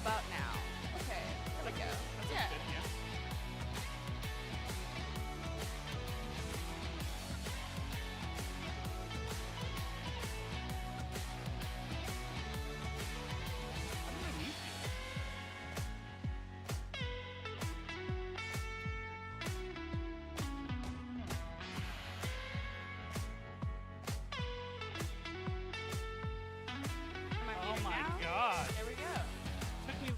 about now? Okay, there we go. That's Yeah. good, yeah. I'm gonna need you. Am I Oh muted my now? god. There we go. Took me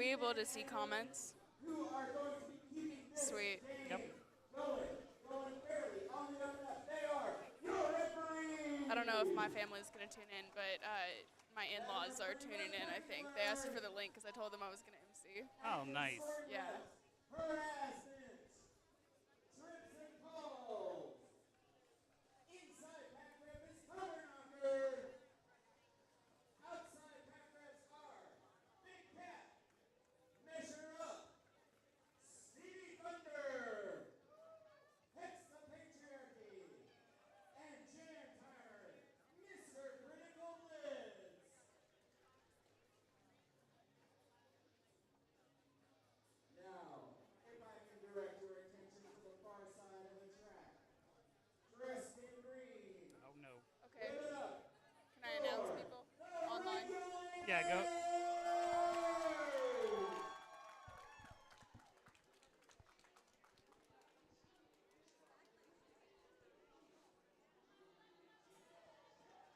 we able to see comments? Who are going to be keeping this Sweet. game going fairly on the up and up. They are your referees. I don't know if my family's gonna tune in, but my in-laws are tuning in. I think they asked for the link because I told them I was gonna MC. Oh, nice. Yeah. Harassment. Trips and calls. Inside pack rep is cover knocker. Outside pack reps are Big Cat, Measure Up, Stevie Thunder, Hex the Patriarchy, and Jam Timer, Mr. Critical Blitz. Now, if I can direct your attention to the far side of the track, dressed in green. Oh, no. Okay. Give it up. Can I announce people online? Yeah, go.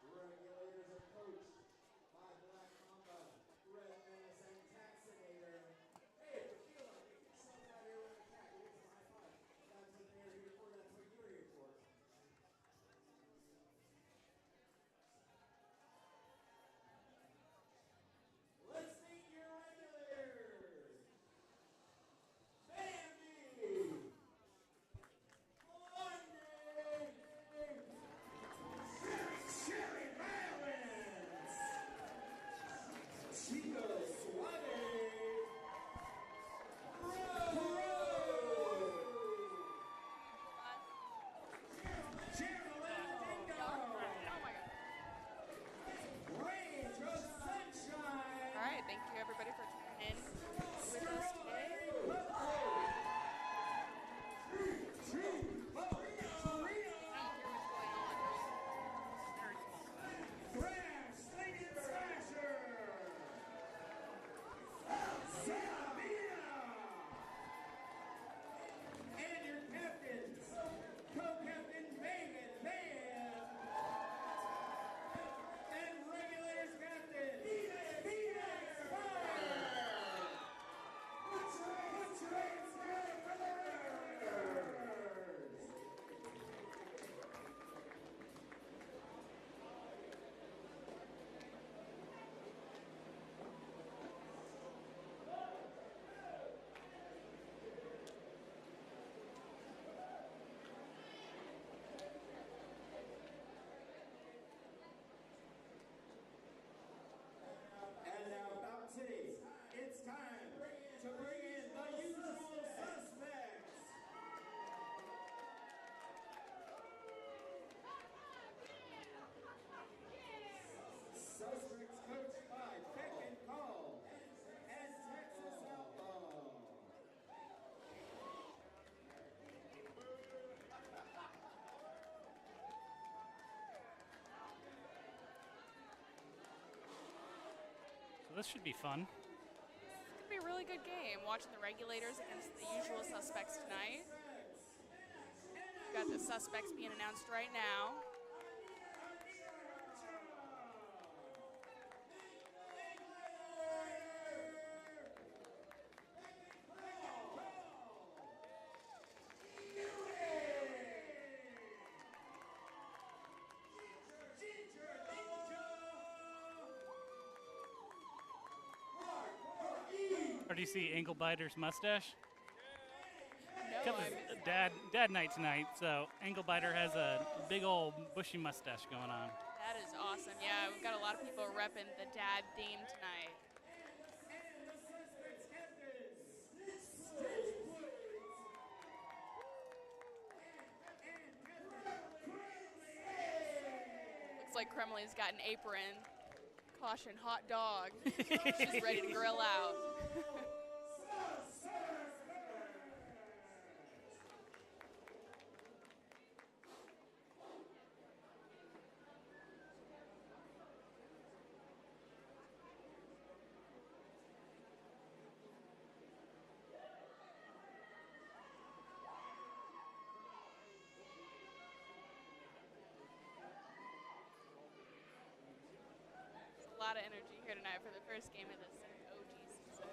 Regulators are coached by Black Mamba, Red Menace, and Taxinator. Hey, if you feel like it, get yourself out here with a cat. Give some high five. That's what they're here for. That's what you're here for. Let's meet your regulators. Bambi. Monday. Cherry Violence. Chico Suave. Oh my god. Range of Sunshine. All right. Thank you everybody for tuning in with us today. Crash, Slinking Smasher. Salamina. And your captains, co-captain Megan Van. And regulators captain, Phoenix Fire. Put your hands together for the regulators. And now, Bob City, it's time to bring in the usual suspects. Suspects coached by Beck and Call and Texas Outlaw. So this should be fun. It's gonna be a really good game. Watching the regulators against the usual suspects tonight. We've got the suspects being announced right now. Or do you see Ankle Biter's mustache? No, Because it's dad night tonight, so Ankle Biter has a big old bushy mustache going on. that is awesome. Yeah, we've got a lot of people repping the dad theme tonight. And the suspects captains, Looks like Kremley's got an apron. Caution, hot dog. She's ready to grill out. A lot of energy here tonight for the first game of this OG season.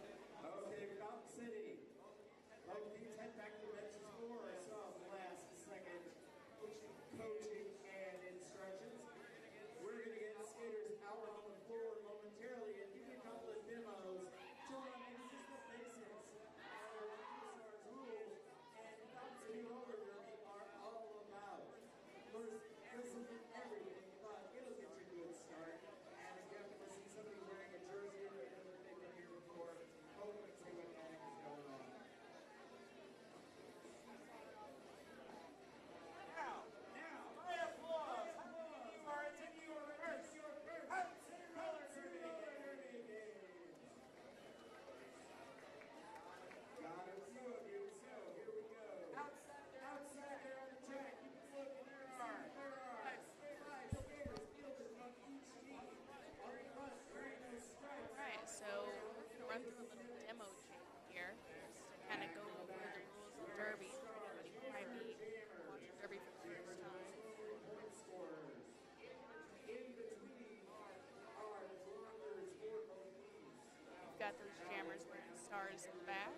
got those jammers wearing stars in the back.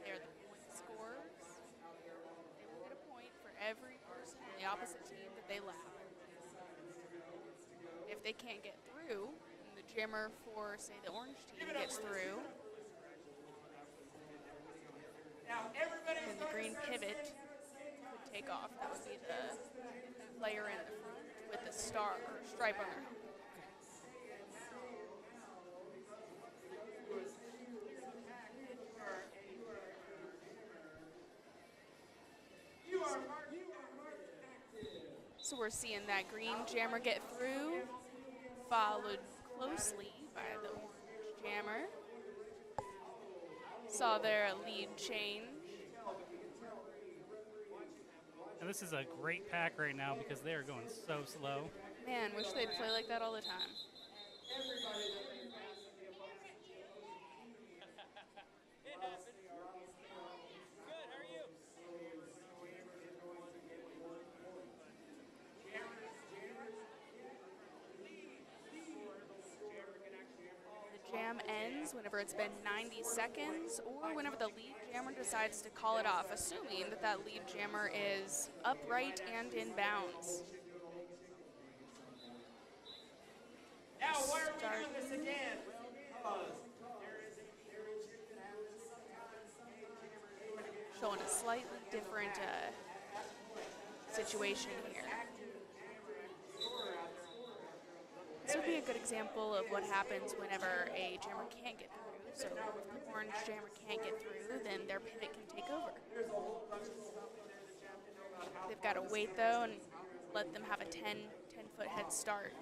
They're the point scorers. They will get a point for every person on the opposite team that they lap. If they can't get through, and the jammer for, say, the orange team gets through, then the green pivot could take off. That would be the player in the front with the star or stripe on their helmet. So we're seeing that green jammer get through, followed closely by the orange jammer. Saw their lead change. And this is a great pack right now because they are going so slow. Man, wish they'd play like that all the time. The jam ends whenever it's been 90 seconds or whenever the lead jammer decides to call it off, assuming that that lead jammer is upright and in bounds. Now, why are we doing this again? Showing a slightly different situation here. This would be a good example of what happens whenever a jammer can't get through. So if the orange jammer can't get through, then their pivot can take over. They've got to wait, though, and let them have a 10-foot head start.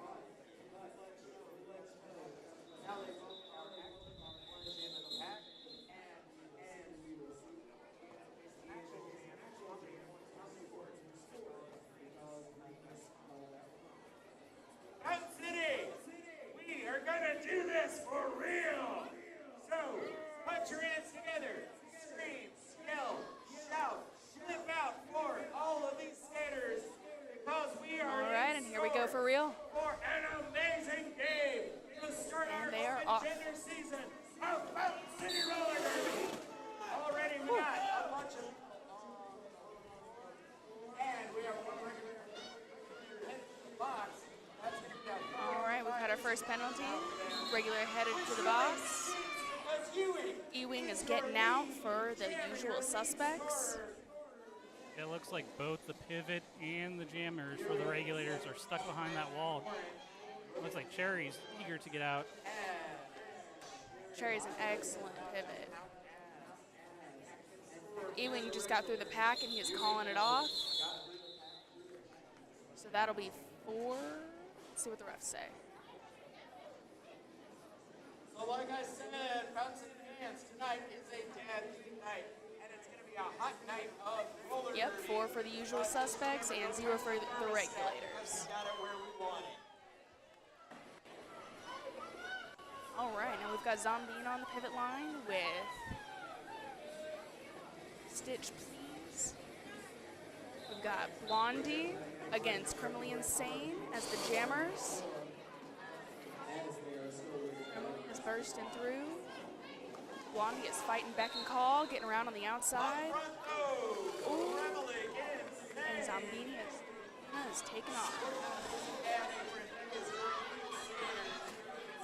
We are gonna do this for real. So put your hands together, scream, yell, shout, flip out for all of these skaters because we are. All right, and here we go for real. For an amazing game to start And our they are open off. gender season of Mountain City Roller Derby. Already we got a bunch of. And we have one regular hit the box. That's gonna be a All right, we've had our first penalty. Regular headed to the box. Ewing is getting out for the usual suspects. It looks like both the pivot and the jammers for the regulators are stuck behind that wall. Looks like Cherry's eager to get out. Cherry's an excellent pivot. Ewing just got through the pack and he is calling it off. So that'll be 4. Let's see what the refs say. So like I said, Fountain fans, tonight is a dead night, and it's going to be a hot night of roller Yep, derby. 4 for the usual suspects and 0 for the regulators. We got it where we want it. All right, now we've got Zombine on the pivot line with Stitch Please. We've got Blondie against Criminally Insane as the jammers. Criminally is bursting through. Blondie is fighting Beck and Call, getting around on the outside. Ooh. And Zombini is taken off.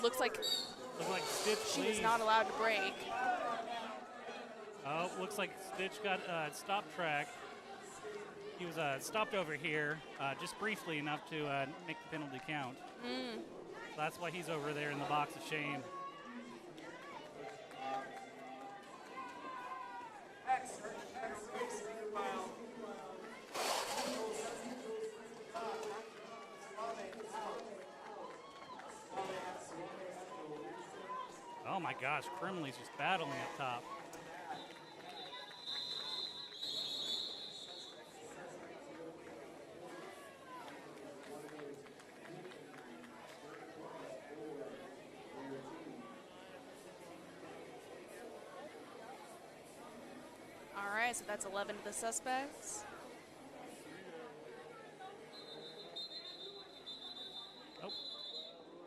Looks like Stitch she was leaves. not allowed to break. Oh, looks like Stitch got stop track. He was stopped over here just briefly enough to make the penalty count. So that's why he's over there in the box of shame. Oh my gosh, Crimley's just battling up top. All right, so that's 11 to the suspects. Oh,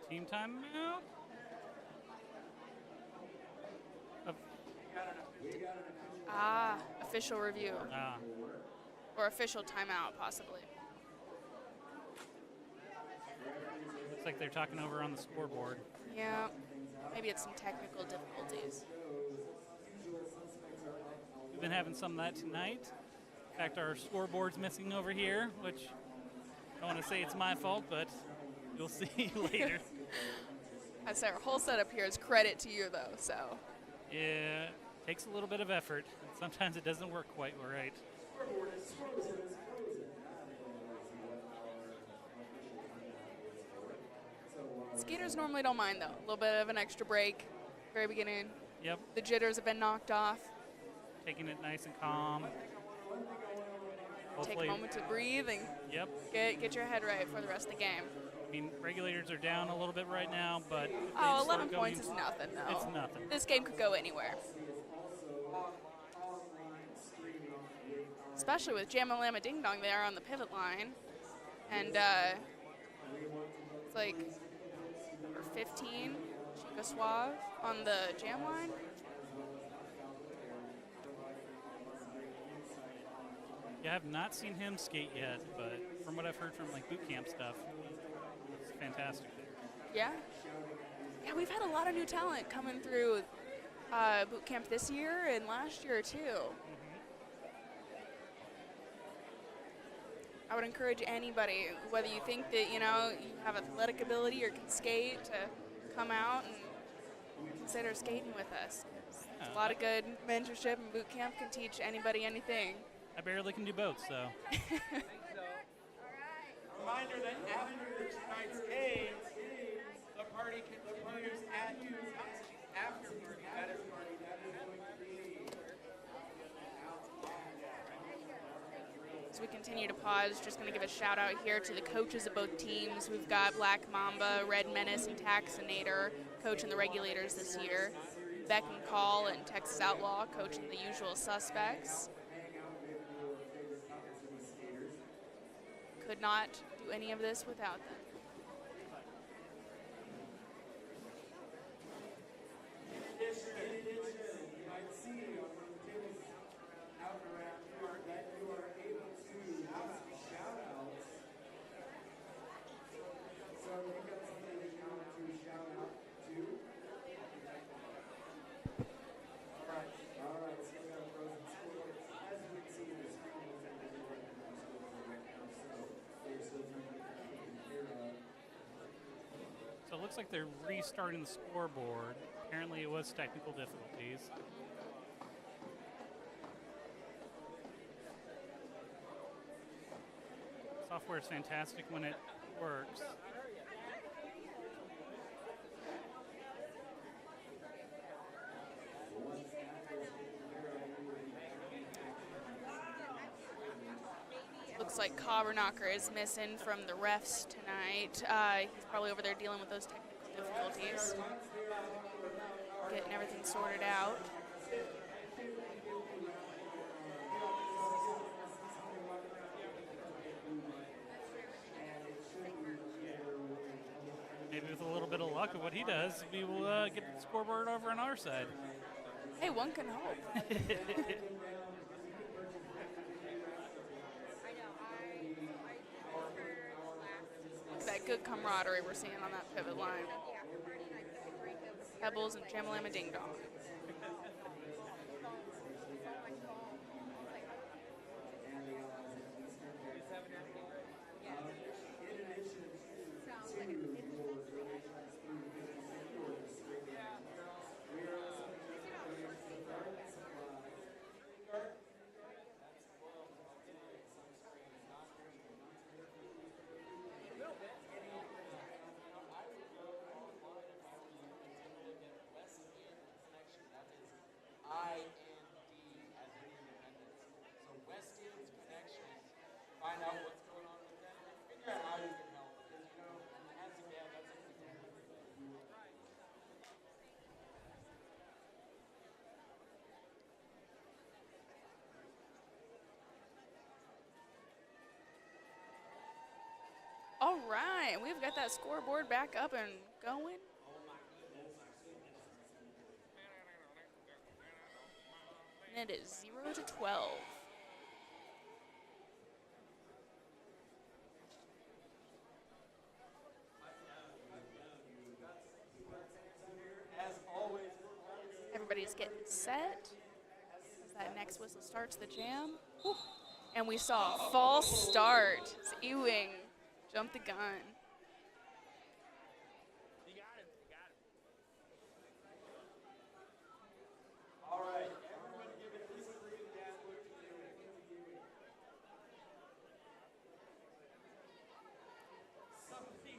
team timeout. Ah, official review. Ah, Or official timeout, possibly. looks like they're talking over on the scoreboard. Yeah. Maybe it's some technical difficulties. We've been having some of that tonight. In fact, our scoreboard's missing over here, which I don't want to say it's my fault, but you'll see later. I'd say our whole setup here is credit to you, though, so. Yeah, takes a little bit of effort. And sometimes it doesn't work quite right. Skaters normally don't mind, though. A little bit of an extra break, very beginning. Yep, The jitters have been knocked off. taking it nice and calm. Take a moment to breathe and Yep. get your head right for the rest of the game. I mean, regulators are down a little bit right now, but Oh, 11 points is nothing, though. It's nothing. This game could go anywhere. Especially with Jamalama Ding Dong there on the pivot line. And it's like number 15, Chico Suave on the jam line. Yeah, I have not seen him skate yet, but from what I've heard from like boot camp stuff, it's fantastic there. Yeah. Yeah, we've had a lot of new talent coming through boot camp this year and last year too. I would encourage anybody, whether you think that you have athletic ability or can skate, to come out and consider skating with us. There's a lot of good mentorship, and boot camp can teach anybody anything. I barely can do both, so. Reminder that after tonight's game, the party continues at after party. That is going to be As we continue to pause, just going to give a shout out here to the coaches of both teams. We've got Black Mamba, Red Menace, and Taxinator coaching the regulators this year. Beck and Call and Texas Outlaw coaching the usual suspects. Could not do any of this without them. in addition, you might see on one of the tables out and around here that you are able to have some shout outs. So you got something that you want to shout out to? All right, so we got frozen score. As you can see, the screen is right now, so they're still trying to get that taken care of. So it looks like they're restarting the scoreboard. Apparently it was technical difficulties. Software is fantastic when it works. Looks like Cobberknocker is missing from the refs tonight. He's probably over there dealing with those technical difficulties. Getting everything sorted out. Maybe with a little bit of luck of what he does, we will get the scoreboard over on our side. Hey, one can hope. That good camaraderie we're seeing on that pivot line. Pebbles and Jamalama Ding Dong. Find out what's going on with them and figure out how you can help. Because, as a dad, that's something you have to do. All right, we've got that scoreboard back up and going. and it is 0-12. Everybody's getting set as that next whistle starts the jam. Whew. And we saw a false start. As Ewing jumped the gun. All right, everyone give it easy breathe down. Look to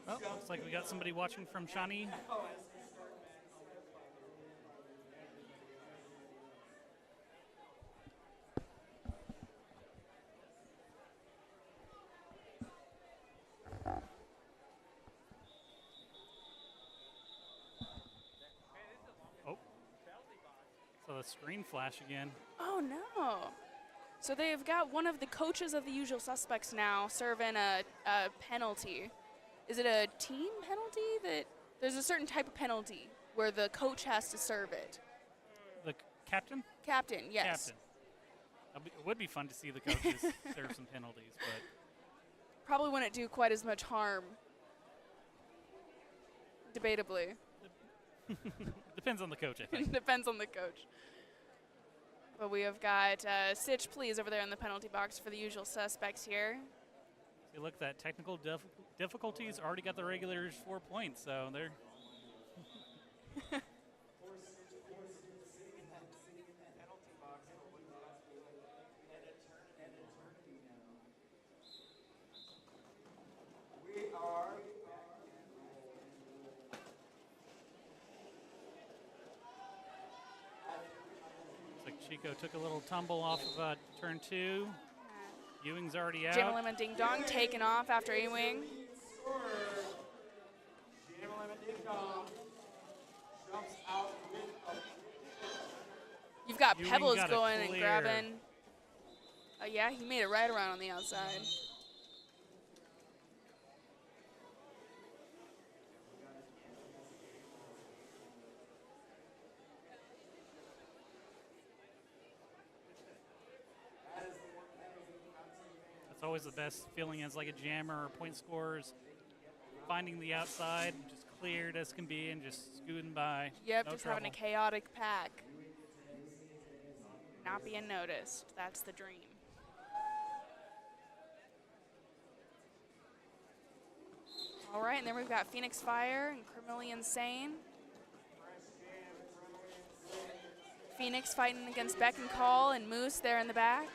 Ewing. Well, looks like we got somebody watching from Shawnee. Oh, so the screen flash again. Oh no. So they've got one of the coaches of the usual suspects now serving a penalty. Is it a team penalty? That there's a certain type of penalty where the coach has to serve it. The captain? Captain, yes. Captain. It would be fun to see the coaches serve some penalties, but Probably wouldn't do quite as much harm. Debatably. depends on the coach, I think. Depends on the coach. But we have got Sitch, please, over there in the penalty box for the usual suspects here. You look, that technical difficulties already got the regulars 4 points, so they're We are looks like Chico took a little tumble off of turn 2. Ewing's already out. Jam Lemon Ding Dong taken off after Ewing. scorer. Jam Lemon Ding Dong jumps out with a You've got Ewing Pebbles got a going and clear. grabbing. Yeah, he made it right around on the outside. That's always the best feeling as like a jammer or point scorers. Finding the outside, just cleared as can be, and just scooting by. Yep, no just trouble. having a chaotic pack. Not being noticed. That's the dream. All right, and then we've got Phoenix Fire and Criminally Insane. Phoenix fighting against Beck and Call and Moose there in the back.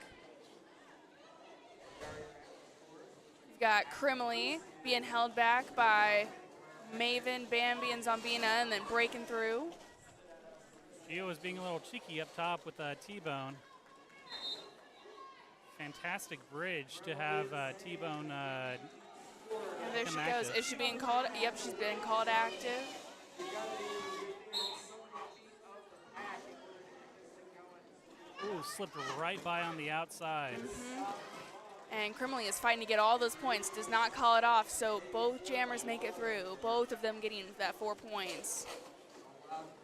We've got Criminally being held back by Maven, Bambi, and Zombina, and then breaking through. Gio is being a little cheeky up top with T-Bone. Fantastic bridge to have T-Bone. And there she Become goes. active. Is she being called? Yep, she's been called active. Ooh, slipped right by on the outside. And Criminally is fighting to get all those points. Does not call it off, so both jammers make it through. Both of them getting that 4 points.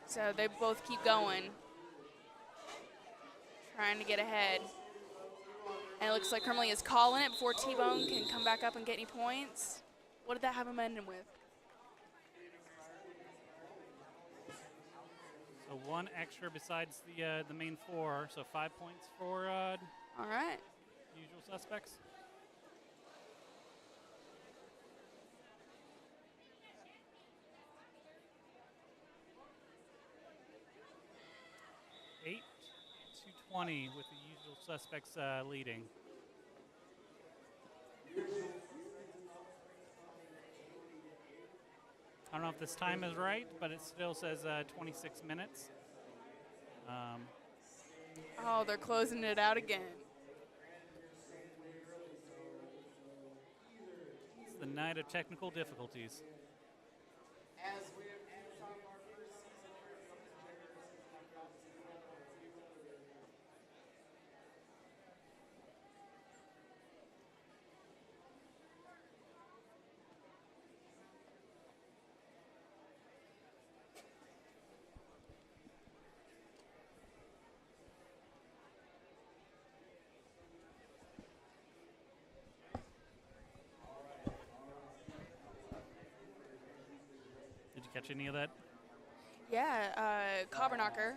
So they both keep going. Trying to get ahead. And it looks like Criminally is calling it before T-Bone can come back up and get any points. What did that have him ending with? So one extra besides the main 4, so 5 points for All right. usual suspects. Eight to 20 with the usual suspects leading. I don't know if this time is right, but it still says 26 minutes. Oh, they're closing it out again. It's the night of technical difficulties. As we have kicked off our first season here at the Jaguars Knockout catch any of that? Yeah, Cobernacher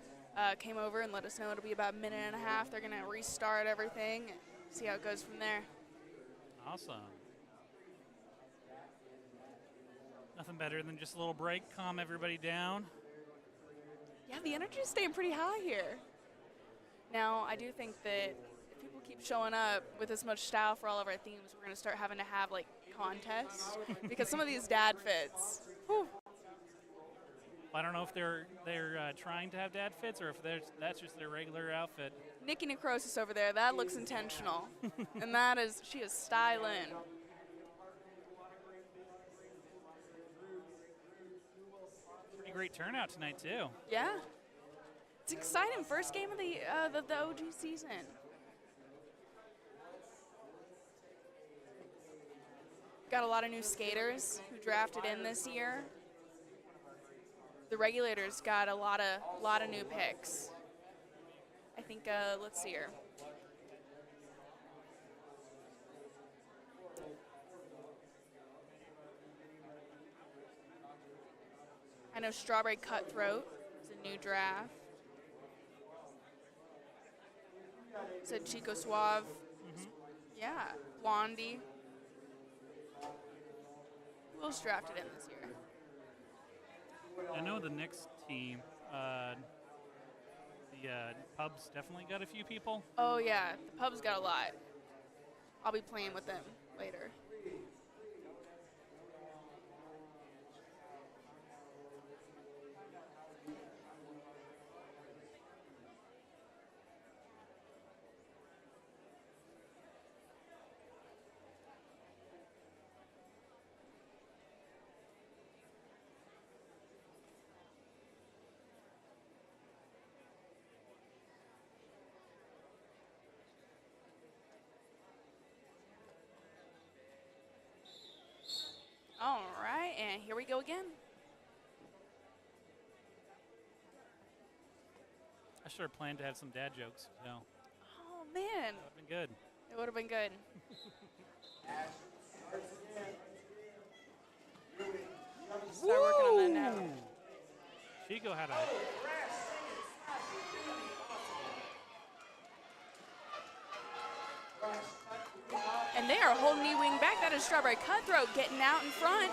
came over and let us know it'll be about a minute and a half. They're going to restart everything, see how it goes from there. Awesome. Nothing better than just a little break, calm everybody down. Yeah, the energy is staying pretty high here. Now, I do think that if people keep showing up with as much style for all of our themes, we're going to start having to have, like, contests. Because some of these dad fits, whew. I don't know if they're trying to have dad fits or if that's just their regular outfit. Nikki Necrosis over there, that looks intentional. And that is, she is styling. Pretty great turnout tonight, too. Yeah. It's exciting. First game of the OG season. Got a lot of new skaters who drafted in this year. The regulators got a lot of new picks. I think, let's see here. I know Strawberry Cutthroat is a new draft. So Chico Suave. Yeah, Blondie. Who else drafted in this year? I know the next team, the Pubs definitely got a few people. Oh yeah, the pub's got a lot. I'll be playing with them later. All right, and here we go again. I should have planned to have some dad jokes. So Oh man, that would have been good. it would have been good. Start working on that now. Chico had a And they are holding E-Wing back. That is Strawberry Cutthroat getting out in front.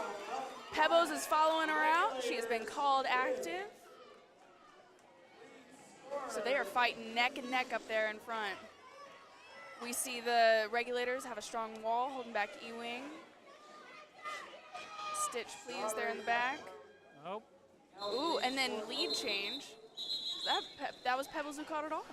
Pebbles is following her out. She has been called active. So they are fighting neck and neck up there in front. We see the regulators have a strong wall holding back E-Wing. Stitch, please, there in the back. oh, Ooh, and then lead change. That was Pebbles who caught it off.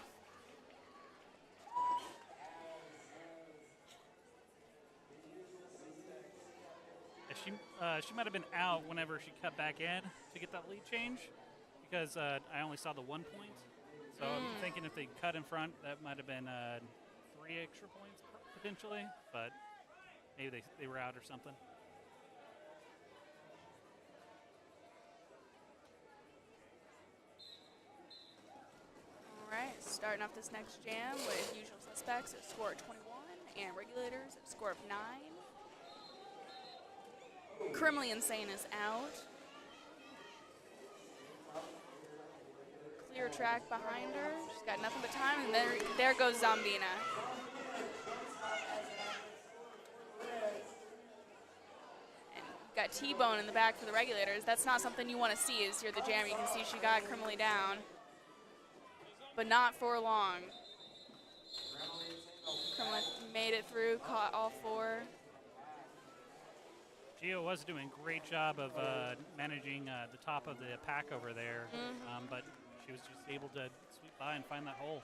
she might have been out whenever she cut back in to get that lead change because I only saw the 1 point. So I'm thinking if they cut in front, that might have been 3 extra points potentially, but maybe they were out or something. All right, starting off this next jam with Usual Suspects at score of 21 and Regulators at score of 9. Criminally Insane is out. Clear track behind her. She's got nothing but time, and there goes Zombina. And you've got T-Bone in the back for the Regulators. That's not something you want to see as you're the jam. You can see she got criminally down, but not for long. Criminally made it through, caught all 4. Gio was doing a great job of managing the top of the pack over there, but she was just able to sweep by and find that hole.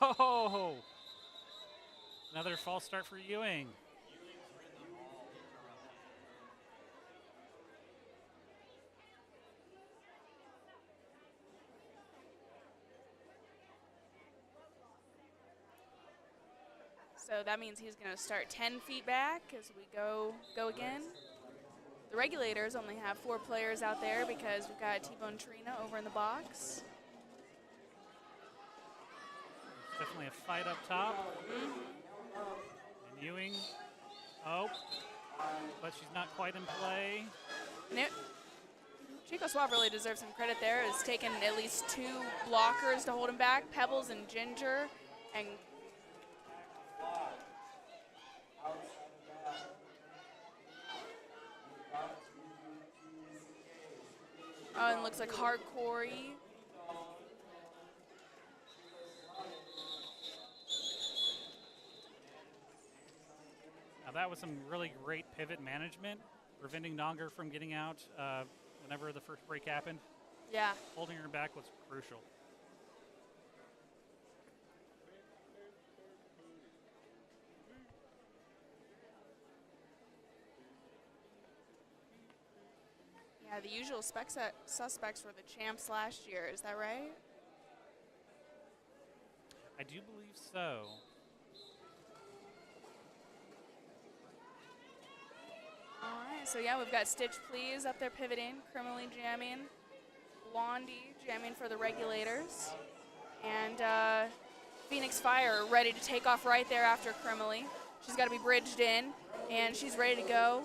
Oh! Another false start for Ewing. So that means he's going to start 10 feet back as we go again. The Regulators only have 4 players out there because we've got T-Bone Trina over in the box. Definitely a fight up top. And Ewing, but she's not quite in play. Chico Suave really deserves some credit there. Has taken at least 2 blockers to hold him back, Pebbles and Ginger, and and looks like Hardcore. Now that was some really great pivot management, preventing Donger from getting out whenever the first break happened. Yeah. Holding her back was crucial. Yeah, the usual suspects were the champs last year. Is that right? I do believe so. All right, so yeah, we've got Stitch Please up there pivoting, Criminally jamming, Blondie jamming for the Regulators, and Phoenix Fire ready to take off right there after Criminally. She's got to be bridged in, and she's ready to go.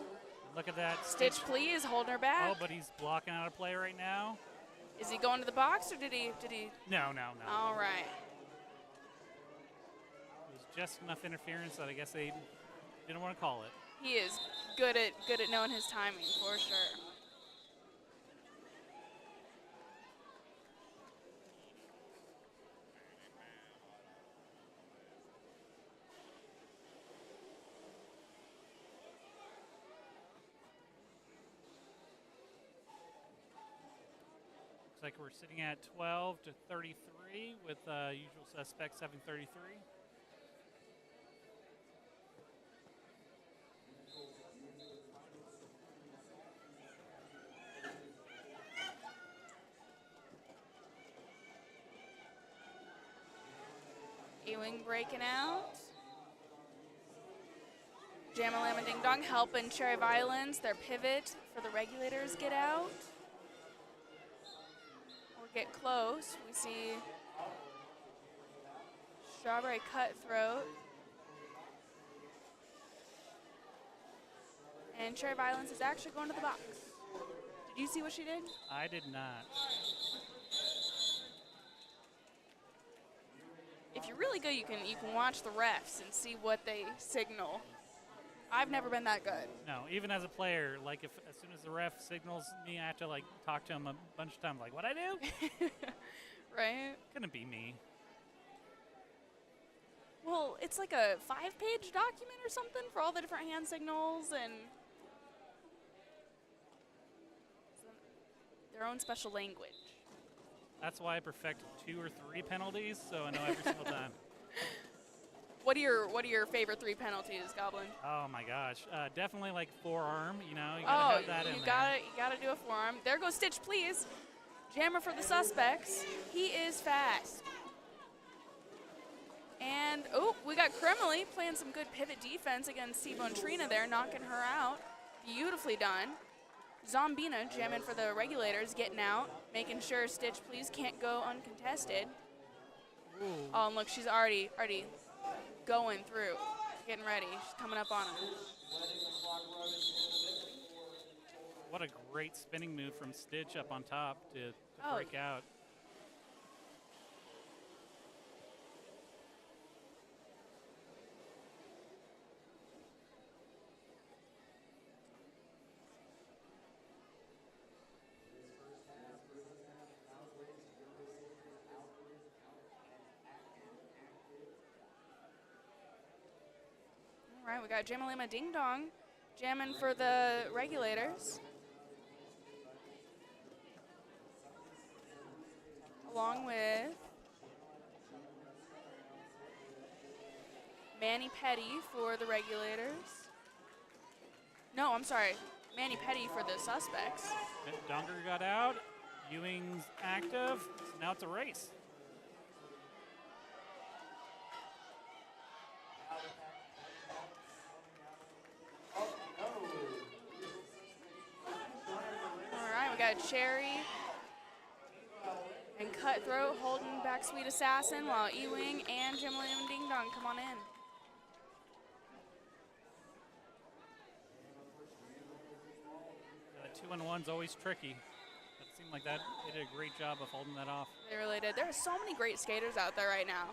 Look at that. Stitch Please holding her back. Oh, but he's blocking out of play right now. Is he going to the box, or did he? No. All right. It was just enough interference that I guess they didn't want to call it. He is good at knowing his timing for sure. Looks like we're sitting at 12 to 33 with usual suspect 733. Ewing breaking out. Jamalama Ding Dong helping Cherry Violins. Their pivot for the Regulators get out. Or get close. We see Strawberry Cutthroat. And Cherry Violins is actually going to the box. Did you see what she did? I did not. If you're really good, you can watch the refs and see what they signal. I've never been that good. No, even as a player, like if as soon as the ref signals me, I have to like talk to him a bunch of times. Like, what I do? Right? Couldn't be me. Well, it's like a 5-page document or something for all the different hand signals and their own special language. That's why I perfect 2 or 3 penalties, so I know every single time. What are your favorite 3 penalties, Goblin? Oh my gosh, definitely like forearm. You know, you gotta have that in there. You gotta do a forearm. There goes Stitch, please. Jammer for the suspects. He is fast. And we got Kremley playing some good pivot defense against T-Bone Trina there, knocking her out. Beautifully done. Zombina jamming for the Regulators, getting out, making sure Stitch Please can't go uncontested. Ooh. Oh, and look, she's already going through, getting ready. She's coming up on him. What a great spinning move from Stitch up on top to break out. All right, we got Jamalima Ding Dong jamming for the Regulators. Along with Manny Petty for the Regulators. No, I'm sorry. Manny Petty for the suspects. Donger got out. Ewing's active. So now it's a race. got Cherry and Cutthroat holding back Sweet Assassin while Ewing and Jimmy and Ding Dong come on in. The 2-on-1's always tricky. It seemed like that they did a great job of holding that off. They really did. There are so many great skaters out there right now.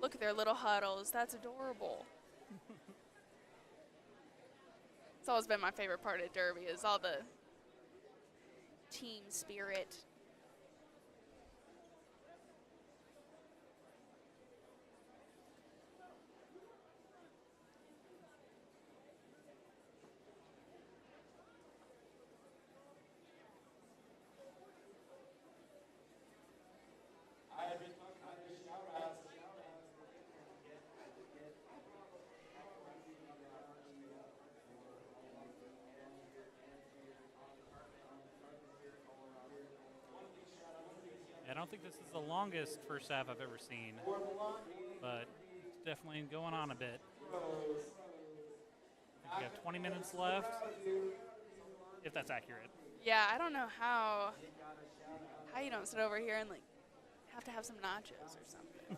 Look at their little huddles. That's adorable. It's always been my favorite part of Derby is all the team spirit. I don't think this is the longest first half I've ever seen, but it's definitely going on a bit. We have 20 minutes left, if that's accurate. Yeah, I don't know how you don't sit over here and like have to have some nachos or something.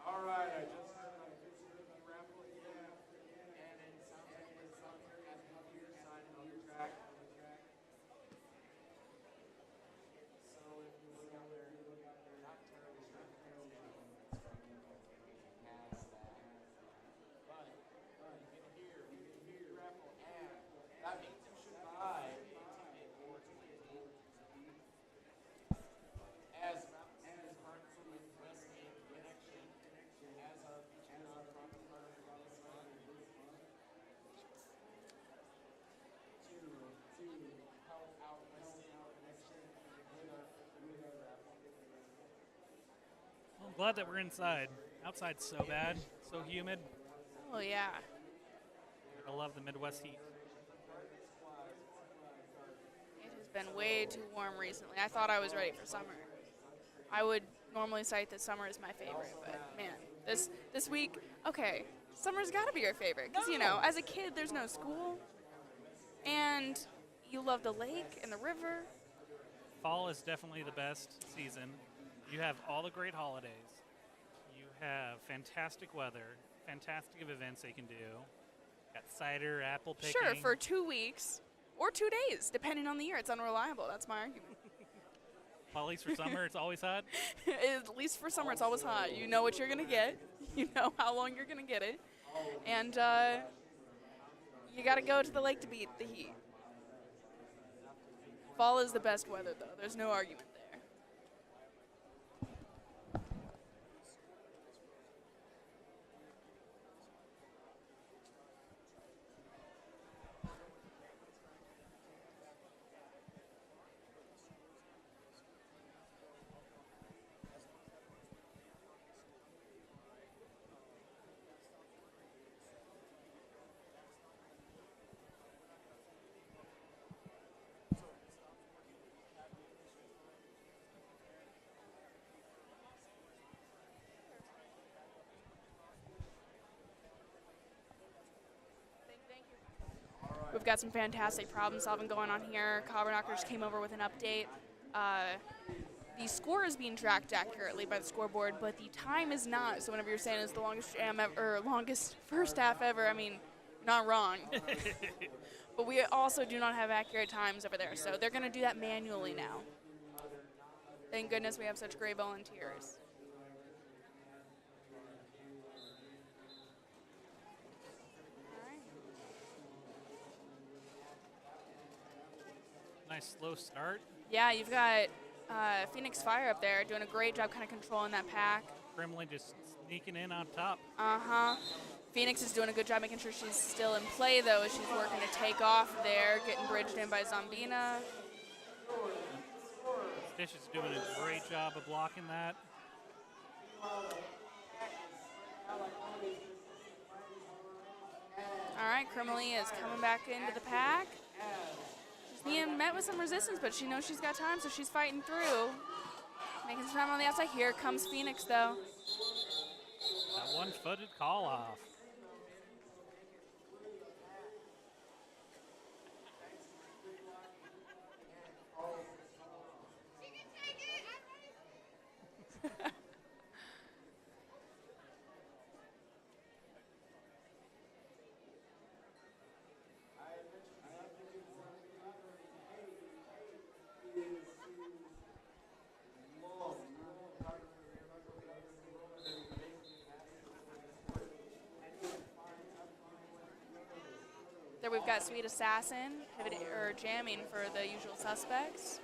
All right, I just heard the raffle, yeah, and it sounds like it's somewhere at the other side of the track. So if you look out there, not terribly sure if you can has that. But you can hear the raffle, and that means you should buy a ticket or two as partners with Westgate Connection. As our featured nonprofit partner for this month, to help out Westgate Connection with our raffle. Well, I'm glad that we're inside. Outside's so bad, so humid. Oh yeah. I love the Midwest heat. It has been way too warm recently. I thought I was ready for summer. I would normally cite that summer is my favorite, but man, this week, okay, summer's got to be your favorite because, you know, as a kid, there's no school, and you love the lake and the river. Fall is definitely the best season. You have all the great holidays. You have fantastic weather, fantastic events they can do. Got cider, apple picking. Sure, for 2 weeks or 2 days, depending on the year. It's unreliable. That's my argument. Well, at least for summer, it's always hot. At least for summer, it's always hot. You know what you're going to get. You know how long you're going to get it. And you got to go to the lake to beat the heat. Fall is the best weather, though. There's no argument there. We've got some fantastic problem solving going on here. Cobbernakers came over with an update. The score is being tracked accurately by the scoreboard, but the time is not. So whenever you're saying it's the longest jam ever, or longest first half ever, I mean, not wrong. But we also do not have accurate times over there, so they're going to do that manually now. Thank goodness we have such great volunteers. All right. Nice slow start. Yeah, you've got Phoenix Fire up there doing a great job kind of controlling that pack. Kremlin just sneaking in on top. Uh-huh. Phoenix is doing a good job making sure she's still in play, though, as she's working to take off there, getting bridged in by Zombina. Stitch is doing a great job of blocking that. All right, Kremlin is coming back into the pack. She's being met with some resistance, but she knows she's got time, so she's fighting through. Making some time on the outside. Here comes Phoenix, though. That one-footed call off. There we've got Sweet Assassin pivoting or jamming for the usual suspects.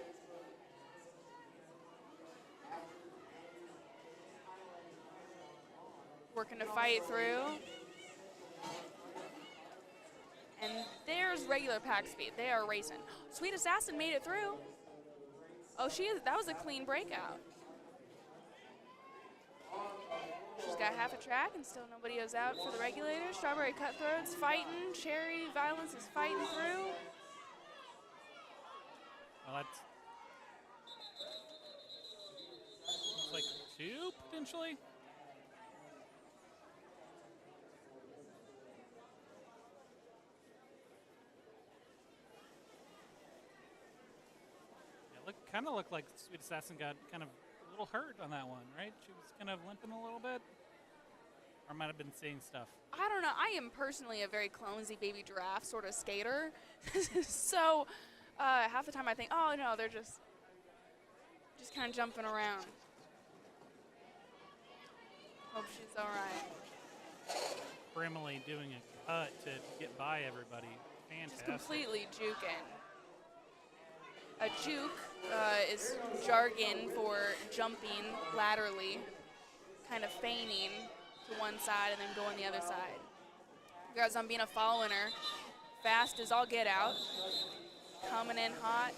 Working to fight through. And there's regular pack speed. They are racing. Sweet Assassin made it through. Oh, that was a clean breakout. She's got half a track and still nobody goes out for the regulators. Strawberry Cutthroat's fighting. Cherry Violence is fighting through. Well, that's looks like 2 potentially. Kind of looked like Sweet Assassin got kind of a little hurt on that one, right? She was kind of limping a little bit. Or might have been seeing stuff. I don't know. I am personally a very clumsy baby giraffe sort of skater. So half the time I think, oh, no, they're just kind of jumping around. Hope she's all right. Brimley doing a cut to get by everybody. Fantastic. Just completely juking. A juke is jargon for jumping laterally, kind of feigning to one side and then going the other side. You got Zombina following her, fast as all get out, coming in hot.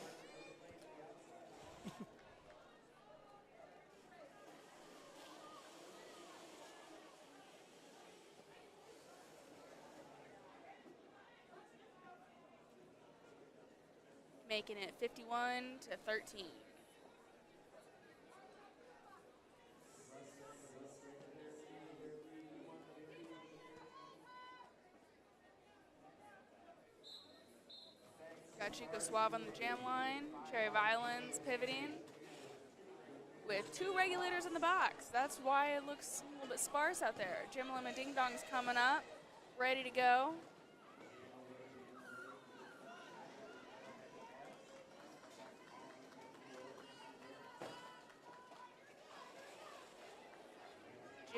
Making it 51-13. Got Chico Suave on the jam line. Cherry Violence pivoting. With 2 regulators in the box. That's why it looks a little bit sparse out there. Jim Lemon Ding Dong's coming up. Ready to go.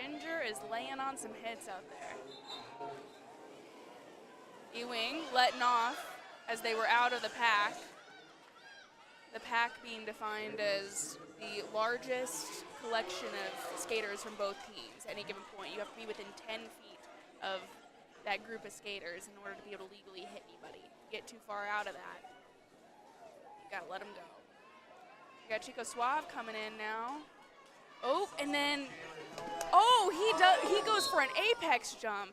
Ginger is laying on some hits out there. Ewing letting off as they were out of the pack. The pack being defined as the largest collection of skaters from both teams at any given point. You have to be within 10 feet of that group of skaters in order to be able to legally hit anybody. Get too far out of that, you gotta let them go. You got Chico Suave coming in now. Oh, and then, he goes for an apex jump.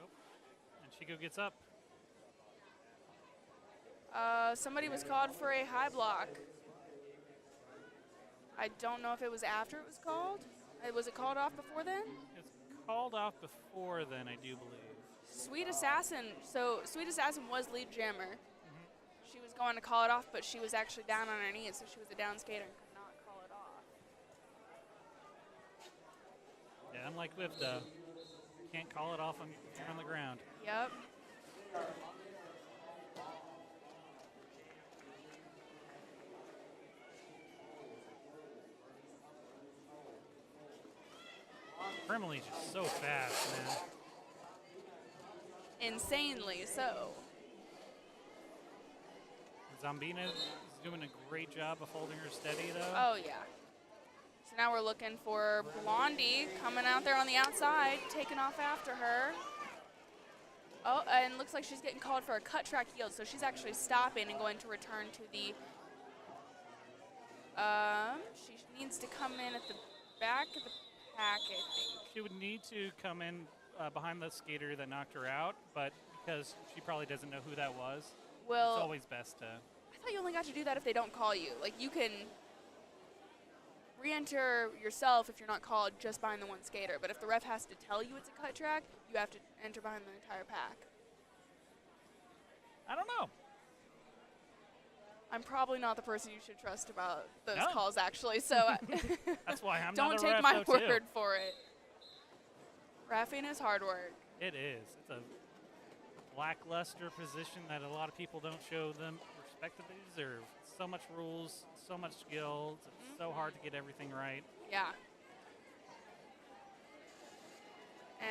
Nope. And Chico gets up. Somebody was called for a high block. I don't know if it was after it was called. Was it called off before then? It's called off before then, I do believe. Sweet Assassin. So Sweet Assassin was lead jammer. She was going to call it off, but she was actually down on her knees, so she was a down skater and could not call it off. Unlike Wivda, can't call it off on the ground. Yep. Primley's just so fast, man. Insanely so. Zombina is doing a great job of holding her steady, though. Oh, yeah. So now we're looking for Blondie coming out there on the outside, taking off after her. Oh, and looks like she's getting called for a cut track yield, so she's actually stopping and going to return to the... she needs to come in at the back of the pack, I think. She would need to come in behind the skater that knocked her out, but because she probably doesn't know who that was, Well, it's always best to... I thought you only got to do that if they don't call you. Like, you can re-enter yourself if you're not called just behind the one skater, but if the ref has to tell you it's a cut track, you have to enter behind the entire pack. I don't know. I'm probably not the person you should trust about those No. calls, actually, so That's why I'm don't not a take ref, my though, too. word for it. Reffing is hard work. It is. It's a lackluster position that a lot of people don't show them respect that they deserve. So much rules, so much skill. It's so hard to get everything right. Yeah.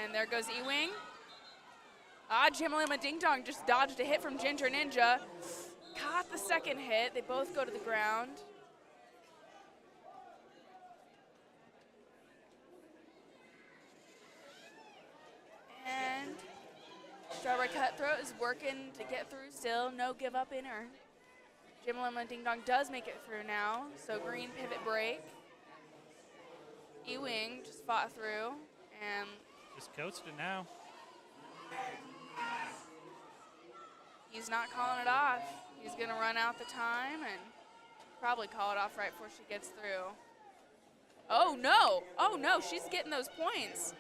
And there goes E-Wing. Jimalima Ding Dong just dodged a hit from Ginger Ninja. Caught the second hit. They both go to the ground. And Strawberry Cutthroat is working to get through still. No give up in her. Jimalima Ding Dong does make it through now. So green pivot break. E-Wing just fought through and Just coasted now. he's not calling it off. He's going to run out the time and probably call it off right before she gets through. Oh, no. Oh, no. She's getting those points.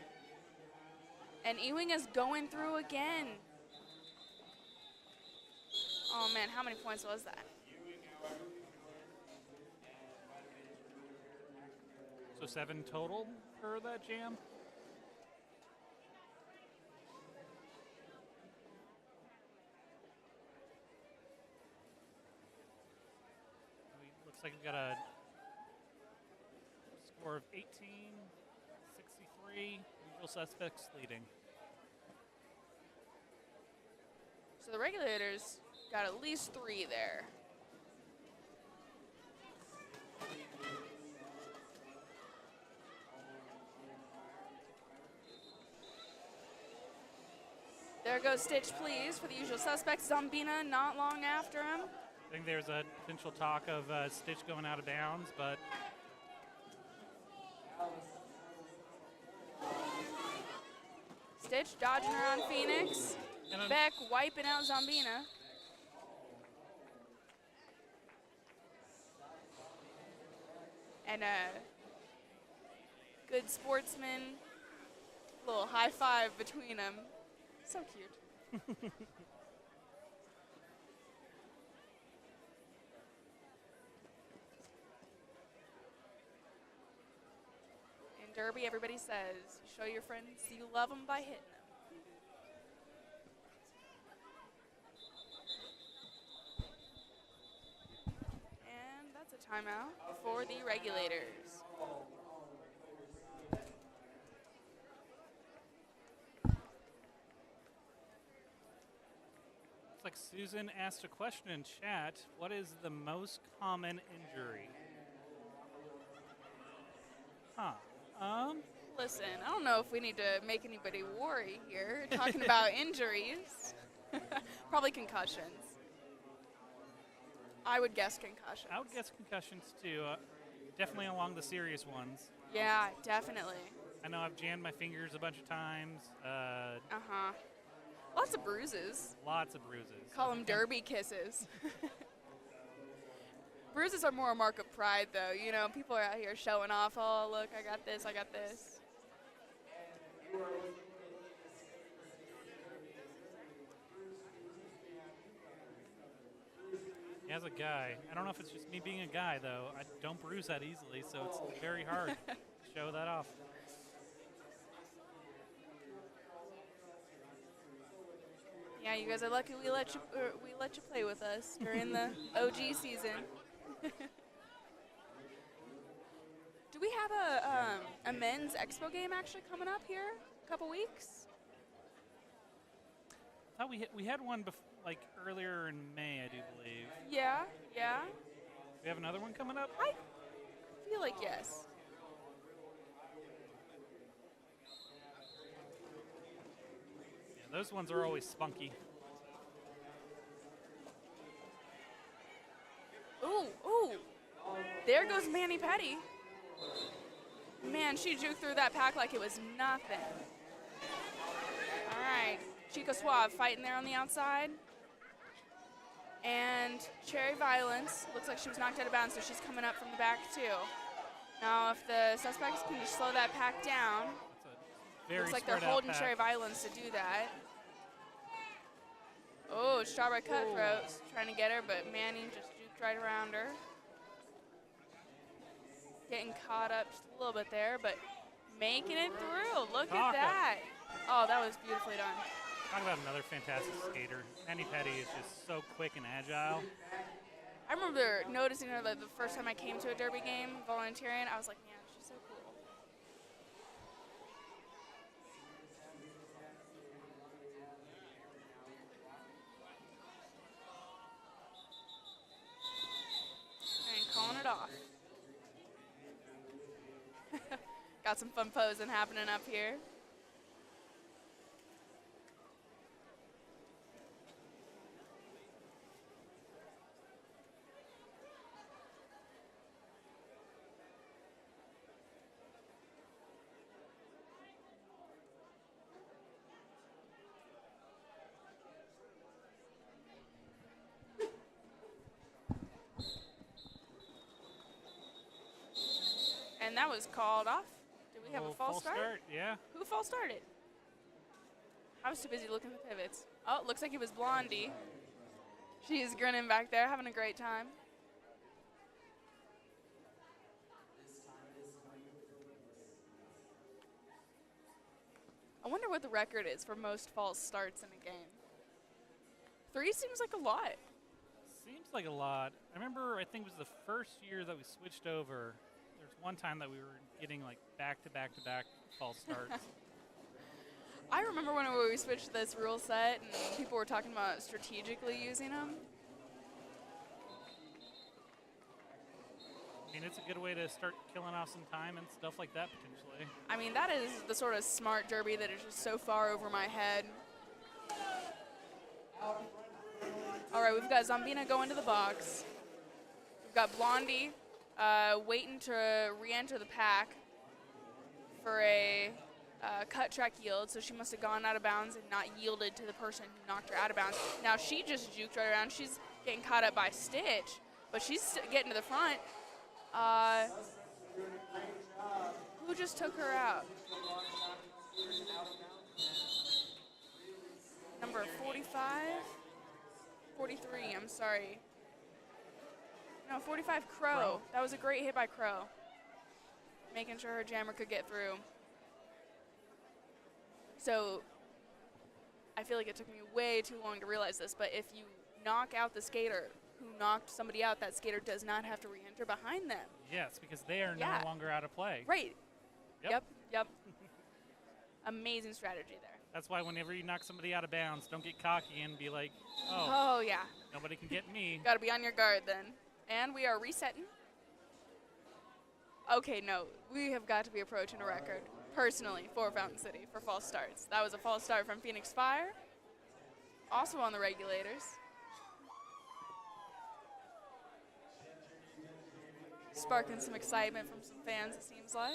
And Ewing is going through again. Oh, man. How many points was that? So 7 total for that jam. Looks like we've got a score of 18, 63, usual suspects leading. So the Regulators got at least 3 there. There goes Stitch Please for the usual suspects. Zombina not long after him. I think there's a potential talk of Stitch going out of bounds, but Stitch dodging around Phoenix. And Beck wiping out Zombina. And a good sportsman. Little high five between them. So cute. In Derby, everybody says, show your friends you love them by hitting them. And that's a timeout for the Regulators. looks like Susan asked a question in chat. What is the most common injury? Huh. Listen, I don't know if we need to make anybody worry here. Talking about injuries. Probably concussions. I would guess concussions. I would guess concussions too. Definitely along the serious ones. Yeah, definitely. I know I've jammed my fingers a bunch of times. Uh-huh. Lots of bruises. Lots of bruises. Call them derby kisses. Bruises are more a mark of pride, though. You know, people are out here showing off. Oh, look, I got this, I got this. As a guy, I don't know if it's just me being a guy, though. I don't bruise that easily, so it's very hard to show that off. you guys are lucky we let you play with us during the OG season. Do we have a men's expo game actually coming up here? A couple weeks? I thought we had one like earlier in May, I do believe. Yeah, yeah. We have another one coming up? I feel like yes. Yeah, those ones are always spunky. Ooh, ooh. There goes Manny Petty. Man, she juked through that pack like it was nothing. All right, Chico Suave fighting there on the outside. And Cherry Violence, looks like she was knocked out of bounds, so she's coming up from the back too. Now, if the suspects can just slow that pack down, looks like they're holding Cherry Violence to do that. Oh, Strawberry Cutthroat's trying to get her, but Manny just juked right around her. Getting caught up just a little bit there, but making it through. Look at that. Oh, that was beautifully done. Talk about another fantastic skater. Manny Petty is just so quick and agile. I remember noticing her like the first time I came to a derby game volunteering. I was like, man, she's so cool. And calling it off. Got some fun posing happening up here. And that was called off. Did we have a false start? Yeah. Who false started? I was too busy looking at the pivots. Oh, looks like it was Blondie. She is grinning back there, having a great time. I wonder what the record is for most false starts in a game. 3 seems like a lot. Seems like a lot. I remember, I think it was the first year that we switched over. There's one time that we were getting like back-to-back-to-back false starts. I remember when we switched this rule set and people were talking about strategically using them. I mean, it's a good way to start killing off some time and stuff like that, potentially. I mean, that is the sort of smart derby that is just so far over my head. All right, we've got Zombina going to the box. We've got Blondie waiting to re-enter the pack for a cut track yield, so she must have gone out of bounds and not yielded to the person who knocked her out of bounds. Now she just juked right around. She's getting caught up by Stitch, but she's getting to the front. Who just took her out? Number 45? 43, I'm sorry. No, 45, Crow. That was a great hit by Crow. Making sure her jammer could get through. So, I feel like it took me way too long to realize this, but if you knock out the skater who knocked somebody out, that skater does not have to re-enter behind them. Yes, because they are no longer out of play. Right. Yep. Yep. Amazing strategy there. That's why whenever you knock somebody out of bounds, don't get cocky and be like, oh yeah. Nobody can get me. Got to be on your guard then. And we are resetting. Okay, no, we have got to be approaching a record, personally, for Fountain City for false starts. That was a false start from Phoenix Fire, also on the regulators. Sparking some excitement from some fans, it seems like.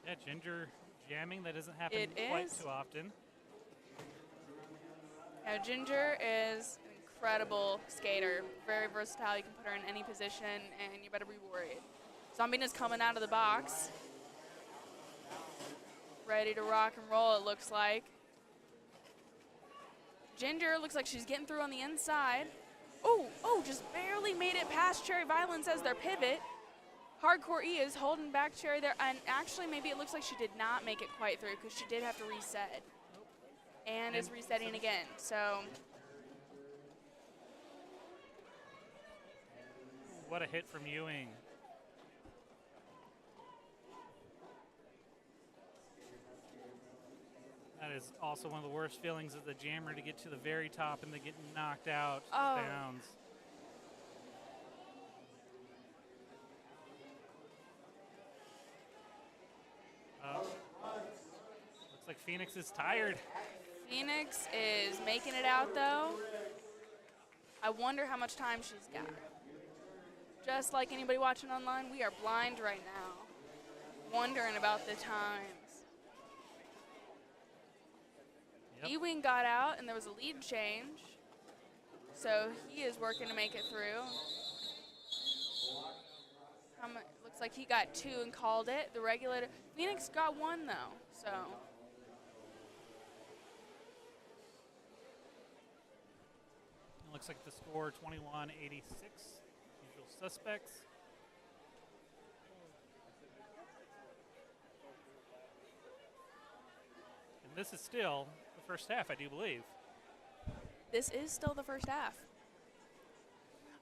Yeah, Ginger jamming, that doesn't happen quite too often. Now, Ginger is an incredible skater, very versatile. You can put her in any position, and you better be worried. Zombina's coming out of the box. Ready to rock and roll, it looks like. Ginger looks like she's getting through on the inside. Oh, just barely made it past Cherry Violence as their pivot. Hardcore E is holding back Cherry there, and actually maybe it looks like she did not make it quite through because she did have to reset. and is resetting again. So what a hit from Ewing. That is also one of the worst feelings of the jammer, to get to the very top and then get knocked out Oh. bounds. Looks like Phoenix is tired. Phoenix is making it out, though. I wonder how much time she's got. Just like anybody watching online, we are blind right now, wondering about the times. Yep. Ewing got out, and there was a lead change. So he is working to make it through. Looks like he got 2 and called it. The regulator. Phoenix got 1, though. So. It looks like the score 21-86. Usual suspects. And this is still the first half, I do believe. This is still the first half.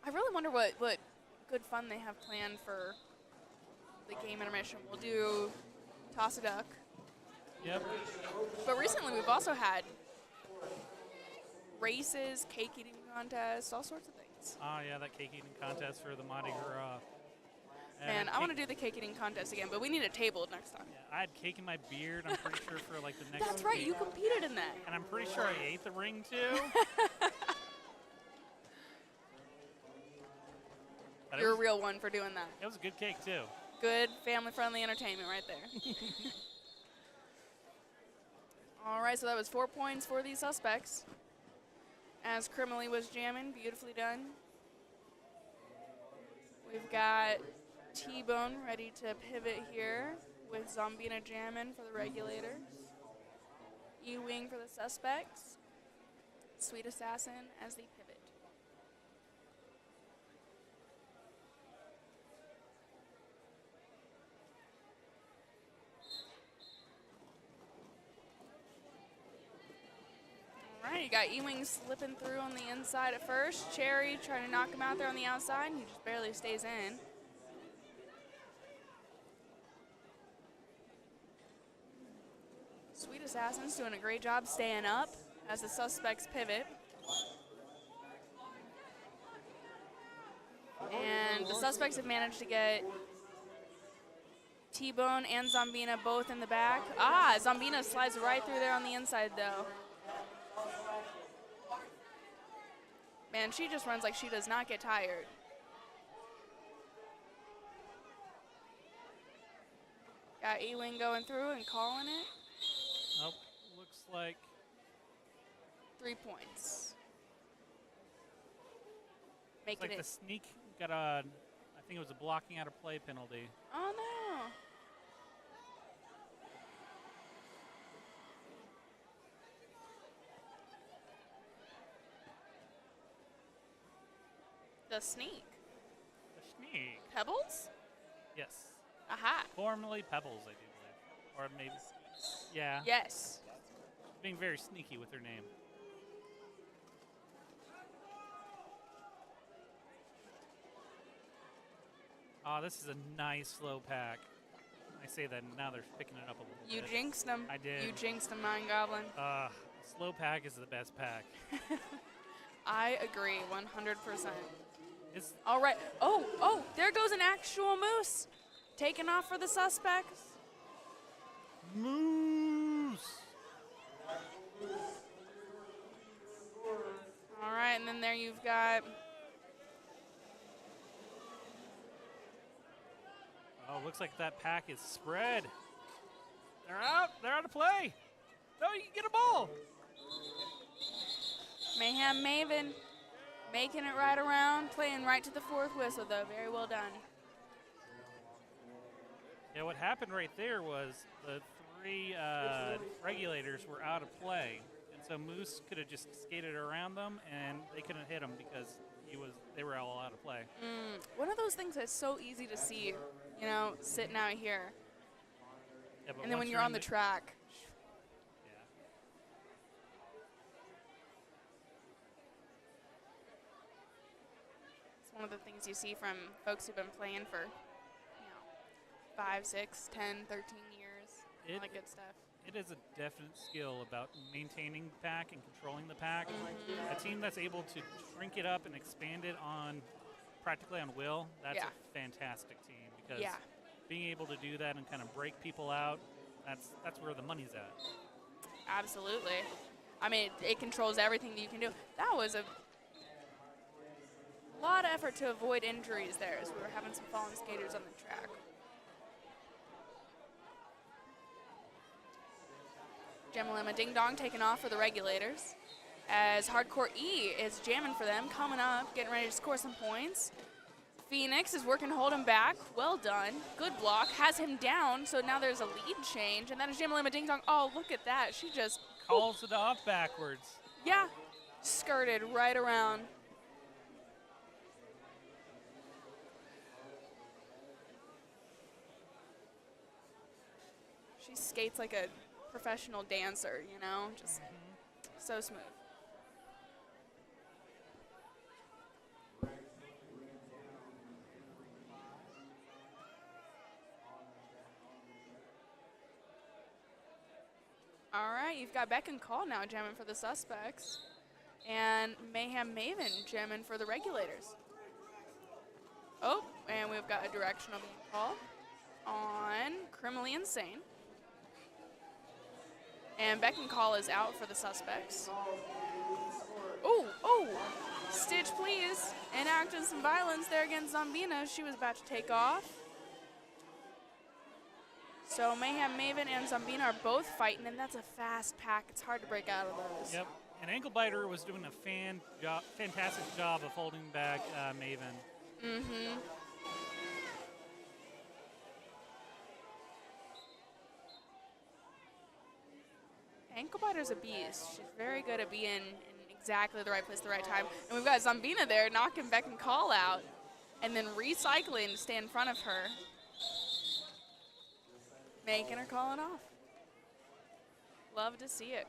I really wonder what good fun they have planned for the game intermission. We'll do toss a duck. Yep. But recently we've also had races, cake eating contests, all sorts of things. Oh, yeah, that cake eating contest for the Mardi Gras. Man, I want to do the cake eating contest again, but we need a table next time. Yeah, I had cake in my beard, I'm pretty sure, for like the next That's right, week. you competed in that. And I'm pretty sure I ate the ring too. But You're a real one for doing that. It was a good cake too. Good family-friendly entertainment right there. All right, so that was 4 points for these suspects. As Criminally was jamming, beautifully done. We've got T-Bone ready to pivot here with Zombina jamming for the regulators. E-Wing for the suspects. Sweet Assassin as they pivot. All right, you got E-Wing slipping through on the inside at first. Cherry trying to knock him out there on the outside. He just barely stays in. Sweet Assassin's doing a great job staying up as the suspects pivot. And the suspects have managed to get T-Bone and Zombina both in the back. Ah, Zombina slides right through there on the inside, though. Man, she just runs like she does not get tired. Got E-Wing going through and calling it. Nope, looks like 3 points. It's Making like it. the sneak got a, I think it was a blocking out of play penalty. Oh, no. The sneak. The sneak. Pebbles? Yes. Aha. Formerly Pebbles, I do believe. Or maybe, yeah. Yes. Being very sneaky with her name. Oh, this is a nice slow pack. I say that, and now they're picking it up a little You bit. jinxed them. I did. You jinxed them, Mind Goblin. Slow pack is the best pack. I agree 100%. It's All right. Oh, there goes an actual moose. Taking off for the suspects. Moose. All right, and then there you've got Oh, looks like that pack is spread. They're out. They're out of play. No, you can get a ball. Mayhem Maven making it right around, playing right to the fourth whistle, though. Very well done. Yeah, what happened right there was the 3 regulators were out of play, and so Moose could have just skated around them, and they couldn't hit him because they were all out of play. One of those things that's so easy to see, sitting out here. Yeah, but And then when once you're on the in track. yeah. one of the things you see from folks who've been playing for, 5, 6, 10, 13 years. All that good stuff. It is a definite skill about maintaining the pack and controlling the pack. A team that's able to shrink it up and expand it on practically on will, that's a fantastic team, because being able to do that and kind of break people out, that's where the money's at. Absolutely. I mean, it controls everything that you can do. That was a lot of effort to avoid injuries there, as we were having some fallen skaters on the track. Gemalima Ding Dong taking off for the Regulators, as Hardcore E is jamming for them, coming up, getting ready to score some points. Phoenix is working to hold him back. Well done. Good block. Has him down, so now there's a lead change, and that is Gemalima Ding Dong. Oh, look at that. She just calls it off backwards. Yeah, skirted right around. She skates like a professional dancer, just so smooth. All right, you've got Beck and Call now jamming for the Suspects, and Mayhem Maven jamming for the Regulators. Oh, and we've got a directional being called on Criminally Insane. And Beck and Call is out for the Suspects. Oh, Stitch, please. Enacting some violence there against Zombina. She was about to take off. So Mayhem Maven and Zombina are both fighting, and that's a fast pack. It's hard to break out of those. Yep, and Ankle Biter was doing a fantastic job of holding back Maven. Ankle Biter's a beast. She's very good at being in exactly the right place at the right time. And we've got Zombina there knocking Beck and Call out and then recycling to stay in front of her. Making her call it off. Love to see it.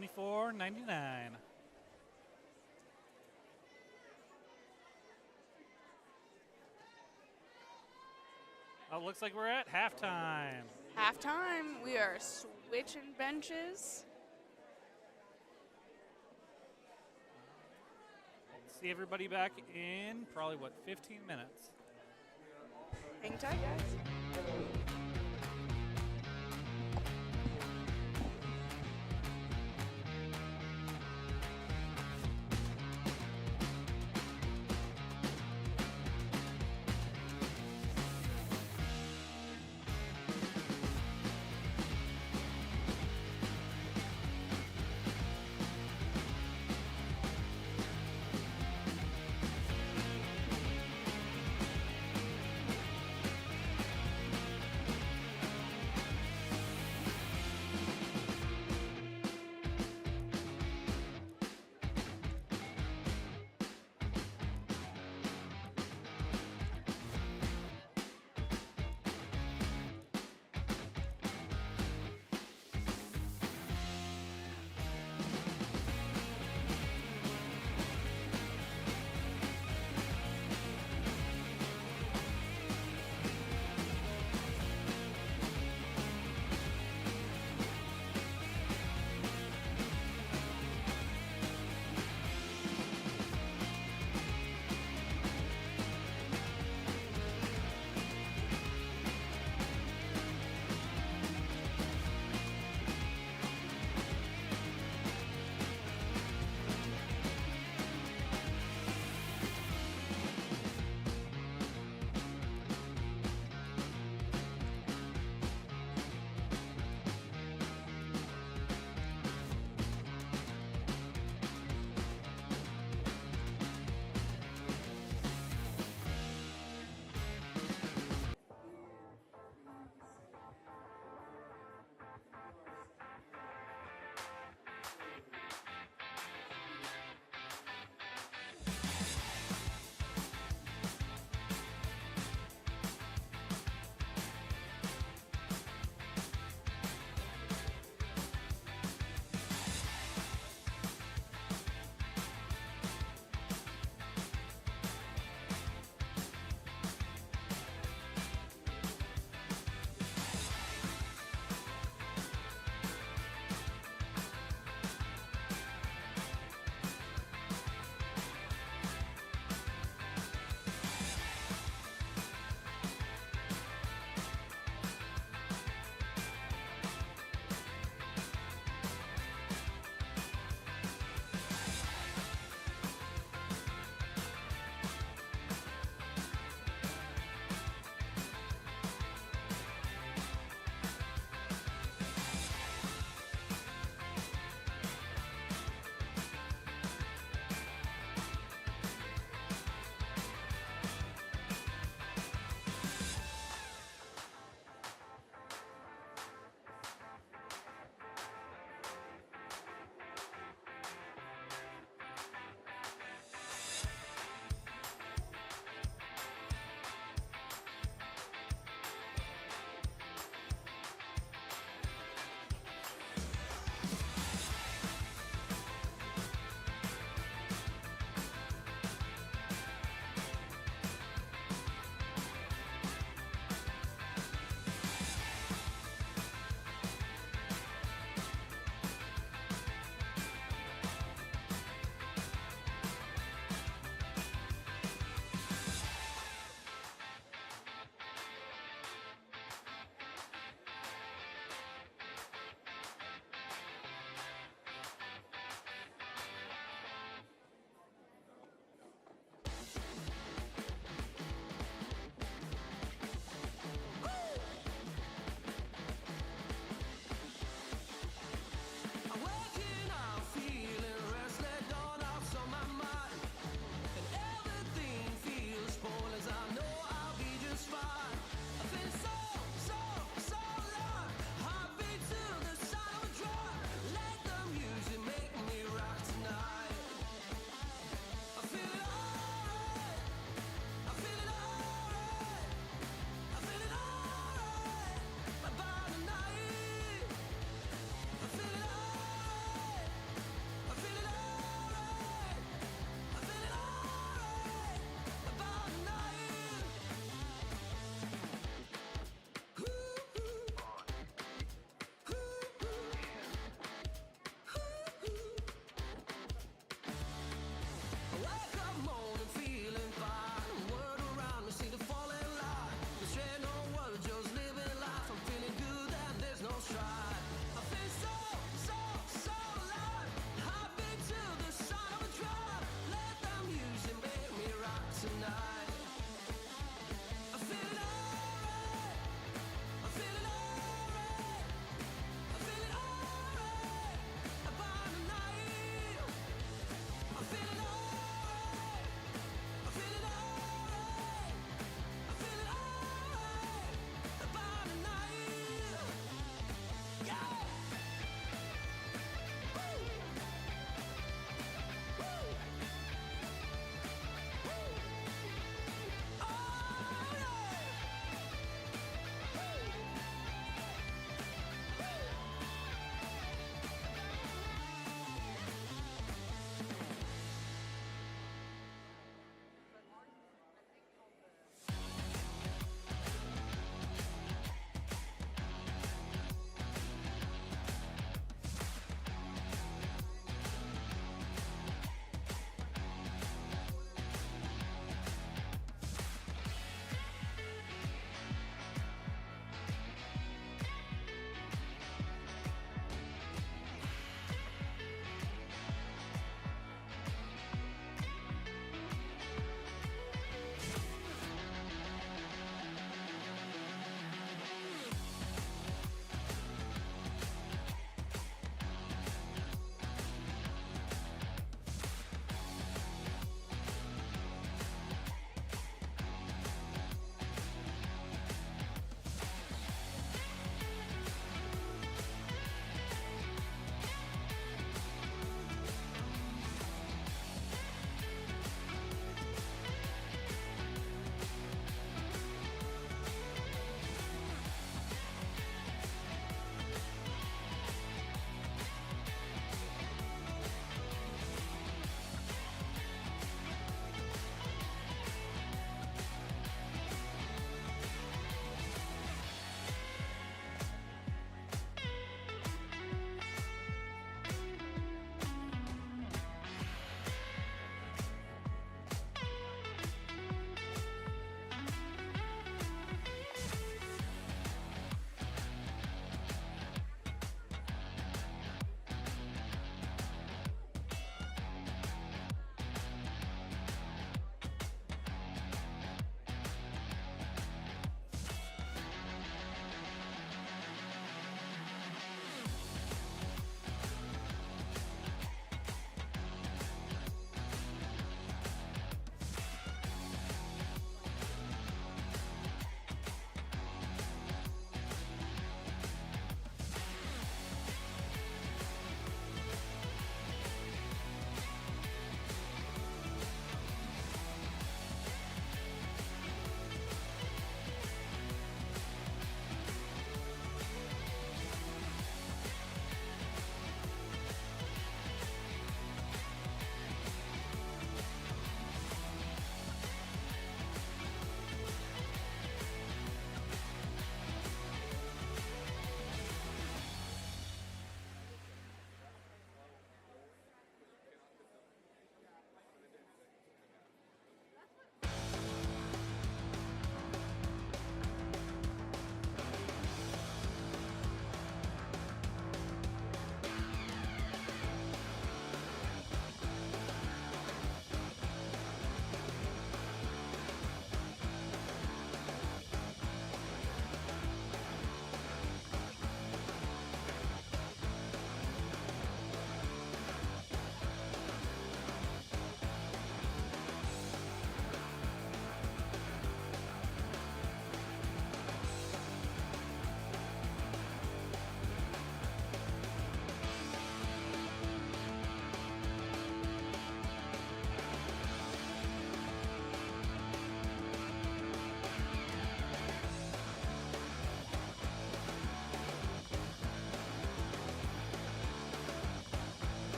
$24.99. Oh, looks like we're at halftime. Halftime. We are switching benches. See everybody back in probably, 15 minutes. Hang tight, guys.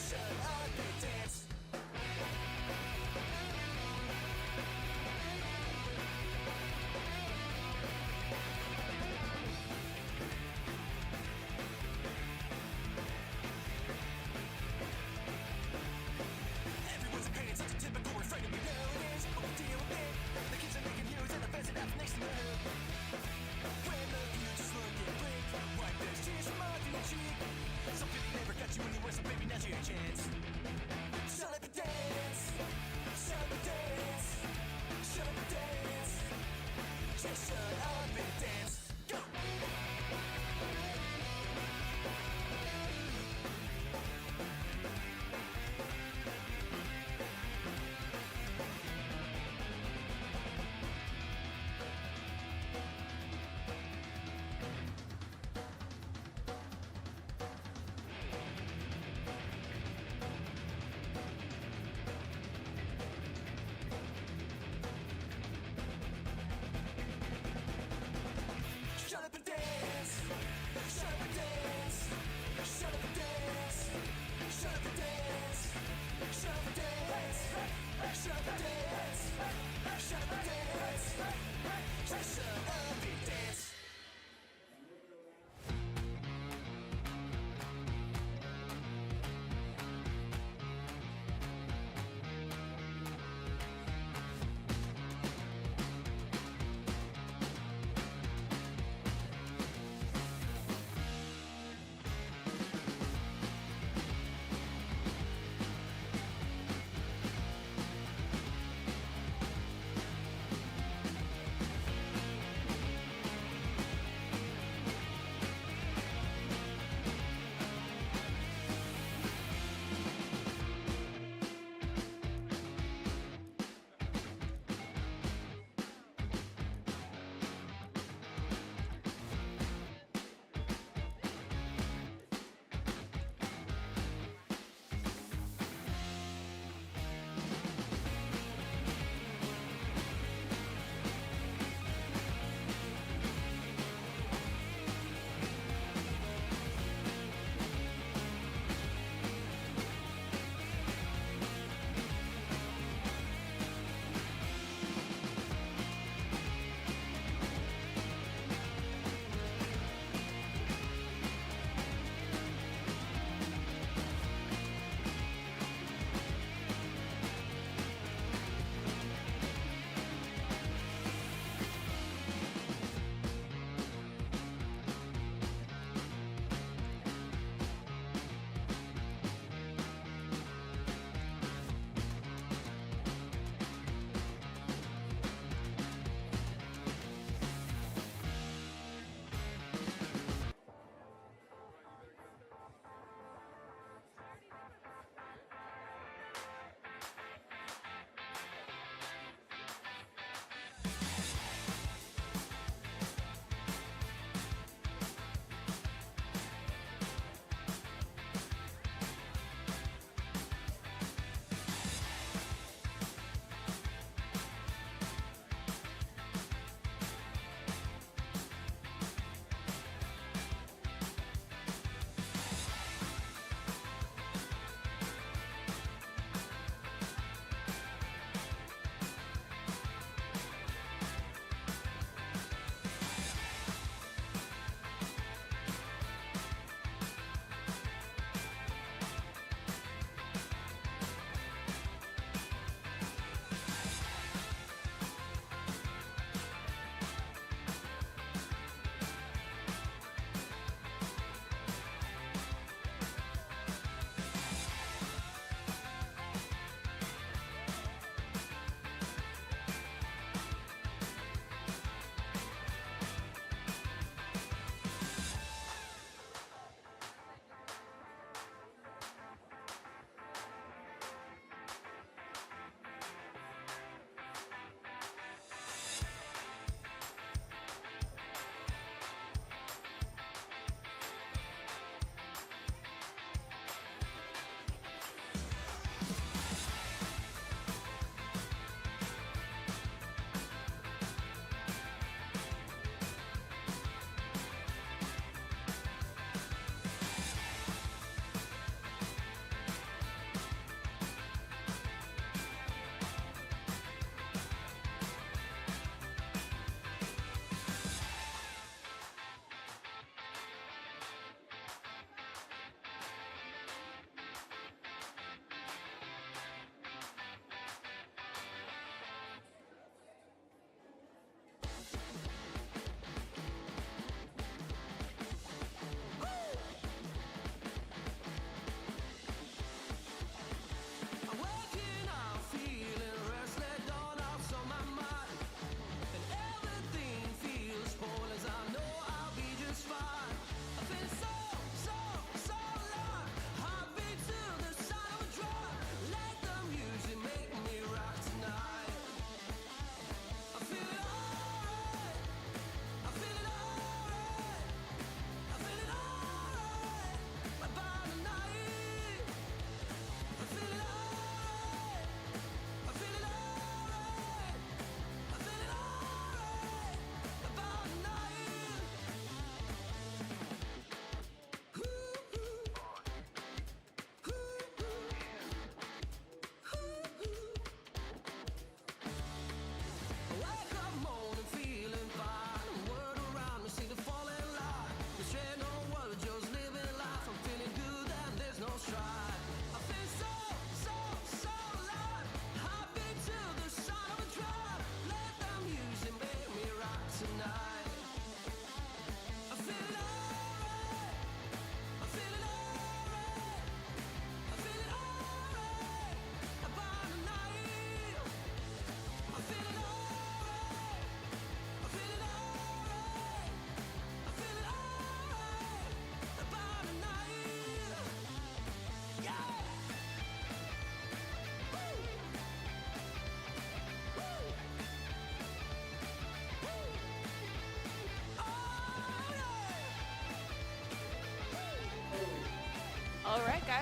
Everyone's a pain, such a typical refrain, and we know it is. But we deal with it. The kids are making news, and the fans are next to them. When the future's looking bleak, wipe those tears from under your cheek. Some pity never got you anywhere, so baby, now's your chance. Celebrate.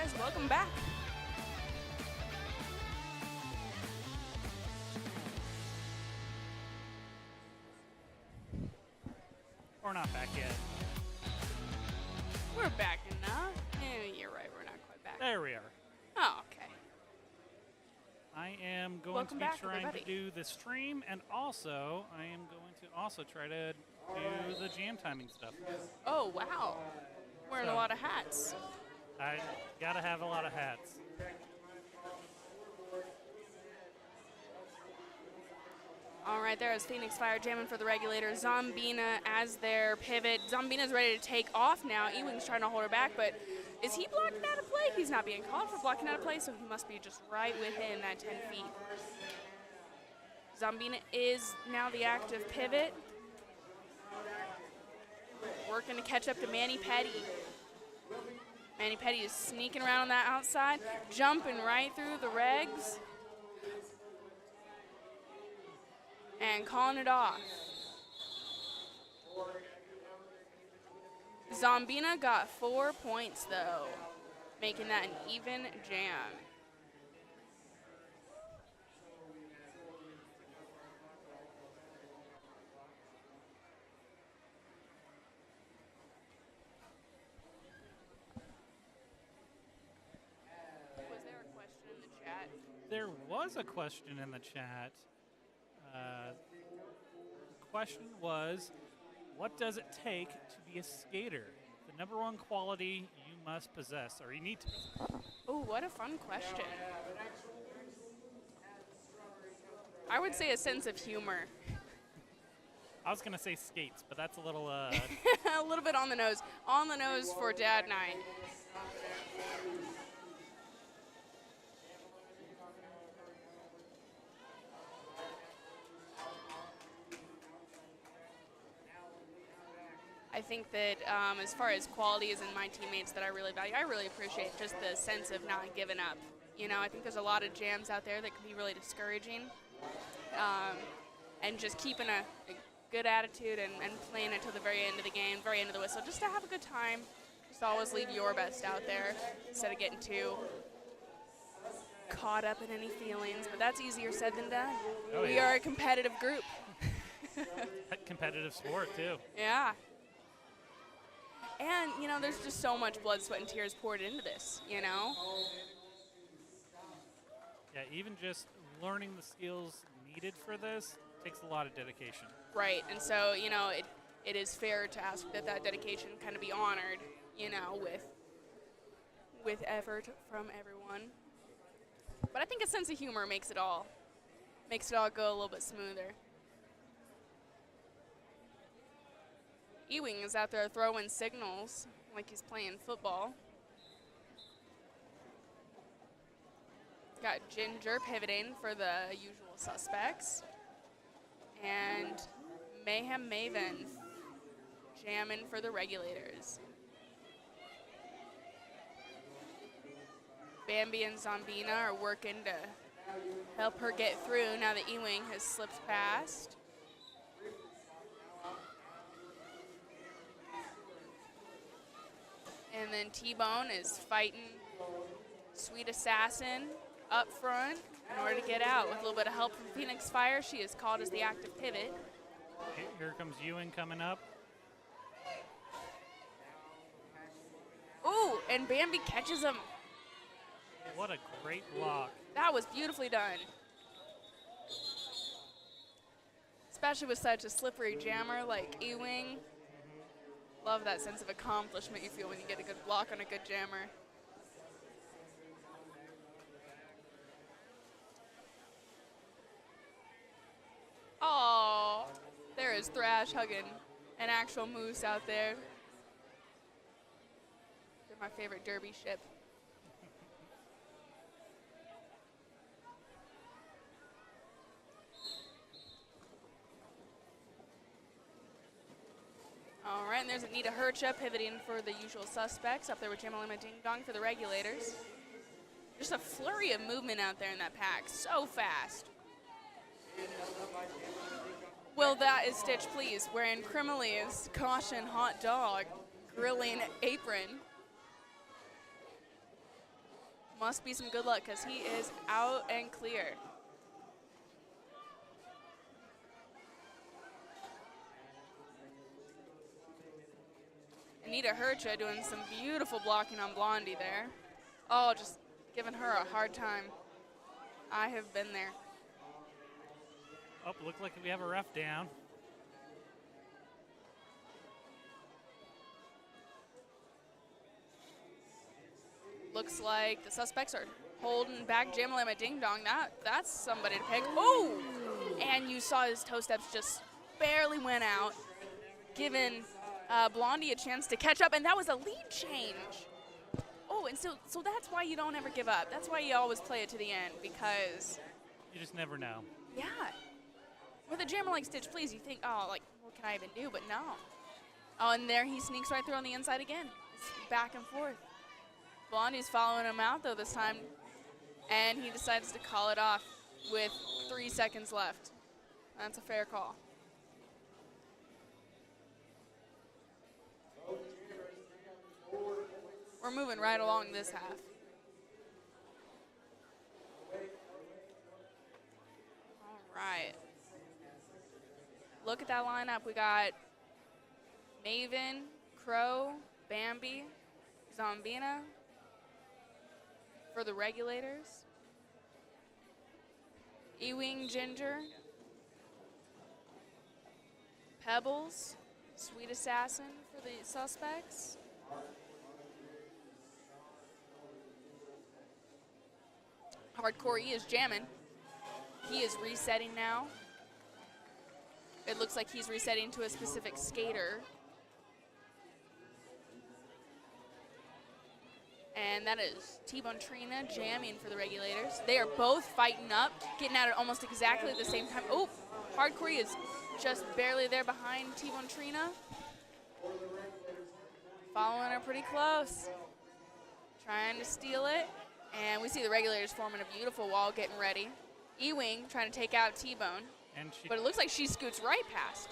guys, welcome back. Or not back yet. We're back enough. Yeah, you're right, we're not quite back. There we are. Oh, okay. I am going Welcome to be back, trying everybody. to do the stream, and also I am going to also try to do the jam timing stuff. Oh, wow. Wearing a So- lot of hats. I gotta have a lot of hats. All right, there is Phoenix Fire jamming for the Regulators. Zombina as their pivot. Zombina's ready to take off now. Ewing's trying to hold her back, but is he blocking out of play? He's not being called for blocking out of play, so he must be just right within that 10 feet. Zombina is now the active pivot. Working to catch up to Manny Petty. Manny Petty is sneaking around on that outside, jumping right through the regs. And calling it off. Zombina got 4 points, though, making that an even jam. Was there a question in the chat? There was a question in the chat. The question was, what does it take to be a skater? The number one quality you must possess, or you need to possess. Oh, what a fun question. I would say a sense of humor. I was gonna say skates, but that's a little. A little bit on the nose. On the nose for Dad Night. I think that as far as qualities and my teammates that I really value, I really appreciate just the sense of not giving up. You know, I think there's a lot of jams out there that can be really discouraging. And just keeping a good attitude and playing it till the very end of the game, very end of the whistle, just to have a good time. Just always leave your best out there instead of getting too caught up in any feelings. But that's easier said than done. Oh, We yeah. are a competitive group. Competitive sport too. Yeah. And, you know, there's just so much blood, sweat, and tears poured into this, you know? Yeah, even just learning the skills needed for this takes a lot of dedication. Right, and so, you know, it is fair to ask that that dedication kind of be honored, you know, with effort from everyone. But I think a sense of humor makes it all go a little bit smoother. Ewing is out there throwing signals like he's playing football. Got Ginger pivoting for the usual suspects. And Mayhem Maven jamming for the Regulators. Bambi and Zombina are working to help her get through now that Ewing has slipped past. And then T-Bone is fighting Sweet Assassin up front in order to get out. With a little bit of help from Phoenix Fire, she is called as the active pivot. Here comes Ewing coming up. Ooh, and Bambi catches him. What a great block. That was beautifully done. Especially with such a slippery jammer like Ewing. Love that sense of accomplishment you feel when you get a good block on a good jammer. Oh, there is Thrash hugging an actual moose out there. They're my favorite derby ship. All right, and there's Anita Hercha pivoting for the usual suspects up there with Jamalima Ding Dong for the Regulators. Just a flurry of movement out there in that pack, so fast. Well, that is Stitch Please, wearing Crimley's Caution Hot Dog grilling apron. must be some good luck because he is out and clear. Anita Hercha doing some beautiful blocking on Blondie there. Oh, just giving her a hard time. I have been there. Oh, looked like we have a ref down. Looks like the suspects are holding back Jamalama Ding Dong. That's somebody to pick. Oh! And you saw his toe steps just barely went out, giving Blondie a chance to catch up, and that was a lead change. Oh, and so that's why you don't ever give up. That's why you always play it to the end, because You just never know. yeah. With a jammer like Stitch Please, you think, oh, like, what can I even do? But no. Oh, and there he sneaks right through on the inside again. It's back and forth. Blondie's following him out, though, this time. And he decides to call it off with 3 seconds left. That's a fair call. We're moving right along this half. All right. Look at that lineup. We got Maven, Crow, Bambi, Zombina for the regulators. Ewing, Ginger, Pebbles, Sweet Assassin for the suspects. Hardcore E is jamming. He is resetting now. It looks like he's resetting to a specific skater. And that is T-Bone Trina jamming for the regulators. They are both fighting up, getting at it almost exactly at the same time. Oh, Hardcore E is just barely there behind T-Bone Trina. Following her pretty close. Trying to steal it. And we see the regulators forming a beautiful wall, getting ready. Ewing trying to take out T-Bone. But it looks like she scoots right past.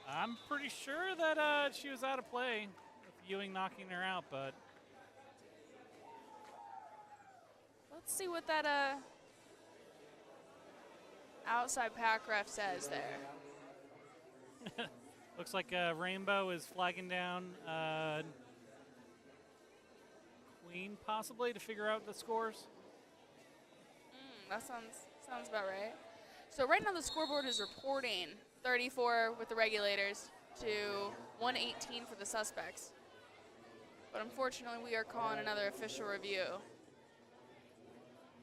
I'm pretty sure that she was out of play with Ewing knocking her out, but let's see what that outside pack ref says there. looks like Rainbow is flagging down Queen possibly to figure out the scores. That sounds about right. So right now the scoreboard is reporting 34 with the regulators to 118 for the suspects. But unfortunately, we are calling another official review.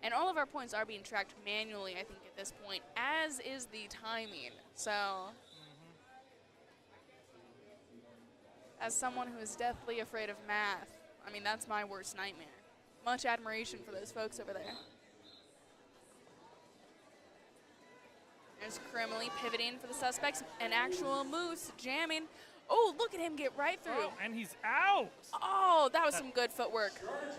And all of our points are being tracked manually, I think, at this point, as is the timing. So, as someone who is deathly afraid of math, I mean, that's my worst nightmare. Much admiration for those folks over there. There's Crimley pivoting for the suspects. An actual Moose jamming. Oh, look at him get right through. Oh, and he's out. Oh, that was some good footwork.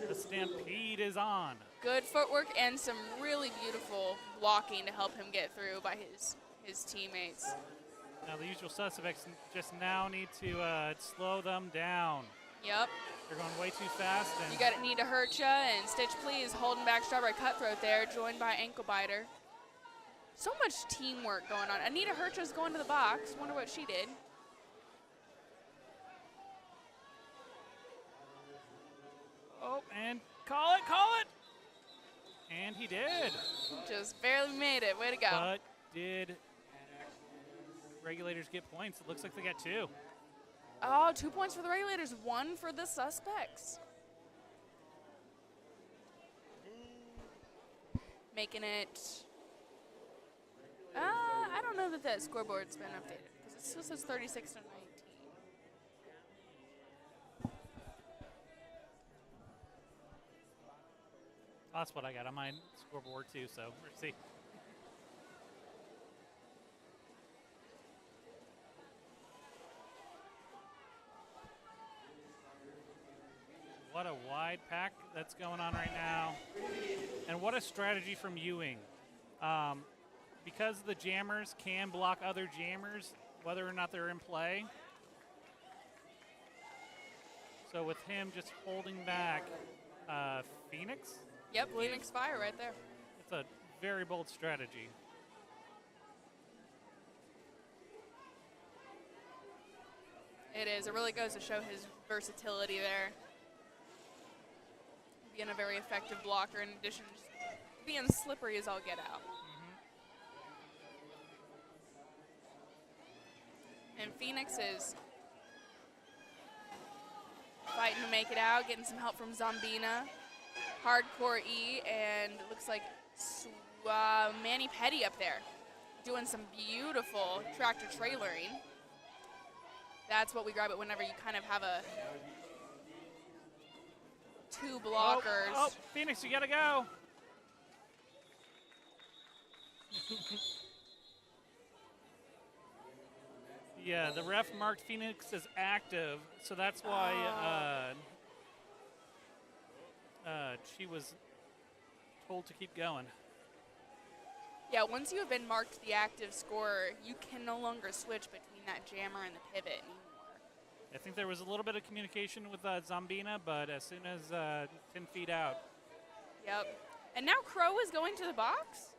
The stampede is on. Good footwork and some really beautiful blocking to help him get through by his teammates. Now the usual suspects just now need to slow them down. Yep. They're going way too fast. And You got Anita Hercha and Stitch Please holding back Strawberry Cutthroat there, joined by Ankle Biter. So much teamwork going on. Anita Hercha's going to the box. Wonder what she did. Oh, and call it. And he did. Just barely made it. Way to go. But did regulators get points? It looks like they got 2. Oh, 2 points for the regulators, 1 for the suspects. Making it. I don't know that scoreboard's been updated because it still says 36 to 19. That's what I got on my scoreboard too, so we'll see. What a wide pack that's going on right now. And what a strategy from Ewing. Because the jammers can block other jammers, whether or not they're in play. So with him just holding back Phoenix, Yep, Phoenix Fire right there. It's a very bold strategy. It is. It really goes to show his versatility there. Being a very effective blocker in addition to just being slippery as all get out. And Phoenix is fighting to make it out, getting some help from Zombina. Hardcore E, and it looks like Manny Petty up there doing some beautiful tractor trailering. That's what we grab it whenever you kind of have a two blockers. Oh, Phoenix, you gotta go. Yeah, the ref marked Phoenix as active, so that's why she was told to keep going. Yeah, once you have been marked the active scorer, you can no longer switch between that jammer and the pivot anymore. I think there was a little bit of communication with Zombina, but as soon as 10 feet out. Yep. And now Crow is going to the box?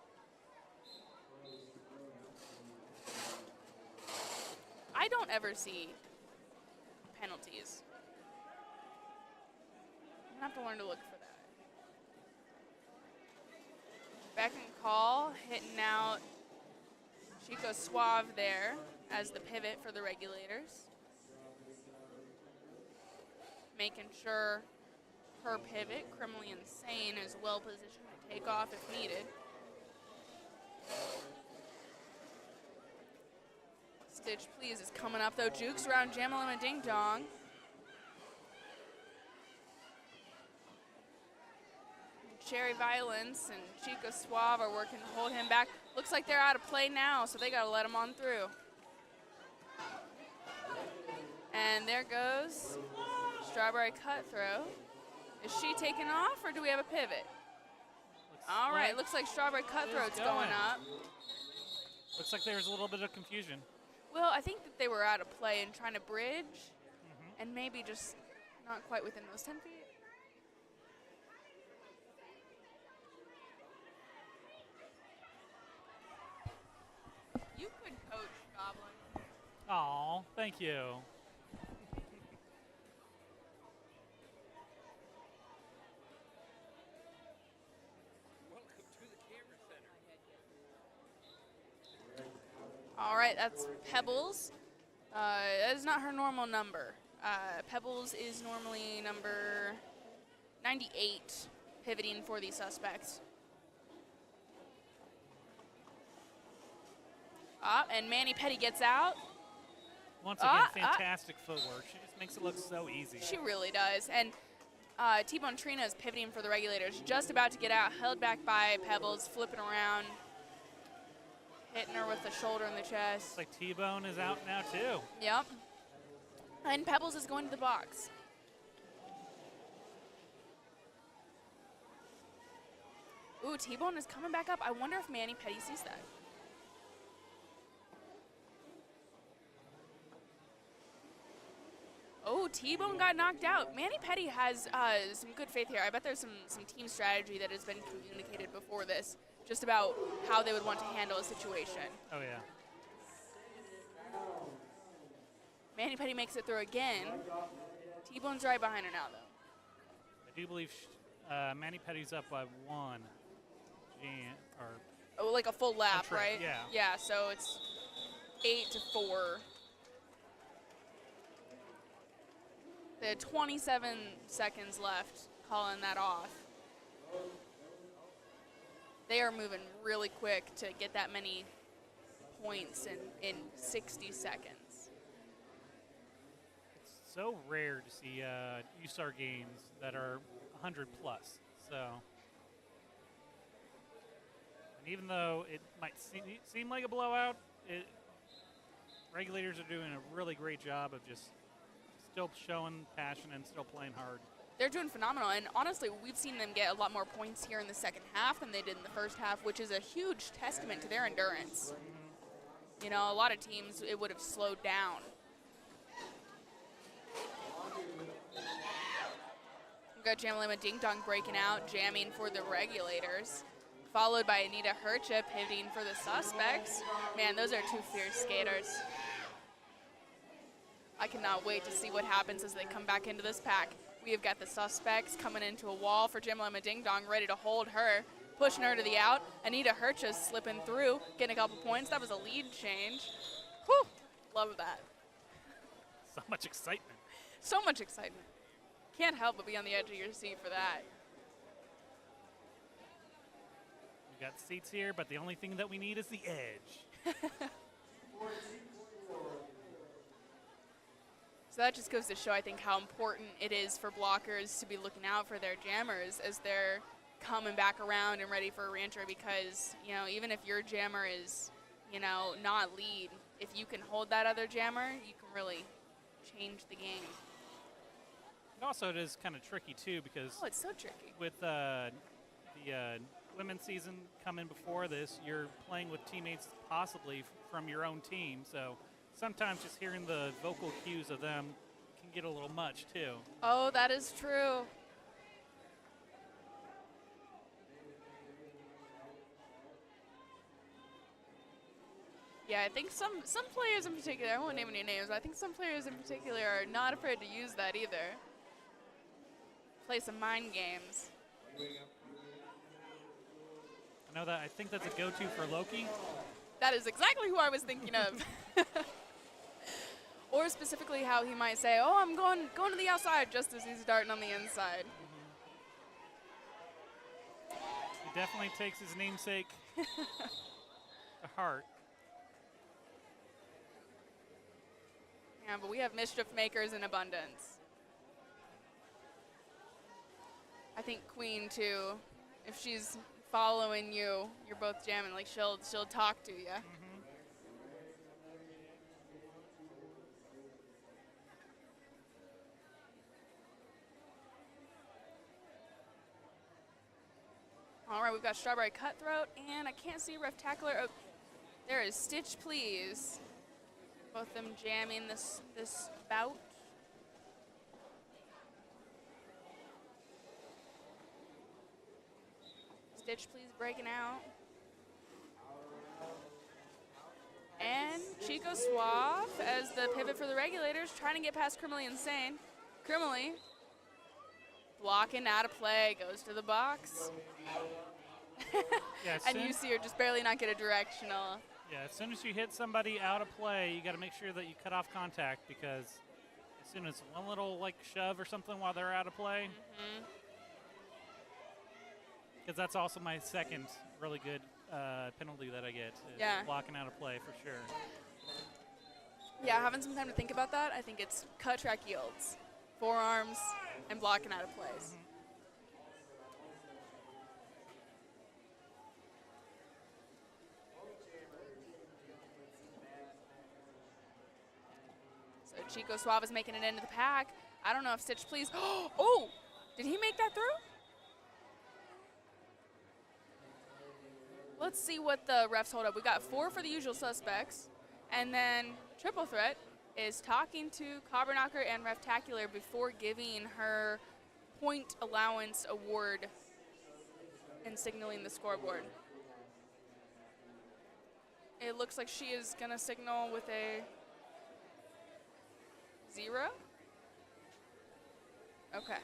I don't ever see penalties. I'm gonna have to learn to look for that. Beck and call, hitting out Chico Suave there as the pivot for the regulators. Making sure her pivot, Criminally Insane, is well positioned to take off if needed. Stitch Please is coming up though. Jukes around Jamalima Ding Dong. Cherry Violence and Chico Suave are working to hold him back. Looks like they're out of play now, so they gotta let him on through. And there goes Strawberry Cutthroat. Is she taking off, or do we have a pivot? All right, looks like Strawberry Cutthroat's going up. Looks like there's a little bit of confusion. Well, I think that they were out of play and trying to bridge, and maybe just not quite within those 10 feet. You could coach, Goblin. Aw, thank you. All right, that's Pebbles. That is not her normal number. Pebbles is normally number 98, pivoting for the suspects. And Manny Petty gets out. Once again, fantastic footwork. She just makes it look so easy. She really does. And T-Bone Trina is pivoting for the regulators. Just about to get out, held back by Pebbles, flipping around, hitting her with the shoulder in the chest. Looks like T-Bone is out now, too. Yep. And Pebbles is going to the box. Ooh, T-Bone is coming back up. I wonder if Manny Petty sees that. Oh, T-Bone got knocked out. Manny Petty has some good faith here. I bet there's some team strategy that has been communicated before this, just about how they would want to handle a situation. Oh, yeah. Manny Petty makes it through again. T-Bone's right behind her now, though. I do believe Manny Petty's up by 1. Oh, like a full lap, trip, right? yeah. Yeah, so it's 8-4. They had 27 seconds left, calling that off. They are moving really quick to get that many points in 60 seconds. It's so rare to see USAR games that are 100 plus. So, and even though it might seem like a blowout, regulators are doing a really great job of just still showing passion and still playing hard. They're doing phenomenal, and honestly, we've seen them get a lot more points here in the second half than they did in the first half, which is a huge testament to their endurance. You know, a lot of teams, it would have slowed down. We've got Jamalima Ding Dong breaking out, jamming for the Regulators, followed by Anita Hercha pivoting for the Suspects. Man, those are two fierce skaters. I cannot wait to see what happens as they come back into this pack. We have got the Suspects coming into a wall for Jamalima Ding Dong, ready to hold her, pushing her to the out. Anita Hercha slipping through, getting a couple points. That was a lead change. Whew, love that. So much excitement. So much excitement. Can't help but be on the edge of your seat for that. We got seats here, but the only thing that we need is the edge. So that just goes to show, I think, how important it is for blockers to be looking out for their jammers as they're coming back around and ready for a reentry, because, you know, even if your jammer is, you know, not lead, if you can hold that other jammer, you can really change the game. Also, it is kind of tricky, too, because Oh, it's so tricky. with the women's season coming before this, you're playing with teammates possibly from your own team, so sometimes just hearing the vocal cues of them can get a little much, too. Oh, that is true. Yeah, I think some players in particular, I won't name any names, but I think some players in particular are not afraid to use that either. Play some mind games. I know that. I think that's a go-to for Loki. That is exactly who I was thinking of. Or specifically how he might say, oh, I'm going to the outside, just as he's darting on the inside. He definitely takes his namesake to heart. Yeah, but we have mischief makers in abundance. I think Queen, too, if she's following you, you're both jamming, like she'll talk to you. All right, we've got Strawberry Cutthroat, and I can't see Ref Tackler. Oh, there is Stitch Please. Both of them jamming this bout. Stitch Please breaking out. And Chico Suave as the pivot for the Regulators, trying to get past Criminally Insane. Criminally blocking out of play, goes to the box. Yeah, And you see her just barely not get a directional. Yeah, as soon as you hit somebody out of play, you got to make sure that you cut off contact, because as soon as one little like shove or something while they're out of play, because that's also my second really good penalty that I get, is blocking out of play for sure. Yeah, having some time to think about that, I think it's cut track yields, forearms, and blocking out of plays. So Chico Suave is making it into the pack. I don't know if Stitch Please. Oh, did he make that through? Let's see what the refs hold up. We got 4 for the usual suspects, and then Triple Threat is talking to Cobberknocker and Reftacular before giving her point allowance award and signaling the scoreboard. It looks like she is gonna signal with a 0. Okay.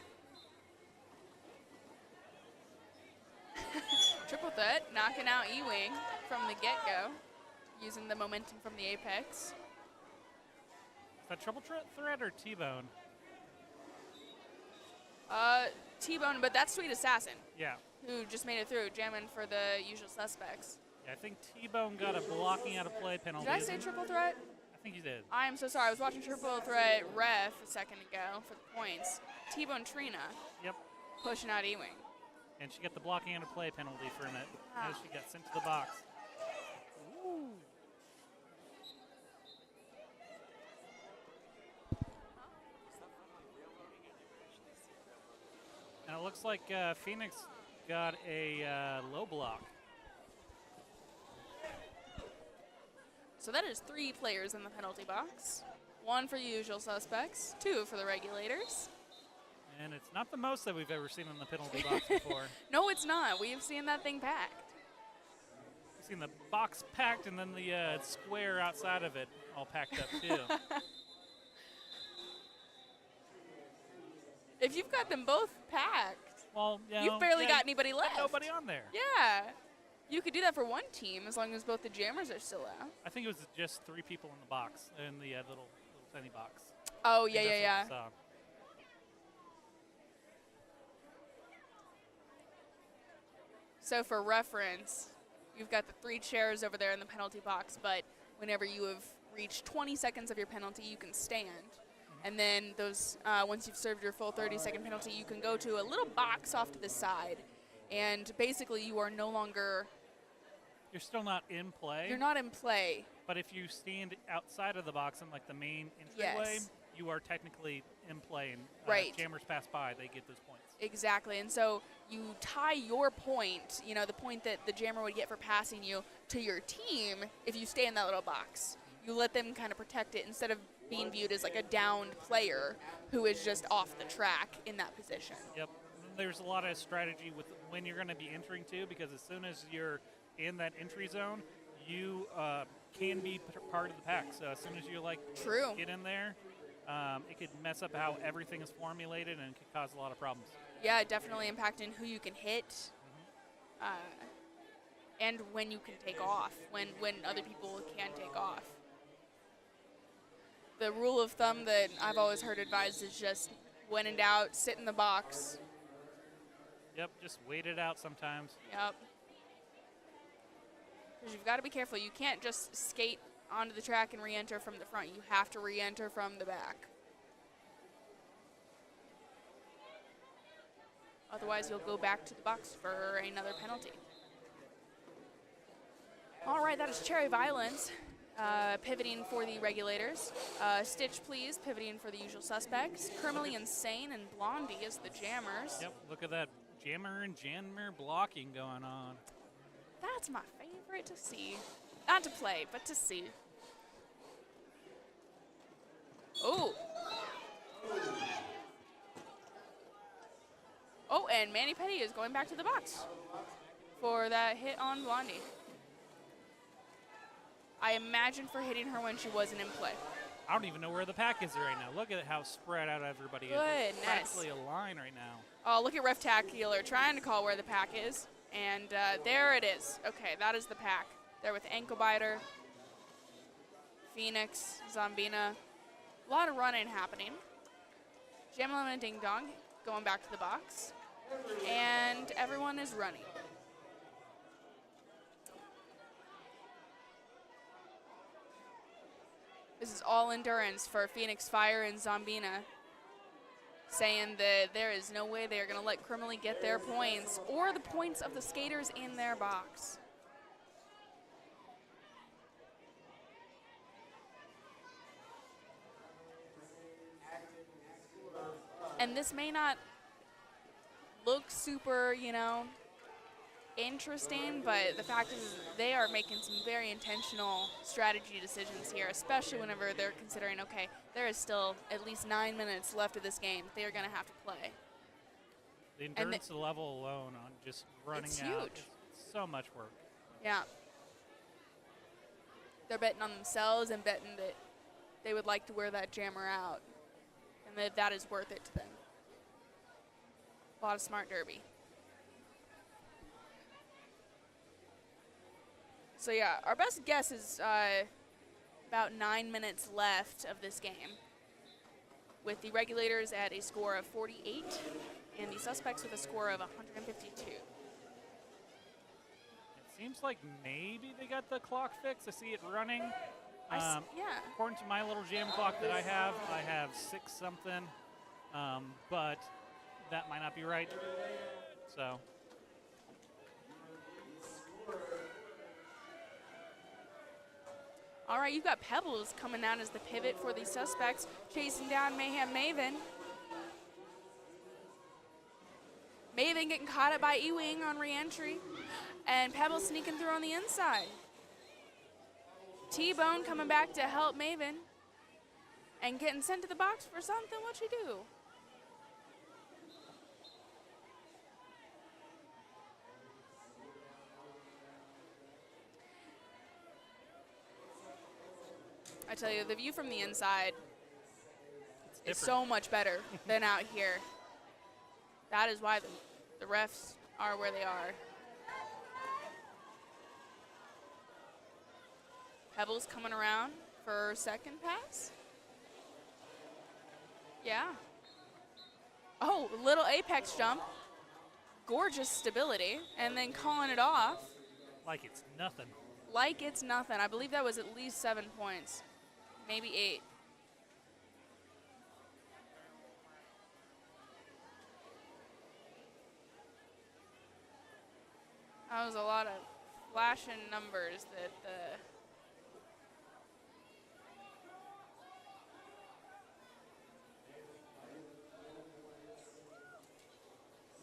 Triple Threat knocking out E-Wing from the get-go, using the momentum from the apex. Is that Triple Threat or T-Bone? T-Bone, but that's Sweet Assassin, Yeah. who just made it through, jamming for the usual suspects. Yeah, I think T-Bone got a blocking out of play penalty. Did I say Triple Threat? I think you did. I am so sorry. I was watching Triple Threat ref a second ago for the points. T-Bone Trina Yep. pushing out E-Wing. And she got the blocking out of play penalty for it as she got sent to the box. Ooh. And it looks like Phoenix got a low block. So that is 3 players in the penalty box. 1 for the usual suspects, 2 for the Regulators. And it's not the most that we've ever seen in the penalty box before. No, it's not. We have seen that thing packed. We've seen the box packed and then the square outside of it all packed up too. If you've got them both packed, Well, you know, you've barely yeah, got anybody left. nobody on there. Yeah. You could do that for one team as long as both the jammers are still out. I think it was just 3 people in the box, in the little tiny box. Oh, I think yeah, yeah, that's yeah. what I saw. So for reference, you've got the 3 chairs over there in the penalty box, but whenever you have reached 20 seconds of your penalty, you can stand. And then those, once you've served your full 30-second penalty, you can go to a little box off to the side. And basically, you are no longer, You're still not in play. you're not in play. But if you stand outside of the box in like the main entryway, Yes. you are technically in play. And Right. jammers pass by, they get those points. Exactly. And so you tie your point, you know, the point that the jammer would get for passing you, to your team if you stay in that little box. You let them kind of protect it instead of being viewed as like a downed player who is just off the track in that position. Yep. There's a lot of strategy with when you're going to be entering too, because as soon as you're in that entry zone, you can be part of the pack. So as soon as you like True. get in there, it could mess up how everything is formulated and could cause a lot of problems. Yeah, definitely impacting who you can hit and when you can take off, when other people can take off. The rule of thumb that I've always heard advised is just when in doubt, sit in the box. Yep, just wait it out sometimes. Yep. Because you've got to be careful. You can't just skate onto the track and re-enter from the front. You have to re-enter from the back. Otherwise, you'll go back to the box for another penalty. All right, that is Cherry Violence pivoting for the regulators. Stitch Please pivoting for the usual suspects. Criminally Insane and Blondie as the jammers. Yep, look at that jammer and jammer blocking going on. That's my favorite to see. Not to play, but to see. Oh. Oh, and Manny Petty is going back to the box for that hit on Blondie. I imagine for hitting her when she wasn't in play. I don't even know where the pack is right now. Look at how spread out everybody is. Goodness. It's practically a line right now. Oh, look at Reftacular trying to call where the pack is. And there it is. Okay, that is the pack. There with Ankle Biter, Phoenix, Zombina. A lot of running happening. Jamlin and Ding Dong going back to the box. And everyone is running. This is all endurance for Phoenix Fire and Zombina, saying that there is no way they are going to let Criminally get their points or the points of the skaters in their box. And this may not look super, you know, interesting, but the fact is they are making some very intentional strategy decisions here, especially whenever they're considering, okay, there is still at least 9 minutes left of this game. They are going to have to play. The endurance level alone on just running It's out huge. is so much work. Yeah. They're betting on themselves and betting that they would like to wear that jammer out and that that is worth it to them. A lot of smart derby. So yeah, our best guess is about 9 minutes left of this game, with the regulators at a score of 48 and the suspects with a score of 152. It seems like maybe they got the clock fixed. I see it running. Yeah. According to my little jam clock that I have 6 something, but that might not be right. So. All right, you've got Pebbles coming out as the pivot for the suspects, chasing down Mayhem Maven. Maven getting caught up by E-Wing on re-entry, and Pebbles sneaking through on the inside. T-Bone coming back to help Maven and getting sent to the box for something. What'd she do? I tell you, the view from the inside is different. so much better than out here. That is why the refs are where they are. Pebbles coming around for second pass. Yeah. Oh, little apex jump. Gorgeous stability. And then calling it off Like it's nothing. like it's nothing. I believe that was at least 7 points, maybe 8. That was a lot of flashing numbers that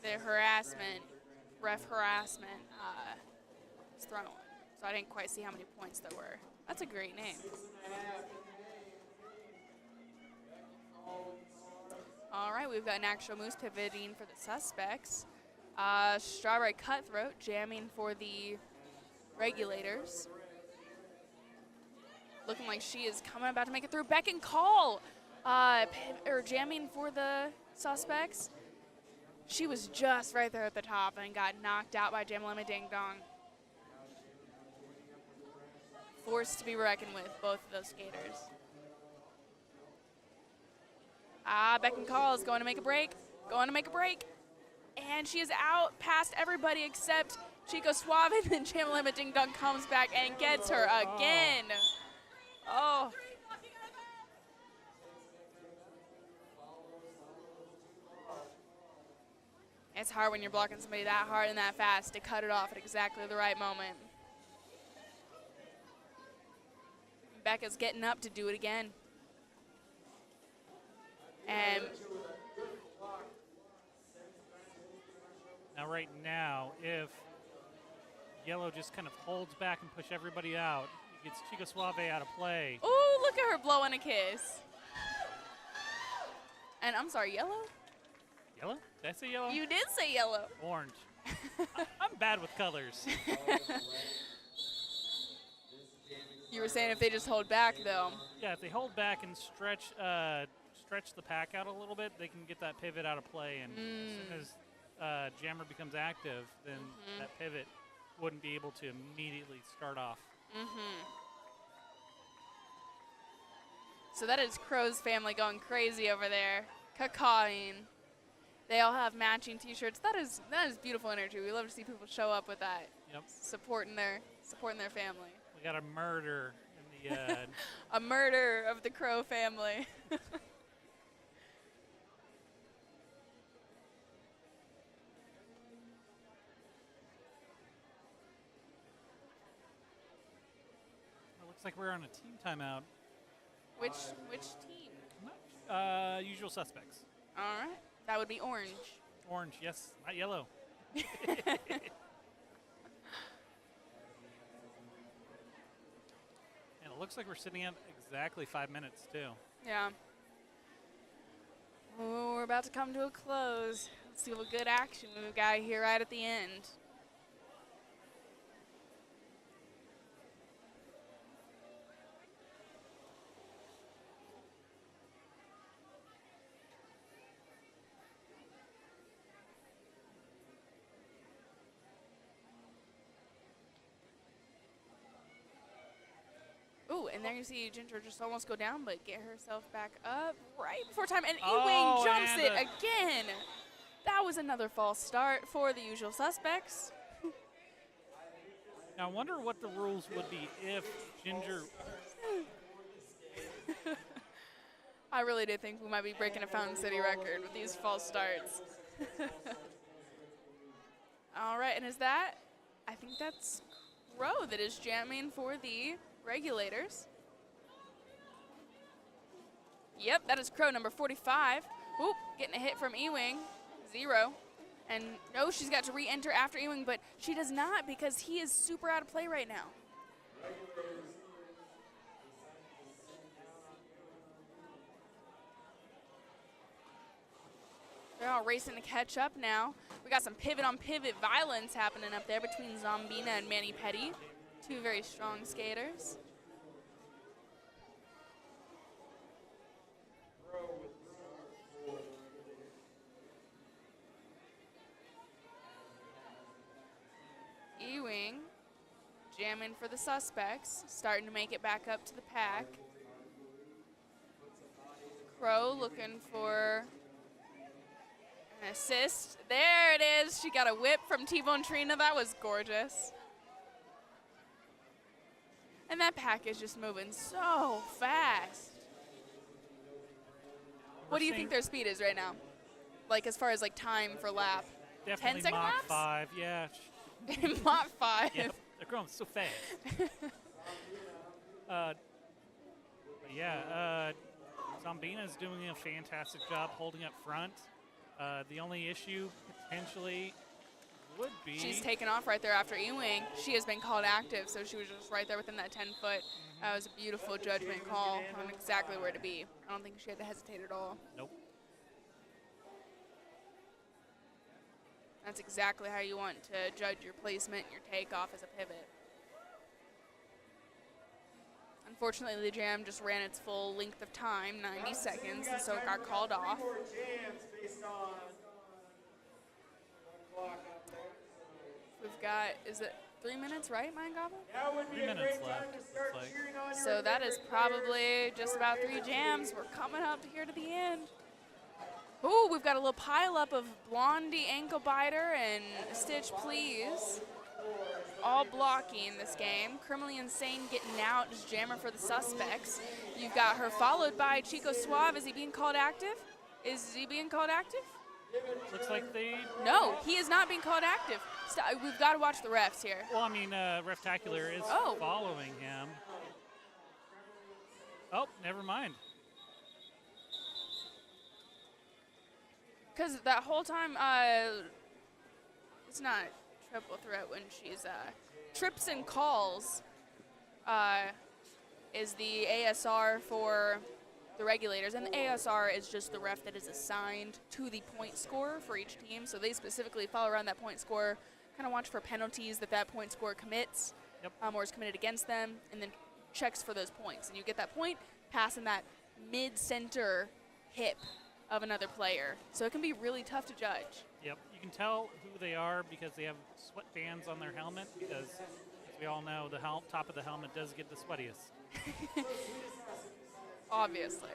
the harassment, ref harassment, was thrown away. So I didn't quite see how many points there were. That's a great name. All right, we've got an actual moose pivoting for the suspects. Strawberry Cutthroat jamming for the regulators. Looking like she is about to make it through. Beck and Call jamming for the suspects. She was just right there at the top and got knocked out by Jamalima Ding Dong. Forced to be reckoned with, both of those skaters. Beck and Call is going to make a break. And she is out past everybody except Chico Suave, and then Jamalima Ding Dong comes back and gets her again. Oh. It's hard when you're blocking somebody that hard and that fast to cut it off at exactly the right moment. Becca's getting up to do it again. And Now, right now, if Yellow just kind of holds back and push everybody out, it gets Chico Suave out of play. ooh, look at her blowing a kiss. And I'm sorry, Yellow? Yellow? Did I say yellow? You did say Yellow. Orange. I'm bad with colors. You were saying if they just hold back, though. Yeah, if they hold back and stretch the pack out a little bit, they can get that pivot out of play. And as soon as Jammer becomes active, then that pivot wouldn't be able to immediately start off. So that is Crow's family going crazy over there, cacawing. They all have matching T-shirts. That is beautiful energy. We love to see people show up with that, Yep. supporting their family. We got a murder in the A murder of the Crow family. It looks like we're on a team timeout. Which team? Usual suspects. All right, that would be orange. Orange, yes, not yellow. And it looks like we're sitting at exactly 5 minutes, too. Yeah. Oh, we're about to come to a close. Let's see what good action we've got here right at the end. Ooh, and there you see Ginger just almost go down, but get herself back up right before time. And Ewing jumps and it again. That was another false start for the usual suspects. Now, I wonder what the rules would be if Ginger... I really did think we might be breaking a Fountain City record with these false starts. All right, and is that? I think that's Crow that is jamming for the regulators. Yep, that is Crow, number 45. Oop, getting a hit from Ewing, 0. And no, she's got to re-enter after Ewing, but she does not because he is super out of play right now. They're all racing to catch up now. We got some pivot-on-pivot violence happening up there between Zombina and Manny Petty. Two very strong skaters. jamming for the suspects, starting to make it back up to the pack. Crow looking for an assist. There it is. She got a whip from T-Bone Trina. That was gorgeous. And that pack is just moving so fast. What do you think their speed is right now? Like as far as like time for lap? Definitely 10-second Mach laps? 5, yeah. Mach 5. Yep, they're growing so fast. But yeah, Zombina's doing a fantastic job holding up front. The only issue potentially would be... She's taken off right there after Ewing. She has been called active, so she was just right there within that 10-foot. That was a beautiful judgment call on exactly where to be. I don't think she had to hesitate at all. Nope. That's exactly how you want to judge your placement and your takeoff as a pivot. Unfortunately, the jam just ran its full length of time, 90 seconds, and so it got called off. We've got, is it 3 minutes, right, Mind Goblin? 3 minutes left, looks like. So that is probably just about 3 jams. We're coming up here to the end. Ooh, we've got a little pileup of Blondie, Ankle Biter, and Stitch Please. All blocking this game. Criminally Insane getting out, just jamming for the suspects. You've got her followed by Chico Suave. Is he being called active? Is he being called active? Looks like they... No, he is not being called active. We've got to watch the refs here. Well, I mean, Reftacular is following him. Oh, never mind. Because that whole time, it's not triple threat when she's trips and calls is the ASR for the regulators, and the ASR is just the ref that is assigned to the point scorer for each team. So they specifically follow around that point scorer, kind of watch for penalties that point scorer commits or is committed against them, and then checks for those points. And you get that point passing that mid-center hip of another player. So it can be really tough to judge. Yep, you can tell who they are because they have sweat bands on their helmet because, as we all know, the top of the helmet does get the sweatiest. Obviously.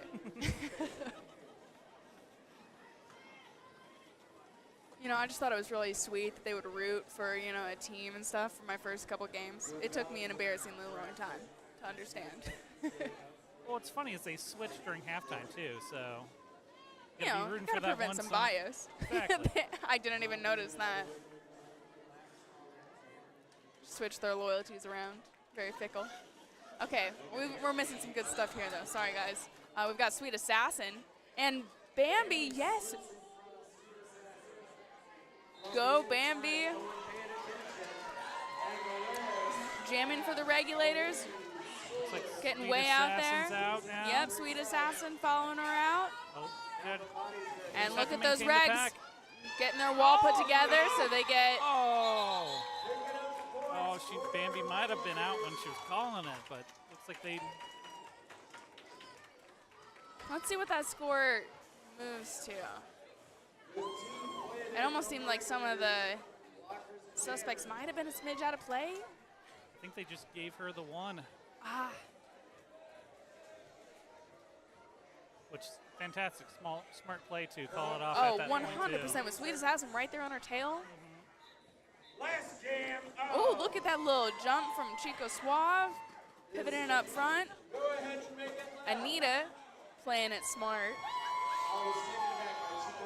You know, I just thought it was really sweet that they would root for, you know, a team and stuff for my first couple games. It took me an embarrassingly long time to understand. Well, what's funny is they switched during halftime, too, so... You know, gotta prevent some bias. Exactly. I didn't even notice that. Switch their loyalties around. Very fickle. Okay, we're missing some good stuff here, though. Sorry, guys. We've got Sweet Assassin. And Bambi, yes. Go, Bambi. Jamming for the regulators. Like getting Sweet way out Assassin's there. Out now. Yep, Sweet Assassin following her out. Oh, good. And Just look have at to those maintain the regs pack. getting their wall put together so they get... Oh! Oh, Bambi might have been out when she was calling it, but looks like they... Let's see what that score moves to. It almost seemed like some of the suspects might have been a smidge out of play. I think they just gave her the one. Ah. Which is fantastic, smart play to call it off Oh, at that point, too. 100% with Sweet Assassin right there on her tail. Last jam. Oh, look at that little jump from Chico Suave. Pivoting up front. Go ahead, Jamaica. Anita playing it smart.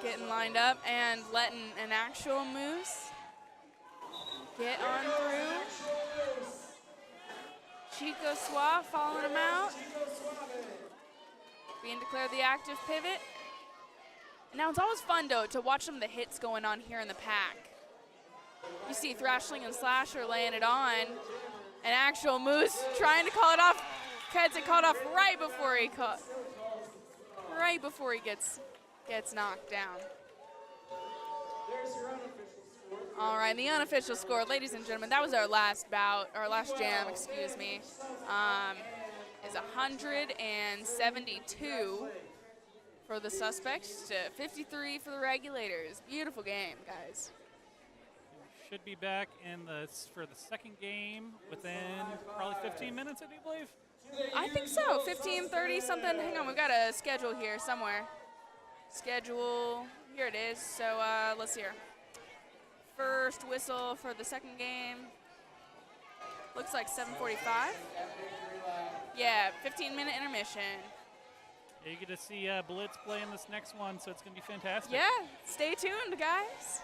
Getting lined up and letting an actual Moose get on through. Chico Suave following him out. Being declared the active pivot. Now it's always fun, though, to watch some of the hits going on here in the pack. You see Thrashling and Slasher laying it on. An actual Moose trying to call it off. Gets it called off right before he gets knocked down. All right, the unofficial score, ladies and gentlemen, that was our last bout, our last jam, excuse me, is 172 for the suspects to 53 for the regulators. Beautiful game, guys. should be back for the second game within probably 15 minutes, I do believe. I think so. 15:30 something. Hang on, we've got a schedule here somewhere. Schedule. Here it is. So let's see here. First whistle for the second game. Looks like 7:45. Yeah, 15-minute intermission. Yeah, you get to see Blitz play in this next one, so it's going to be fantastic. Yeah, stay tuned, guys.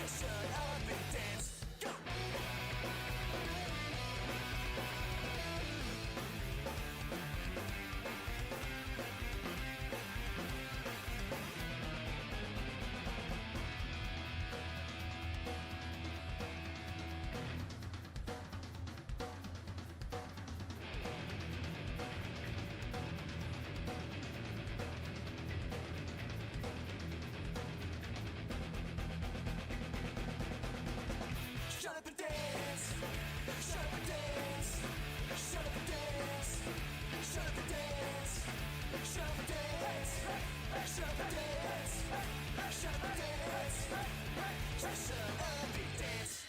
shut up and dance. Go! Shut up and dance. Shut up and dance. Shut up and dance. Shut up and dance. Shut up and dance. Shut up and dance. Shut up and dance. Shut up and dance.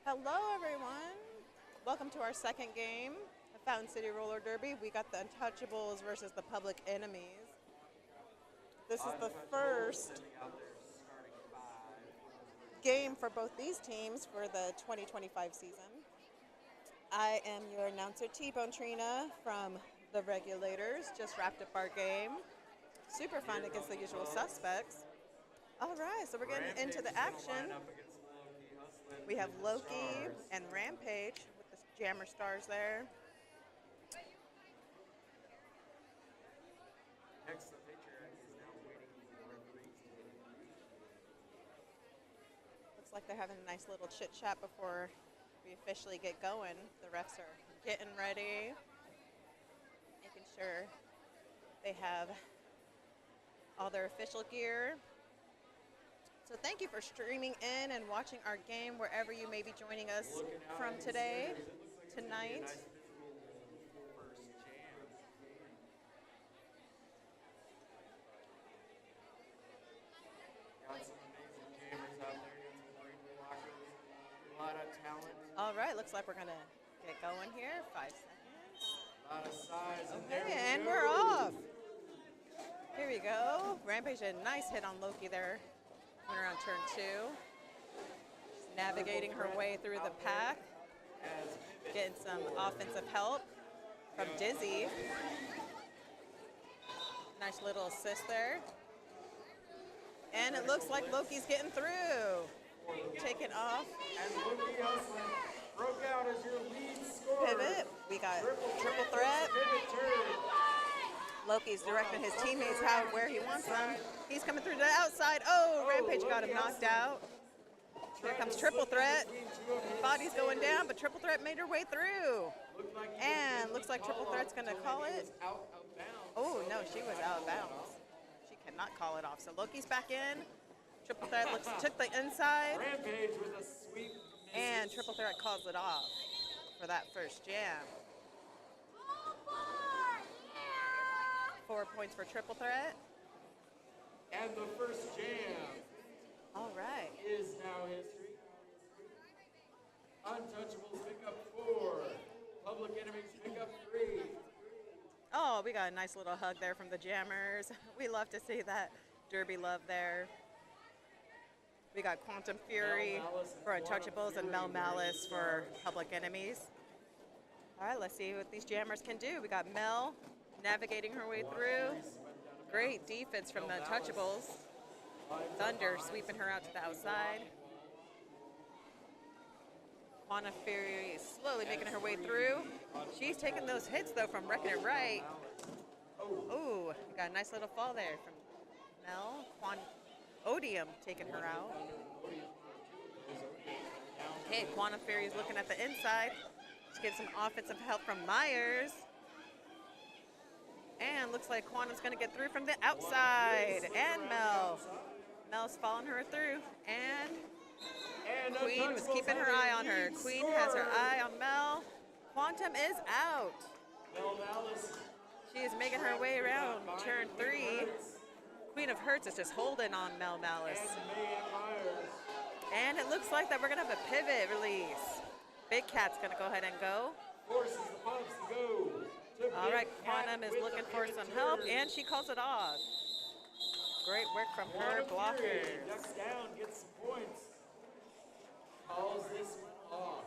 Hello, everyone. Welcome to our second game of Fountain City Roller Derby. We got the Untouchables versus the Public Enemies. This is the first game for both these teams for the 2025 season. I am your announcer, T-Bone Trina from the Regulators. Just wrapped up our game. Super fun against the usual suspects. All right, so we're getting into the action. We have Loki and Rampage with the Jammer Stars there. Next, the patriarch is now waiting for the referees to get in. Looks like they're having a nice little chit chat before we officially get going. The refs are getting ready, making sure they have all their official gear. So thank you for streaming in and watching our game wherever you may be joining us from today, tonight. Got some amazing jammers out there. Got some great blockers. A lot of talent. All right, looks like we're gonna get going here. 5 seconds. A lot of size. Okay, and we're off. Here we go. Rampage did a nice hit on Loki there. Went around turn 2. She's navigating her way through the pack. Getting some offensive help from Dizzy. Nice little assist there. And it looks like Loki's getting through. Taking off. And Loki Hustling broke out as your lead scorer. Pivot. We got triple threat. Pivot turn. Loki's directing his teammates where he wants them. He's coming through to the outside. Oh, Rampage got him knocked out. Here comes triple threat. Body's going down, but triple threat made her way through. And looks like triple threat's gonna call it. Oh no, she was out of bounds. She cannot call it off. So Loki's back in. Triple threat took the inside. Rampage with a sweep. And triple threat calls it off for that first jam. 4 points for triple threat. And the first jam All right. is now history. Untouchables pick up 4. Public Enemies pick up 3. Oh, we got a nice little hug there from the jammers. We love to see that Derby love there. We got Quantum Fury for Untouchables and Mel Malice for Public Enemies. All right, let's see what these jammers can do. We got Mel navigating her way through. Great defense from the Untouchables. Thunder sweeping her out to the outside. Quantum Fury is slowly making her way through. She's taking those hits, though, from Wrecking It Right. Ooh, got a nice little fall there from Mel. Odium taking her out. Okay, Quantum Fury is looking at the inside. She gets some offensive help from Myers. And looks like Quantum's going to get through from the outside. And Mel's following her through. And Queen was keeping her eye on her. Queen has her eye on Mel. Quantum is out. She is making her way around turn 3. Queen of Hearts is just holding on Mel Malice. And it looks like that we're going to have a pivot release. Big Cat's going to go ahead and go. Forces the pumps to go. All right, Quantum is looking for some help, and she calls it off. Great work from her blockers. Ducks down, gets some points. Calls this one off.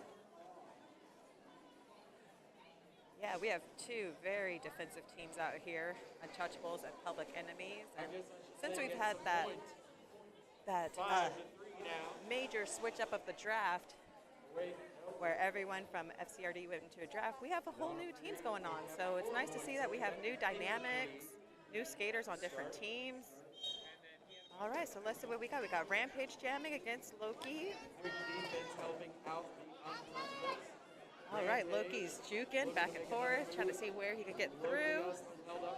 Yeah, we have 2 very defensive teams out here, Untouchables and Public Enemies. And since we've had that 5 to 3 now. major switch up of the draft, where everyone from FCRD went into a draft, we have a whole new teams going on. So it's nice to see that we have new dynamics, new skaters on different teams. All right, so let's see what we got. We got Rampage jamming against Loki. Good defense helping out the Untouchables. All right, Loki's juking back and forth, trying to see where he could get through.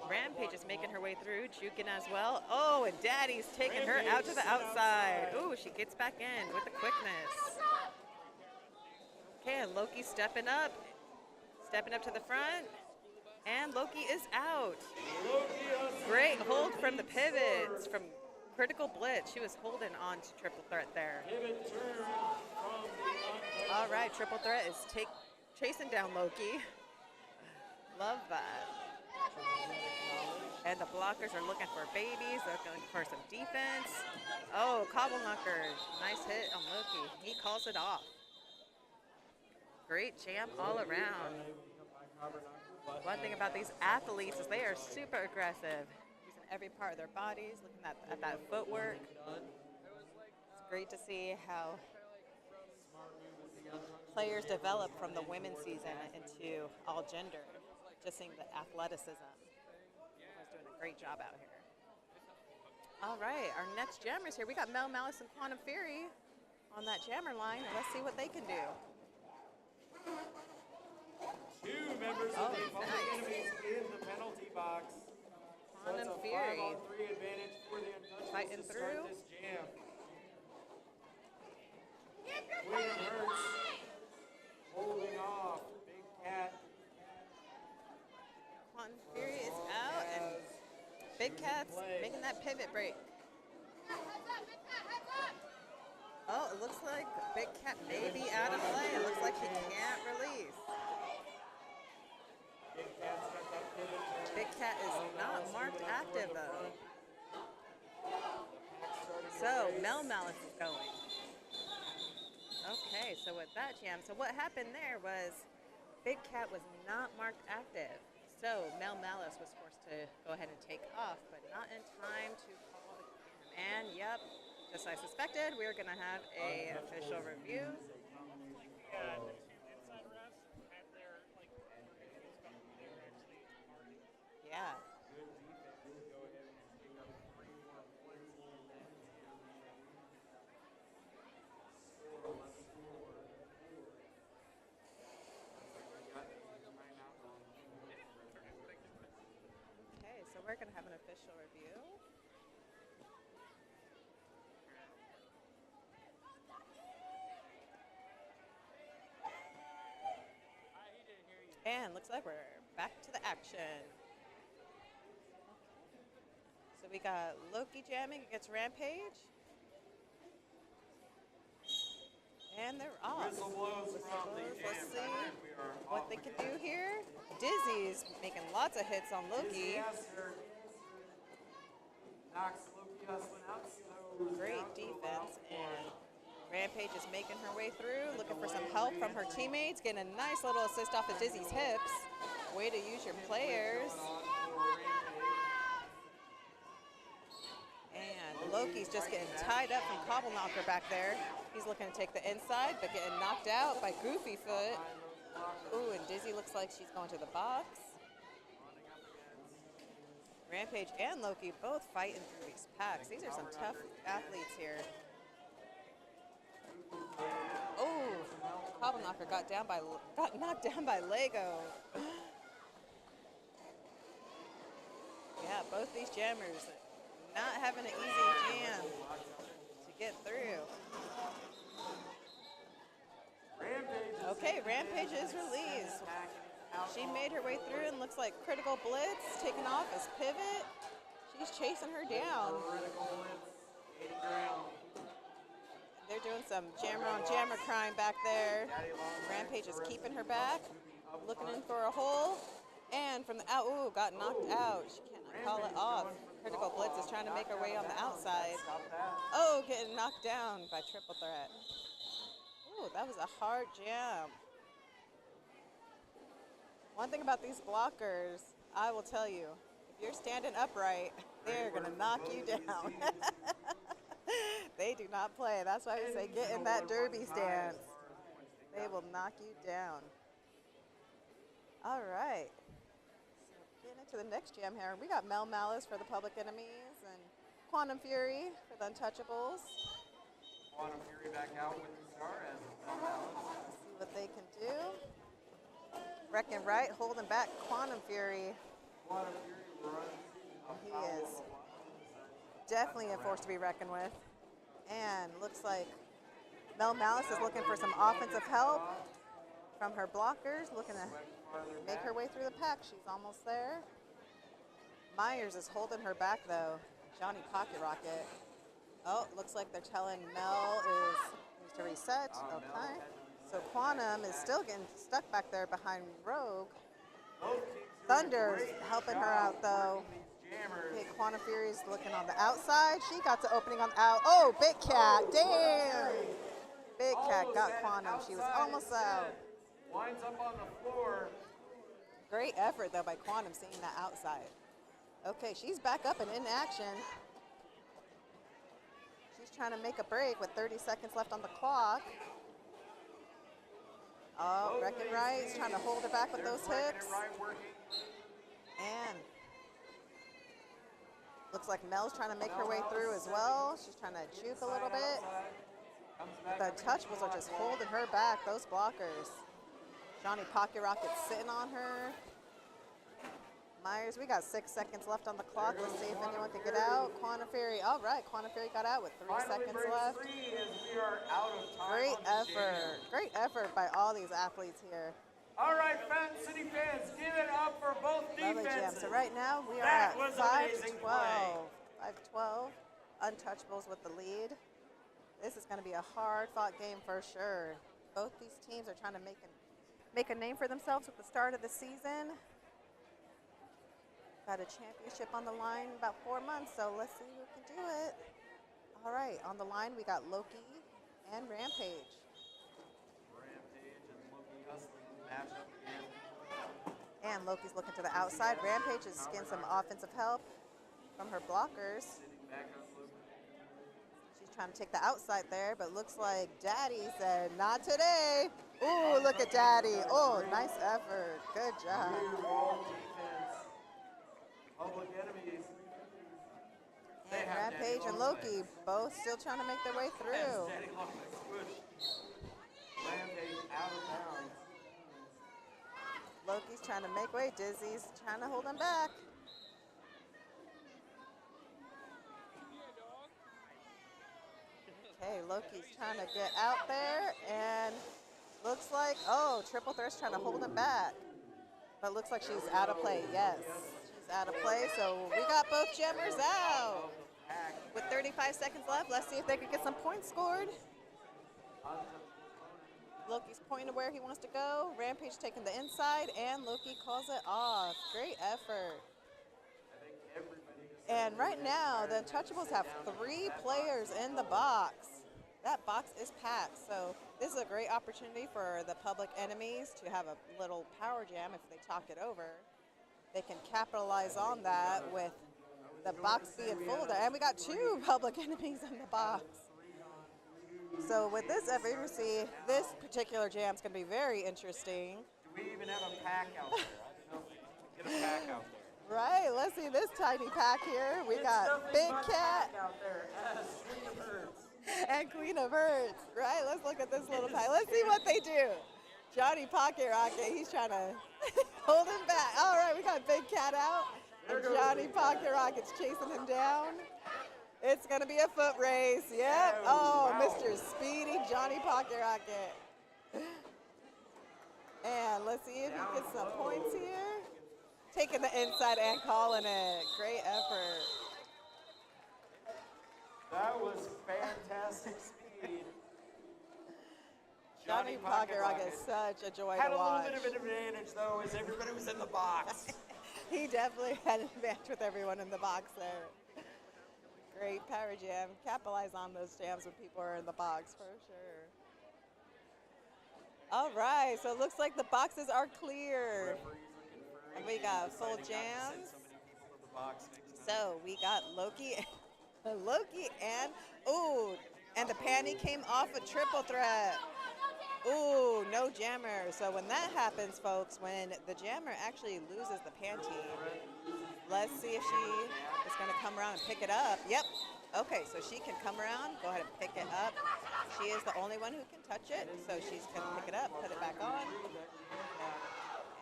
Rampage is making her way through, juking as well. Oh, and Daddy's taking her out to the outside. Ooh, she gets back in with the quickness. Okay, and Loki stepping up to the front, and Loki is out. Great hold from the pivots, from Critical Blitz. She was holding on to triple threat there. All right, triple threat is chasing down Loki. Love that. And the blockers are looking for babies. They're looking for some defense. Oh, cobble knocker. Nice hit on Loki. He calls it off. Great jam all around. One thing about these athletes is they are super aggressive, using every part of their bodies, looking at that footwork. It's great to see how players develop from the women's season into all gender. Just seeing the athleticism. Everyone's doing a great job out here. All right, our next jammers here. We got Mel Malice and Quantum Fury on that jammer line. Let's see what they can do. Two members of the Public Enemies in the penalty box. So it's Quantum a Fury 5-on-3 advantage for the Untouchables fighting to through. start this jam. William Hurts holding off. Big Cat. Quantum Fury is out, and Big Cat's making that pivot break. Oh, it looks like Big Cat may be out of play. It looks like he can't release. Big Cat's got that pivot turn. Big Cat is not marked active, though. So, Mel Malice is going. Okay, so with that jam, so what happened there was Big Cat was not marked active. So, Mel Malice was forced to go ahead and take off, but not in time to call the game. And, yep, just as I suspected, we were going to have a official review. The two inside refs had their they were actually marking. Yeah. Okay, so we're going to have an official review. And looks like we're back to the action. So we got Loki jamming against Rampage. And they're off. Whistle blows from the jam. Let's see We are what off they can again. do here. Dizzy's making lots of hits on Loki. Knocks Loki hustling out. Slows Great down to defense, allow and Rampage is making her way through, looking for some help from her teammates, getting a nice little assist off of Dizzy's hips. Way to use your players. And Loki's just getting tied up from Cobble Knocker back there. He's looking to take the inside, but getting knocked out by Goofy Foot. Ooh, and Dizzy looks like she's going to the box. Rampage and Loki both fighting through these packs. These are some tough athletes here. Oh, Cobble Knocker got knocked down by Lego. Yeah, both these jammers not having an easy jam to get through. Okay, Rampage is released. She made her way through and looks like Critical Blitz taking off his pivot. She's chasing her down. They're doing some jammer on jammer crime back there. Rampage is keeping her back, looking in for a hole. And from the out, ooh, got knocked out. She cannot call it off. Critical Blitz is trying to make her way on the outside. Oh, getting knocked down by Triple Threat. Ooh, that was a hard jam. One thing about these blockers, I will tell you, if you're standing upright, they're going to knock you down. They do not play. That's why we say get in that derby stance. They will knock you down. All right. So getting into the next jam here, we got Mel Malice for the Public Enemies and Quantum Fury for the Untouchables. Quantum Fury back out with the star as Mel Malice. Let's see what they can do. Wrecking right, holding back Quantum Fury. Quantum Fury runs. He is definitely a force to be reckoned with. And looks like Mel Malice is looking for some offensive help from her blockers, looking to make her way through the pack. She's almost there. Myers is holding her back, though. Johnny Pocket Rocket. Oh, looks like they're telling Mel needs to reset. Okay. So Quantum is still getting stuck back there behind Rogue. Thunder's helping her out though. Okay, Quantum Fury's looking on the outside. She got the opening on the out. Oh, Big Cat, damn! Big Cat got Quantum. She was almost out. Winds up on the floor. Great effort though by Quantum seeing that outside. Okay, she's back up and in action. She's trying to make a break with 30 seconds left on the clock. Oh, Wrecking Right's trying to hold her back with those hips. And looks like Mel's trying to make her way through as well. She's trying to juke a little bit. The touchables are just holding her back, those blockers. Johnny Pocket Rocket's sitting on her. Myers, we got 6 seconds left on the clock. Let's see if anyone can get out. Quantum Fury, all right, Quantum Fury got out with 3 seconds left. Great effort. Great effort by all these athletes here. All right, Fountain City fans, give it up for both Lovely jam. defenses. So right now we are That at was 5-12. amazing play. 5-12. Untouchables with the lead. This is going to be a hard-fought game for sure. Both these teams are trying to make a name for themselves at the start of the season. Got a championship on the line in about 4 months, so let's see who can do it. All right, on the line we got Loki and Rampage. Rampage and Loki hustling the matchup again. And Loki's looking to the outside. Rampage is getting some offensive help from her blockers. Sitting back on Loki. She's trying to take the outside there, but looks like Daddy said, not today. Ooh, look at Daddy. Oh, nice effort. Good job. Blue wall defense. Public enemies. They And have Rampage Daddy and long Loki legs. both still trying to make their way Has through. Daddy long legs push. Rampage out of bounds. Loki's trying to make way. Dizzy's trying to hold him back. Okay, Loki's trying to get out there, and looks like, oh, Triple Threat's trying to hold him back. But looks like she's out of play, yes. She's out of play, so we got both jammers out. With 35 seconds left, let's see if they can get some points scored. Loki's pointing where he wants to go. Rampage taking the inside, and Loki calls it off. Great effort. And right now, the Untouchables have 3 players in the box. That box is packed, so this is a great opportunity for the Public Enemies to have a little power jam if they talk it over. They can capitalize on that with the box being full there. And we got 2 Public Enemies in the box. So with this effort, you see this particular jam is going to be very interesting. Do we even have a pack out there? I don't know if we can get a pack out there. Right, let's see this tiny pack here. We got Big Cat out there as Queen of Birds. and Queen of Birds. Right, let's look at this little pack. Let's see what they do. Johnny Pocket Rocket, he's trying to hold him back. All right, we got Big Cat out, and Johnny Pocket Rocket's chasing him down. It's going to be a foot race. Yep. Oh, wow. Mr. Speedy Johnny Pocket Rocket. And let's see if he gets some points here. Taking the inside and calling it. Great effort. That was fantastic speed. Johnny Pocket Rocket is such a joy Had to a little watch. bit of an advantage though, as everybody was in the box. He definitely had an advantage with everyone in the box there. Great power jam. Capitalize on those jams when people are in the box for sure. All right, so it looks like the boxes are clear. And we got full jams. So we got Loki, Loki and, ooh, and the panty came off a triple threat. Ooh, no jammer. So when that happens, folks, when the jammer actually loses the panty, let's see if she is going to come around and pick it up. Yep. Okay, so she can come around, go ahead and pick it up. She is the only one who can touch it, so she's going to pick it up, put it back on.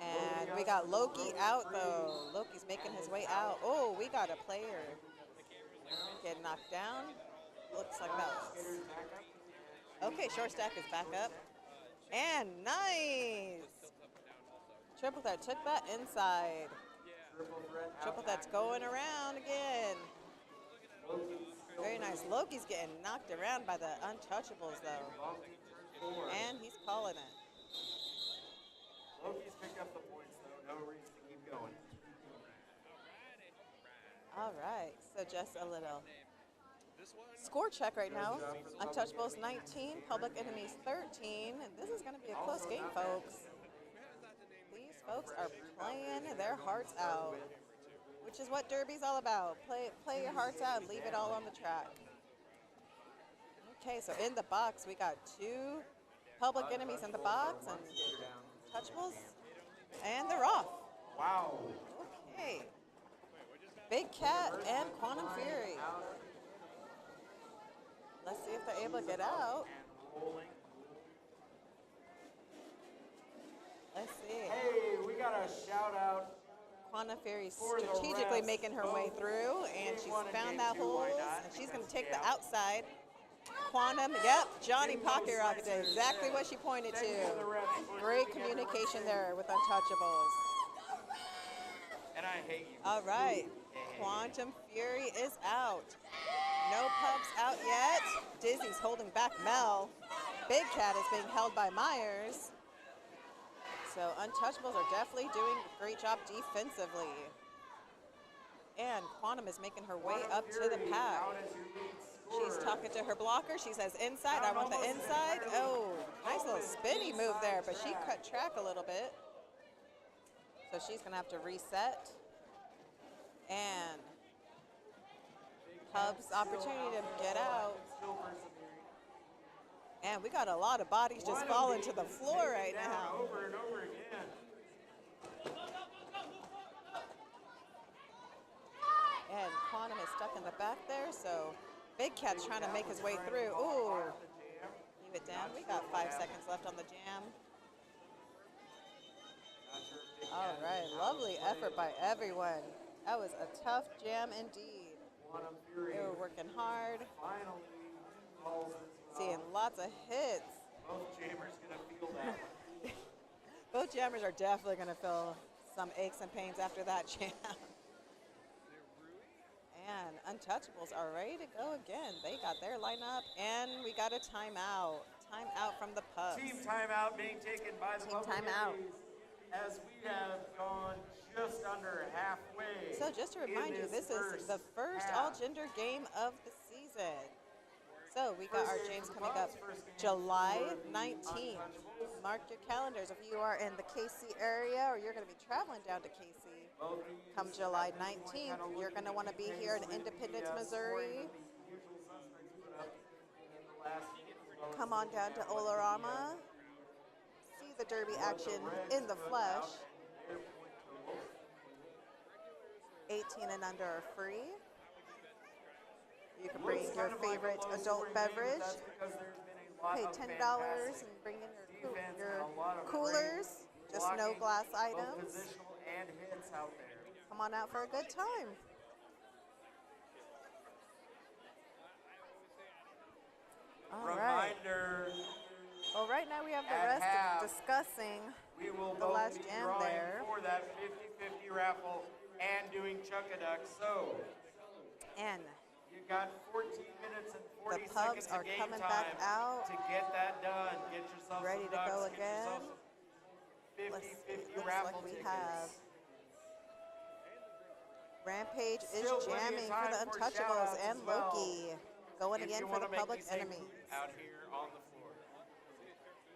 And we got Loki out, though. Loki's making his way out. Oh, we got a player get knocked down. Looks like that was... Okay, short stack is back up. And nice! Triple threat took that inside. Triple threat's going around again. Very nice. Loki's getting knocked around by the Untouchables, though. And he's calling it. Loki's picked up the points, though. No reason to keep going. All right, so just a little score check right now. Untouchables 19, Public Enemies 13. And this is going to be a close game, folks. These folks are playing their hearts out, which is what Derby's all about. Play your hearts out and leave it all on the track. Okay, so in the box, we got 2 Public Enemies in the box and Untouchables, and they're off. Wow. Okay. Big Cat and Quantum Fury. Let's see if they're able to get out. Let's see. Hey, we got a shout out. Quantum Fury's For the strategically rest. making her way through, and she's Game one and found game that two, hole, why not? and she's going to That's take the yeah. outside. Quantum, yep, Johnny Pocket Rocket did exactly what she pointed Thank you to the to. refs for Great keeping everyone communication safe. there with Untouchables. And I hate you. All right, Quantum Fury is out. No Pubs out yet. Dizzy's holding back Mel. Big Cat is being held by Myers. So Untouchables are definitely doing a great job defensively. And Quantum is making her way up to the pack. She's talking to her blocker. She says, inside, I want the inside. Oh, nice little spinny move there, but she cut track a little bit. So she's going to have to reset. And Hub's opportunity to get out. And we got a lot of bodies just falling to the floor right now. Over and over again. And Quantum is stuck in the back there, so Big Cat's trying to make his way through. Ooh, leave it down. We got 5 seconds left on the jam. All right, lovely effort by everyone. That was a tough jam indeed. They were working hard, seeing lots of hits. Both jammers gonna feel that one. Both jammers are definitely going to feel some aches and pains after that jam. And Untouchables are ready to go again. They got their lineup, and we got a timeout. Timeout from the Pubs. Team timeout being taken by the Team Public timeout. Enemies as we have gone just under halfway. So just to remind you, this is the first all-gender game of the season. So we got our James coming up July 19th. Mark your calendars if you are in the KC area or you're going to be traveling down to KC. Come July 19th, you're going to want to be here in Independence, Missouri. Come on down to Olorama. See the Derby action in the flesh. 18 and under are free. You can bring your favorite adult beverage. Pay $10 and bring in your coolers. Just no glass items. And hits out there. Come on out for a good time. All right. Reminder, Well, right now we have the At rest half, discussing we will the both last be jam drawing there. for that 50-50 raffle and doing Chuck-a-Duck. So And you got 14 minutes and 40 The Pubs seconds are of game coming time back out. to get that done. Get yourself Ready some to go ducks, get yourself again. some let's see, 50-50 looks raffle like we tickets. have Rampage is Still plenty of jamming for the time for Untouchables shout-outs and as well. Loki. Going If again you for wanna the make Public these things Enemies. out here on the floor.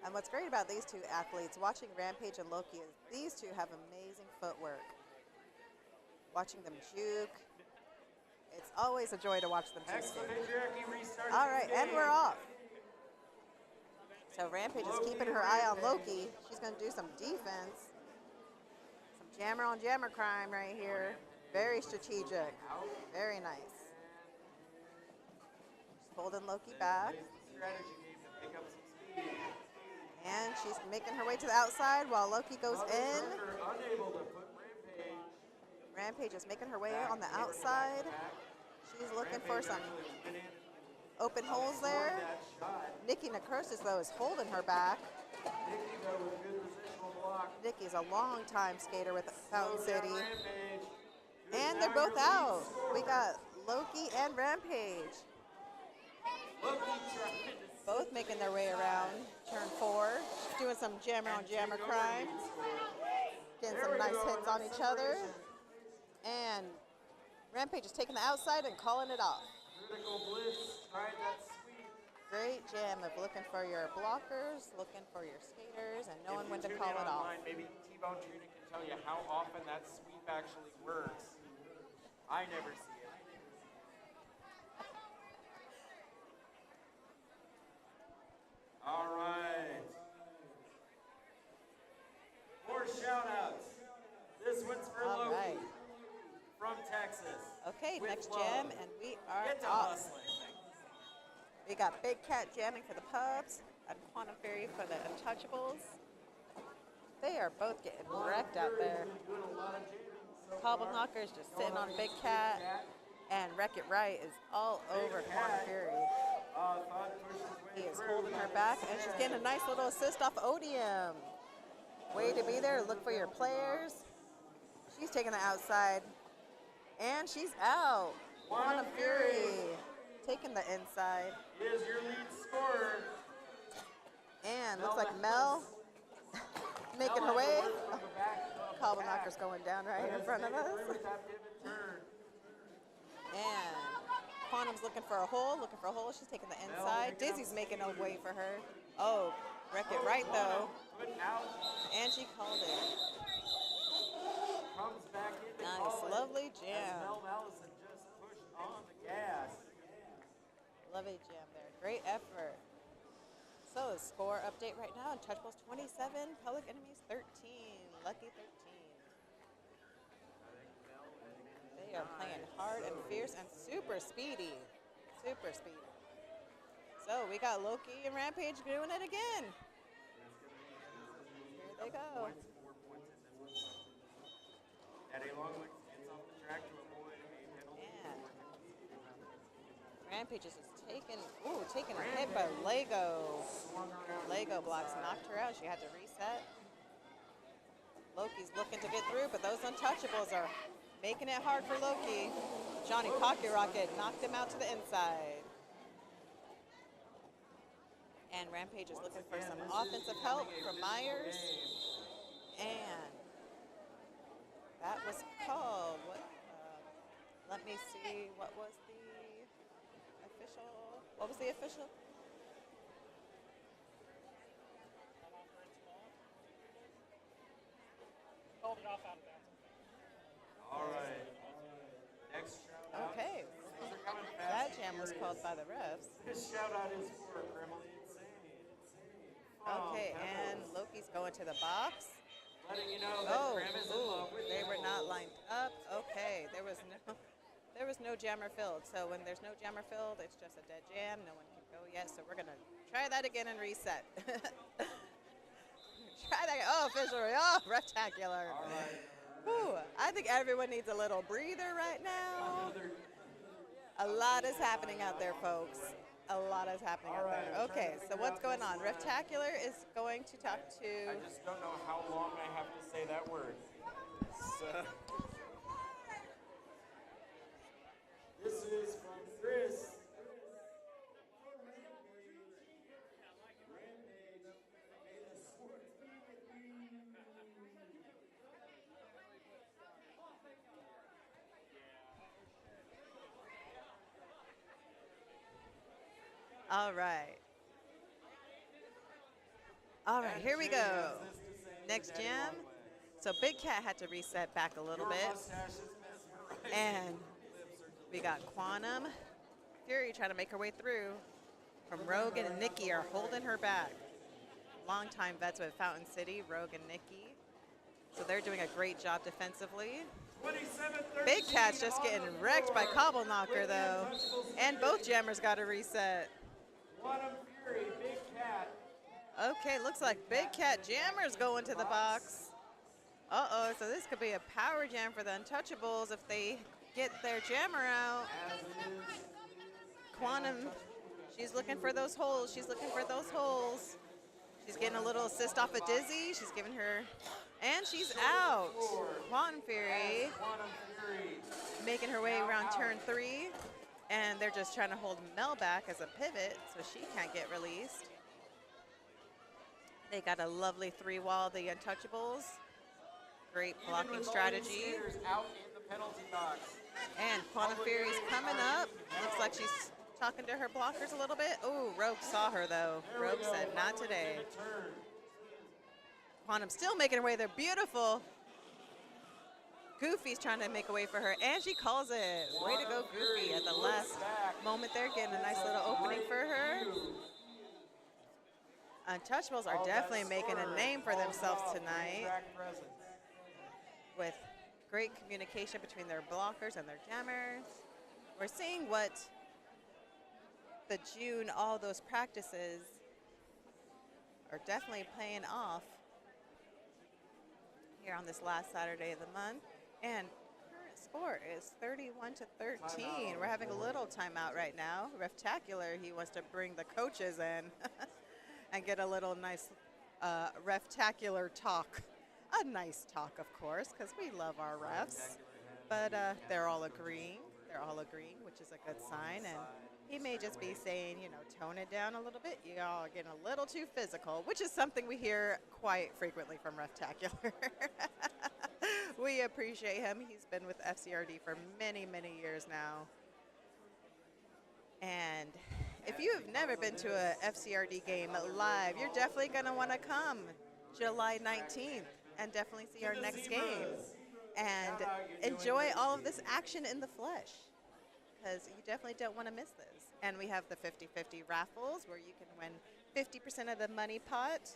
And what's great about these two athletes, watching Rampage and Loki, is these two have amazing footwork. Watching them juke, it's always a joy to watch them two skate. Patriarchy restarts All right, the and game. we're off. So Rampage is keeping her eye on Loki. She's going to do some defense. Some jammer on jammer crime right here. Very strategic. Very nice. She's holding Loki back. Strategy game to pick up some speed. And she's making her way to the outside while Loki goes in. Brooker unable to put Rampage. Rampage is making her way on the outside. She's looking for some open holes there. That shot. Nikki Nakursis, though, is holding her back. Nikki though with good positional block. Nikki's a long-time skater with Fountain Slows down City. Rampage. Who is And now they're both your lead out. scorer. We got Loki and Rampage. Loki trying to Both making their way around turn 4, doing some jammer on jammer crime, getting some nice hits on each other. And Rampage is taking the outside and calling it off. Critical Bliss tried that sweep. Great jam of looking for your blockers, looking for your skaters, and knowing when to call it off. Maybe T-Bone Trina can tell you how often that sweep actually works. I never see it. All right. More shout-outs. This one's for All Loki right. from Texas. Okay, With next love. jam, and we are Get to off. hustling. We got Big Cat jamming for the Pubs and Quantum Fury for the Untouchables. They are both getting wrecked out there. Cobble Knocker's just sitting on Big Cat, and Wreck It Right is all over Quantum Fury. He is holding her back, and she's getting a nice little assist off Odium. Way to be there, look for your players. She's taking the outside, and she's out. Quantum Fury taking the inside. Is your lead scorer. And looks like Mel making her way. Cobble Knocker's going down right in front of us. And Quantum's looking for a hole, She's taking the inside. Dizzy's making a way for her. Oh, Wreck It Right though. And she called it. Comes back in to Nice, call it lovely as jam. Mel Allison just pushed on the gas. Lovely jam there. Great effort. So the score update right now. Untouchables 27, Public Enemies 13. Lucky 13. They are playing hard and fierce and super speedy. Super speedy. So we got Loki and Rampage doing it again. Here they go. 4 points in this one. Eddie Longlegs gets off the track to avoid a penalty. And Rampage is just taking a hit by Lego. Lego blocks knocked her out. She had to reset. Loki's looking to get through, but those Untouchables are making it hard for Loki. Johnny Pocket Rocket knocked him out to the inside. And Rampage is looking for some offensive help from Myers. And that was called, let me see, what was the official? Called it off out of bounds. All right. Next shout out. Okay, Those are coming fast that and jam was furious. called by the refs. This shout out is for Criminally Insane. Okay, From and Pebbles. Loki's going to the box. Letting you know that Cram is in love with They were not Pebbles. lined up. Okay, there was no jammer filled. So when there's no jammer filled, it's just a dead jam. No one can go yet. So we're gonna try that again and reset. Try that. Oh, official. Oh, rectangular. All right. Whew, I think everyone needs a little breather right now. A lot is happening out there, folks. A lot is happening out there. Okay, so what's going on? Rectacular is going to talk to. I just don't know how long I have to say that word. So. This is from Chris. All right. All right, here we go. Next jam. So Big Cat had to reset back a little bit. And we got Quantum Fury trying to make her way through. From Rogue and Nikki are holding her back. Longtime vets with Fountain City, Rogue and Nikki. So they're doing a great job defensively. Big Cat's just getting wrecked by Cobble Knocker, though. And both jammers got a reset. Quantum Fury, Big Cat. Okay, looks like Big Cat Jammer's going to the box. Uh-oh, so this could be a power jam for the Untouchables if they get their jammer out. As is Quantum, she's looking for those holes. She's looking for those holes. She's getting a little assist off of Dizzy. She's giving her, and she's out. Quantum Fury Quantum Fury. making her way around turn 3. And they're just trying to hold Mel back as a pivot so she can't get released. They got a lovely 3-wall, the Untouchables. Great blocking strategy. Out in the penalty box. And Quantum Fury's coming up. Looks like she's talking to her blockers a little bit. Oh, Rogue saw her though. Rogue said, not today. Quantum still making her way there. Beautiful. Goofy's trying to make a way for her, and she calls it. Way to go, Goofy. At the last moment there, getting a nice little opening for her. Untouchables are definitely making a name for themselves tonight with great communication between their blockers and their jammers. We're seeing what the June, all those practices are definitely paying off here on this last Saturday of the month. And current score is 31-13. We're having a little timeout right now. Reftacular, he wants to bring the coaches in and get a little nice reftacular talk. A nice talk, of course, because we love our refs. But they're all agreeing. They're all agreeing, which is a good sign. And he may just be saying, you know, tone it down a little bit. Y'all are getting a little too physical, which is something we hear quite frequently from Reftacular. We appreciate him. He's been with FCRD for many, many years now. And if you have never been to a FCRD game live, you're definitely going to want to come July 19th and definitely see our next game and enjoy all of this action in the flesh, because you definitely don't want to miss this. And we have the 50-50 raffles where you can win 50% of the money pot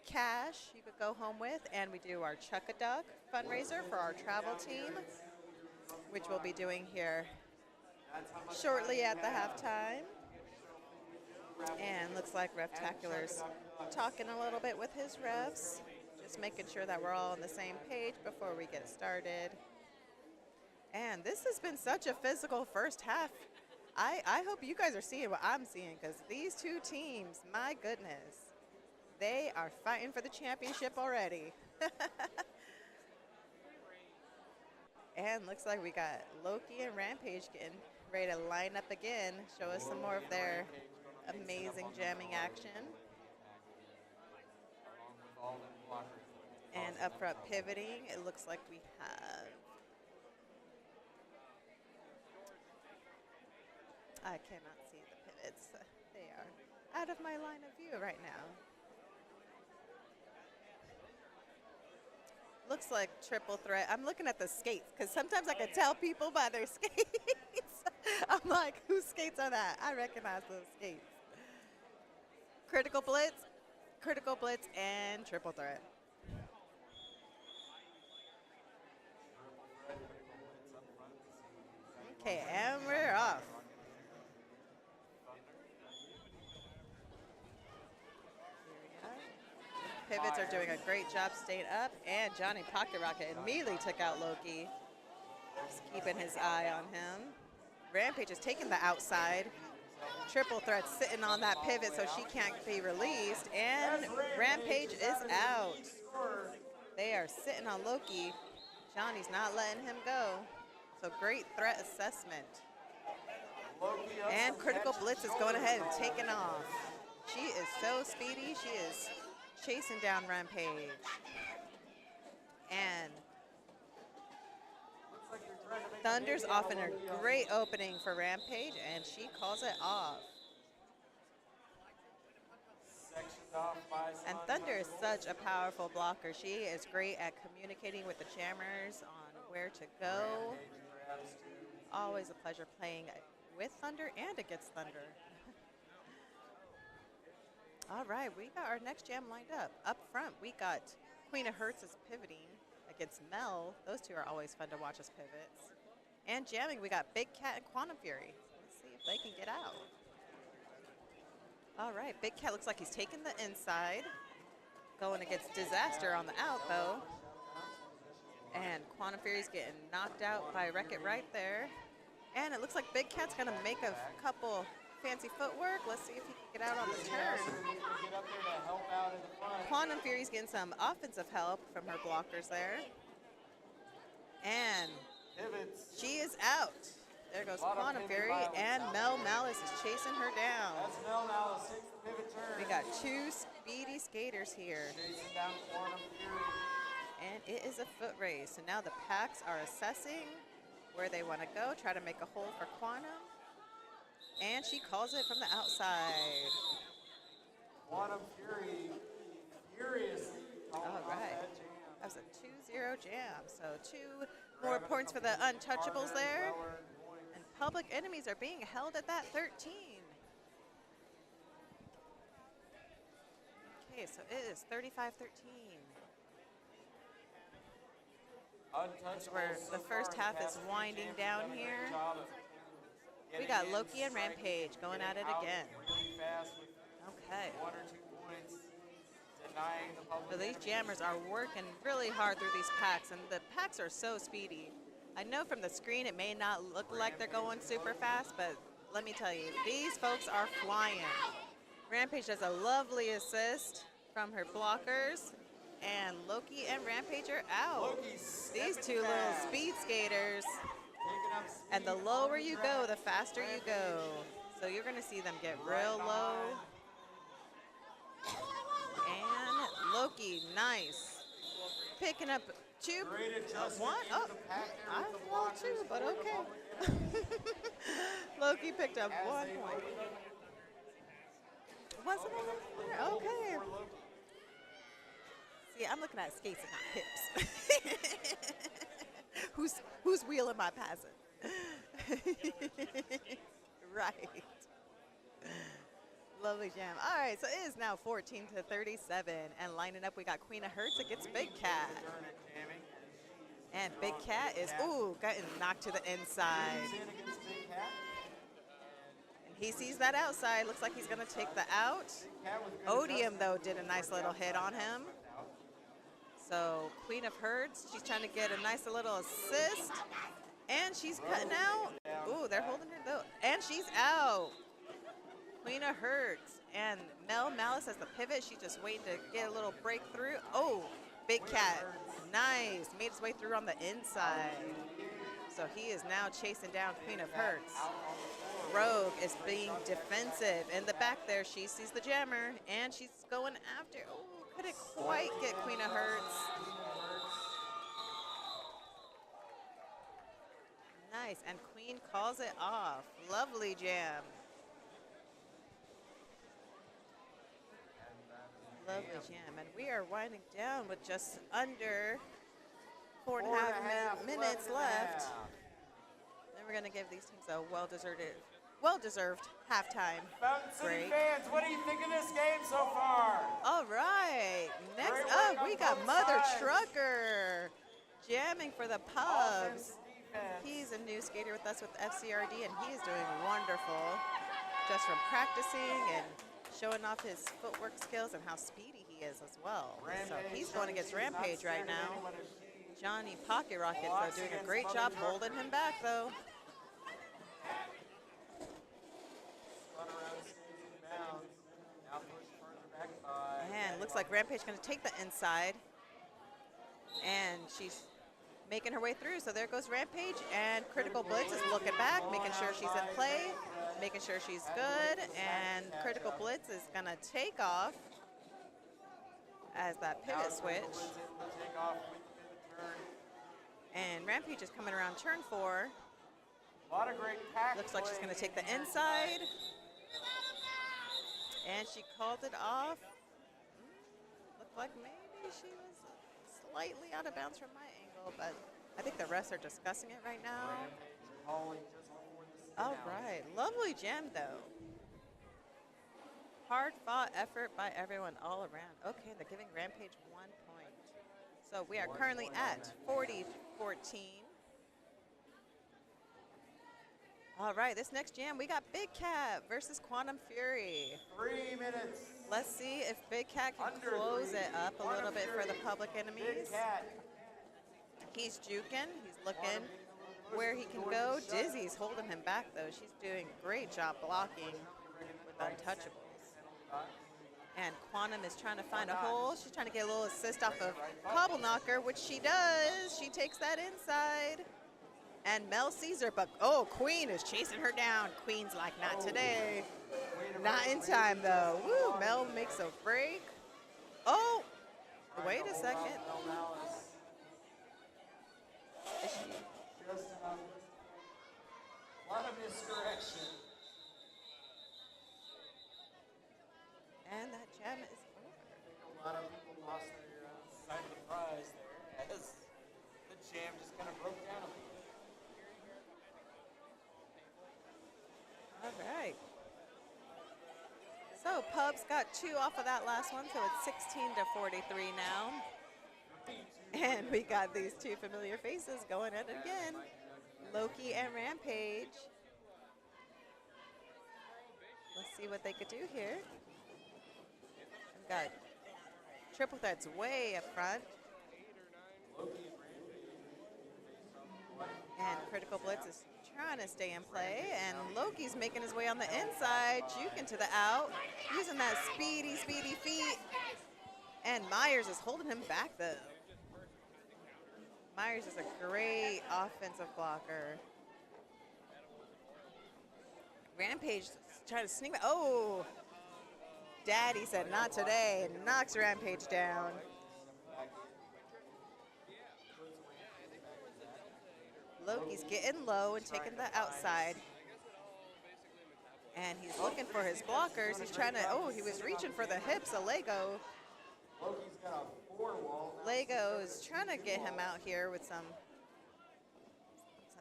cash you could go home with, and we do our Chuck-a-Duck fundraiser for our travel team, which we'll be doing here shortly at the halftime. And looks like Reftacular's talking a little bit with his refs, just making sure that we're all on the same page before we get started. And this has been such a physical first half. I hope you guys are seeing what I'm seeing, because these two teams, my goodness, they are fighting for the championship already. And looks like we got Loki and Rampage getting ready to line up again, show us some more of their amazing jamming action. And up front pivoting, it looks like we have, I cannot see the pivots. They are out of my line of view right now. Looks like triple threat. I'm looking at the skates, because sometimes I can tell people by their skates. I'm like, whose skates are that? I recognize those skates. Critical blitz, and triple threat. Okay, and we're off. Pivots are doing a great job staying up, and Johnny Pocket Rocket immediately took out Loki. Just keeping his eye on him. Rampage is taking the outside. Triple threat sitting on that pivot so she can't be released, and Rampage is out. They are sitting on Loki. Johnny's not letting him go. So great threat assessment. And Critical Blitz is going ahead and taking off. She is so speedy. She is chasing down Rampage. And Thunder's offering a great opening for Rampage, and she calls it off. And Thunder is such a powerful blocker. She is great at communicating with the jammers on where to go. Always a pleasure playing with Thunder and against Thunder. All right, we got our next jam lined up. Up front, we got Queen of Hearts is pivoting against Mel. Those two are always fun to watch as pivots. And jamming, we got Big Cat and Quantum Fury. Let's see if they can get out. All right, Big Cat looks like he's taking the inside. Going against Disaster on the out, though. And Quantum Fury's getting knocked out by Wreck-It right there. And it looks like Big Cat's going to make a couple fancy footwork. Let's see if he can get out on the turn. Quantum Fury's getting some offensive help from her blockers there. And she is out. There goes Quantum Fury, and Mel Malice is chasing her down. That's Mel Malice, takes the pivot turn. We got two speedy skaters here, Chasing down Quantum Fury. and it is a foot race. So now the packs are assessing where they want to go, try to make a hole for Quantum. And she calls it from the outside. Quantum Fury furiously calling All off right. that jam. That was a 2-0 jam. So 2 more points for the Untouchables there. And Public Enemies are being held at that 13. Okay, so it is 35-13. As where the first half is winding down here. We got Loki and Rampage going at it again. Okay. 1 or 2 points, denying the public. So these jammers are working really hard through these packs, and the packs are so speedy. I know from the screen it may not look like they're going super fast, but let me tell you, these folks are flying. Rampage does a lovely assist from her blockers, and Loki and Rampage are out. These two little speed skaters. And the lower you go, the faster you go. So you're going to see them get real low. And Loki, nice. Picking up 2, 1. Oh, I fall 2, but okay. Loki picked up 1 point. Wasn't it? Okay. See, I'm looking at skates and not hips. Whose wheel am I passing? Right. Lovely jam. All right, so it is now 14-37, and lining up we got Queen of Hearts against Big Cat. And Big Cat is getting knocked to the inside. And he sees that outside. Looks like he's gonna take the out. Odium though did a nice little hit on him. So Queen of Hearts, she's trying to get a nice little assist. And she's cutting out. Ooh, they're holding her though. And she's out. Queen of Hearts. And Mel Malice has the pivot. She's just waiting to get a little breakthrough. Oh, Big Cat. Nice. Made his way through on the inside. So he is now chasing down Queen of Hearts. Rogue is being defensive. In the back there, she sees the jammer. And she's going after. Ooh. Couldn't quite get Queen of Hearts. Nice, and Queen calls it off. Lovely jam. Lovely jam, and we are winding down with just under 4.5 minutes left. Then we're gonna give these teams a well-deserved halftime Fountain City break. fans, what do you think of this game so far? All right, next Great up work on we got both Mother sides. Trucker jamming for the Pubs. Offense, defense. He's a new skater with us with FCRD, and he is doing wonderful just from practicing and showing off his footwork skills and how speedy he is as well. So he's going against Rampage right now. Johnny Pocket Rockets are doing a great job holding him back, though. And looks like Rampage going to take the inside. And she's making her way through. So there goes Rampage. And Critical Blitz is looking back, making sure she's in play, making sure she's good. And Critical Blitz is going to take off as that pivot switch. And Rampage is coming around turn 4. A lot of great pack Looks like she's play. going to take the inside. And she called it off. Looked like maybe she was slightly out of bounds from my angle, but I think the refs are discussing it right now. Calling just before the sit All down. right, lovely jam though. Hard fought effort by everyone all around. Okay, they're giving Rampage 1 point. So we are currently at 40-14. All right, this next jam, we got Big Cat versus Quantum Fury. 3 minutes. Let's see if Big Cat can Under close 3. it up a little Quantum bit for the Fury. Public Big Enemies. Cat. He's juking, he's looking where he can go. Dizzy's holding him back though. She's doing a great job blocking with Untouchables. And Quantum is trying to find a hole. She's trying to get a little assist off of Cobble Knocker, which she does. She takes that inside. And Mel Caesar, but oh, Queen is chasing her down. Queen's like, not today. Not in time, though. Woo, Mel makes a break. Oh, wait a second. Is she- Just enough. A lot of misdirection. And that jam is over. A lot of people lost their side of the prize there as the jam just kind of broke down a little bit. All right. So Pubs got 2 off of that last one, so it's 16-43 now. And we got these 2 familiar faces going at it again. Loki and Rampage. Let's see what they could do here. We've got Triple Threats way up front. And Critical Blitz is trying to stay in play. And Loki's making his way on the inside, juking to the out, using that speedy feet. And Myers is holding him back, though. Myers is a great offensive blocker. Rampage is trying to sneak back. Oh! Daddy said not today. Knocks Rampage down. Loki's getting low and taking the outside. And he's looking for his blockers. He's trying to, oh, he was reaching for the hips of Lego. Loki's got a 4-wall. Lego is trying to get him out here with some,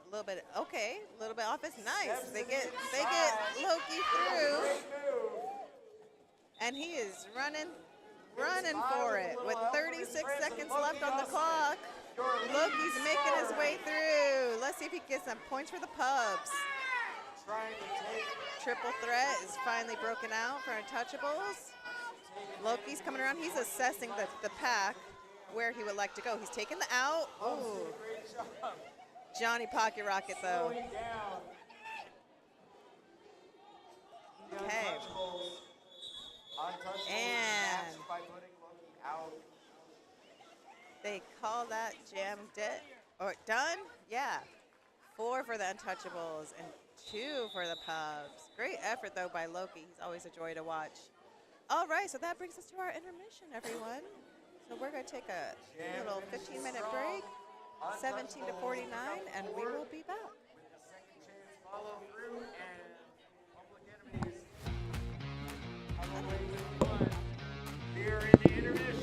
a little bit, okay, a little bit off. It's nice. They get Loki through. And he is running for it with 36 seconds left on the clock. Loki's making his way through. Let's see if he gets some points for the Pubs. Trying to take Triple Threat is finally broken out for Untouchables. Loki's coming around. He's assessing the pack, where he would like to go. He's taking the out. Ooh. great job. Johnny Pocket Rocket, though. Slowing down. The Okay. Untouchables And matched by putting Loki out. they call that jam dead or done? Yeah. 4 for the Untouchables and 2 for the Pubs. Great effort, though, by Loki. He's always a joy to watch. All right, so that brings us to our intermission, everyone. So we're going to take a little 15-minute break, 17-49, and we will be back. With the second chance follow through and Public Enemies on the way to one. Here in the intermission.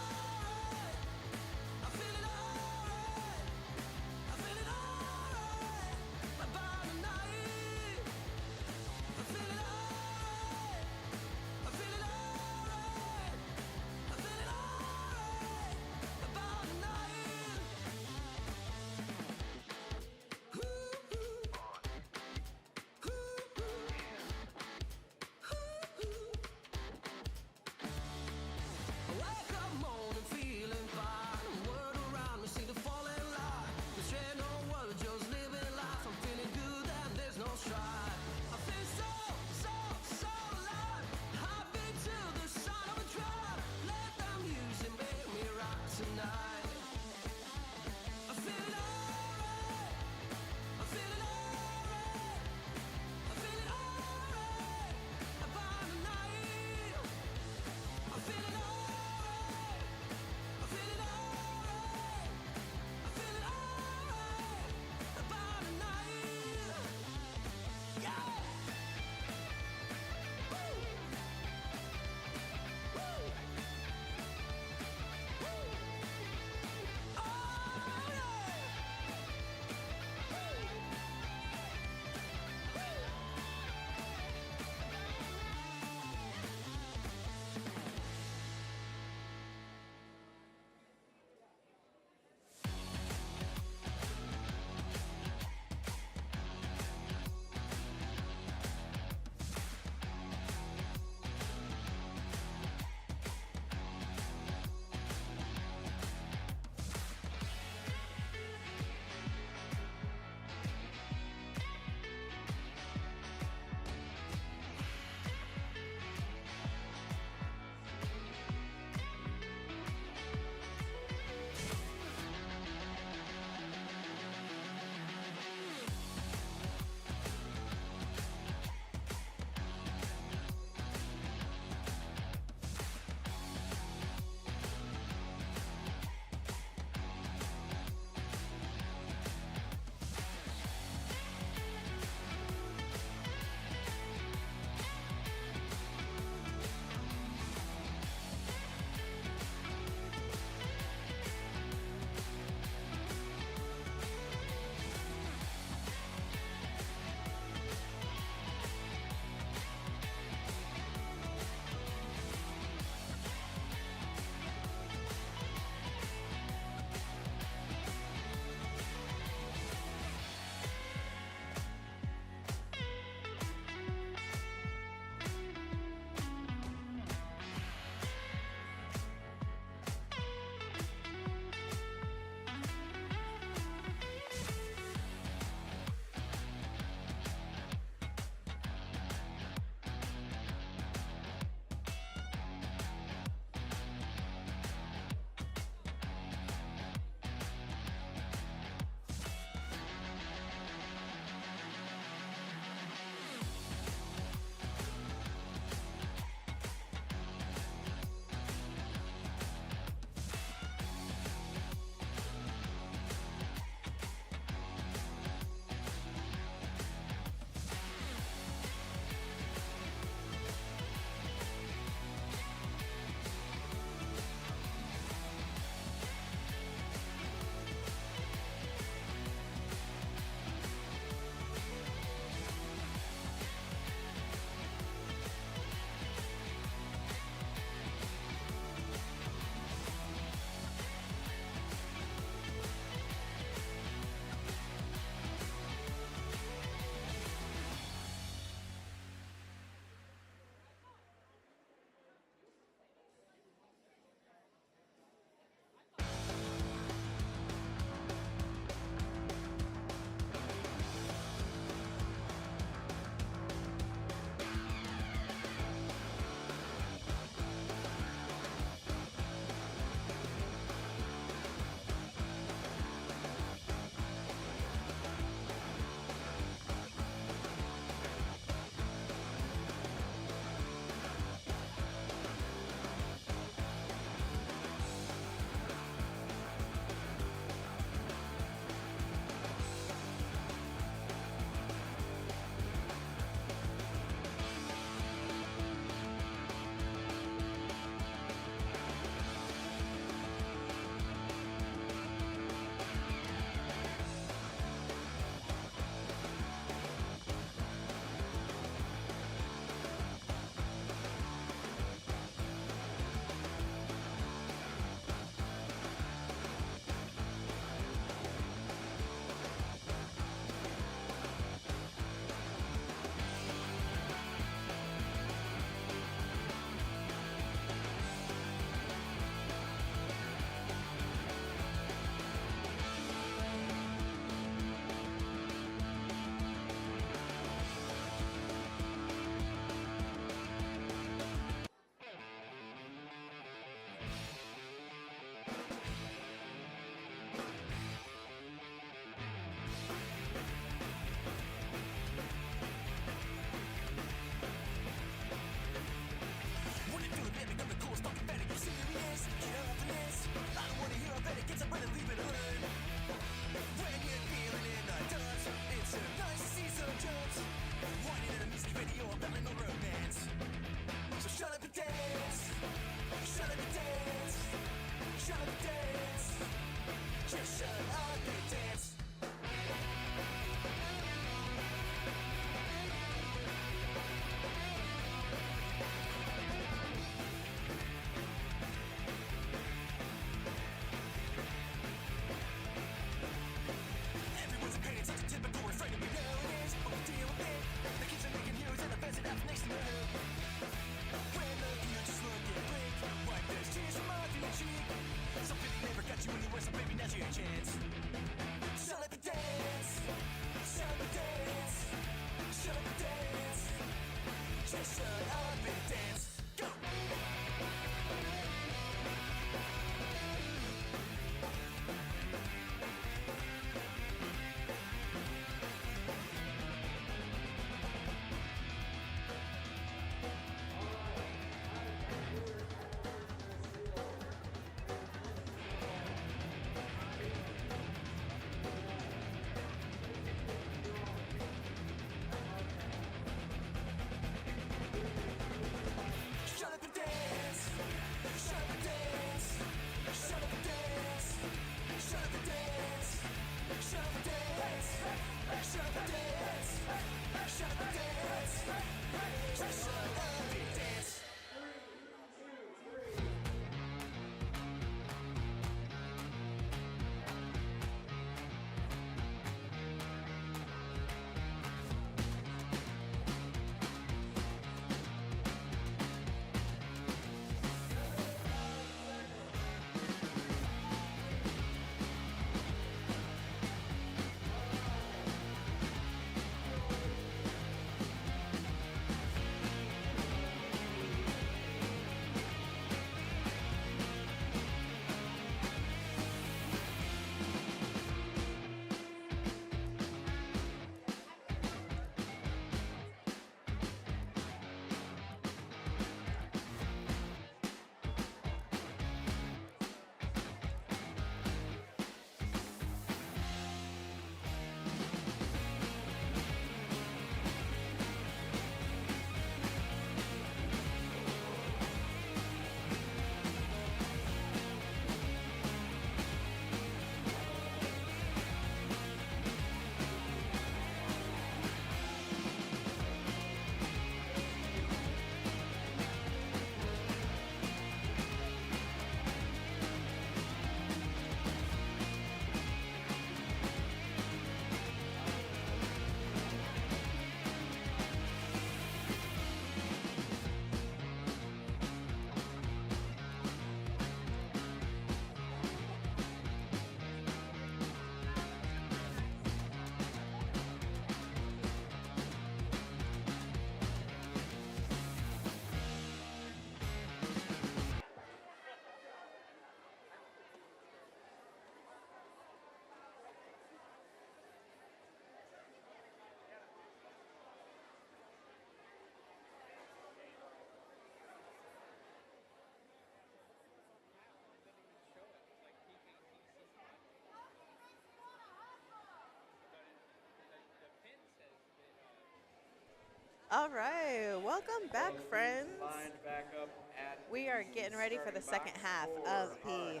All right, welcome back, friends. Lined back up at We are getting ready for the second half of the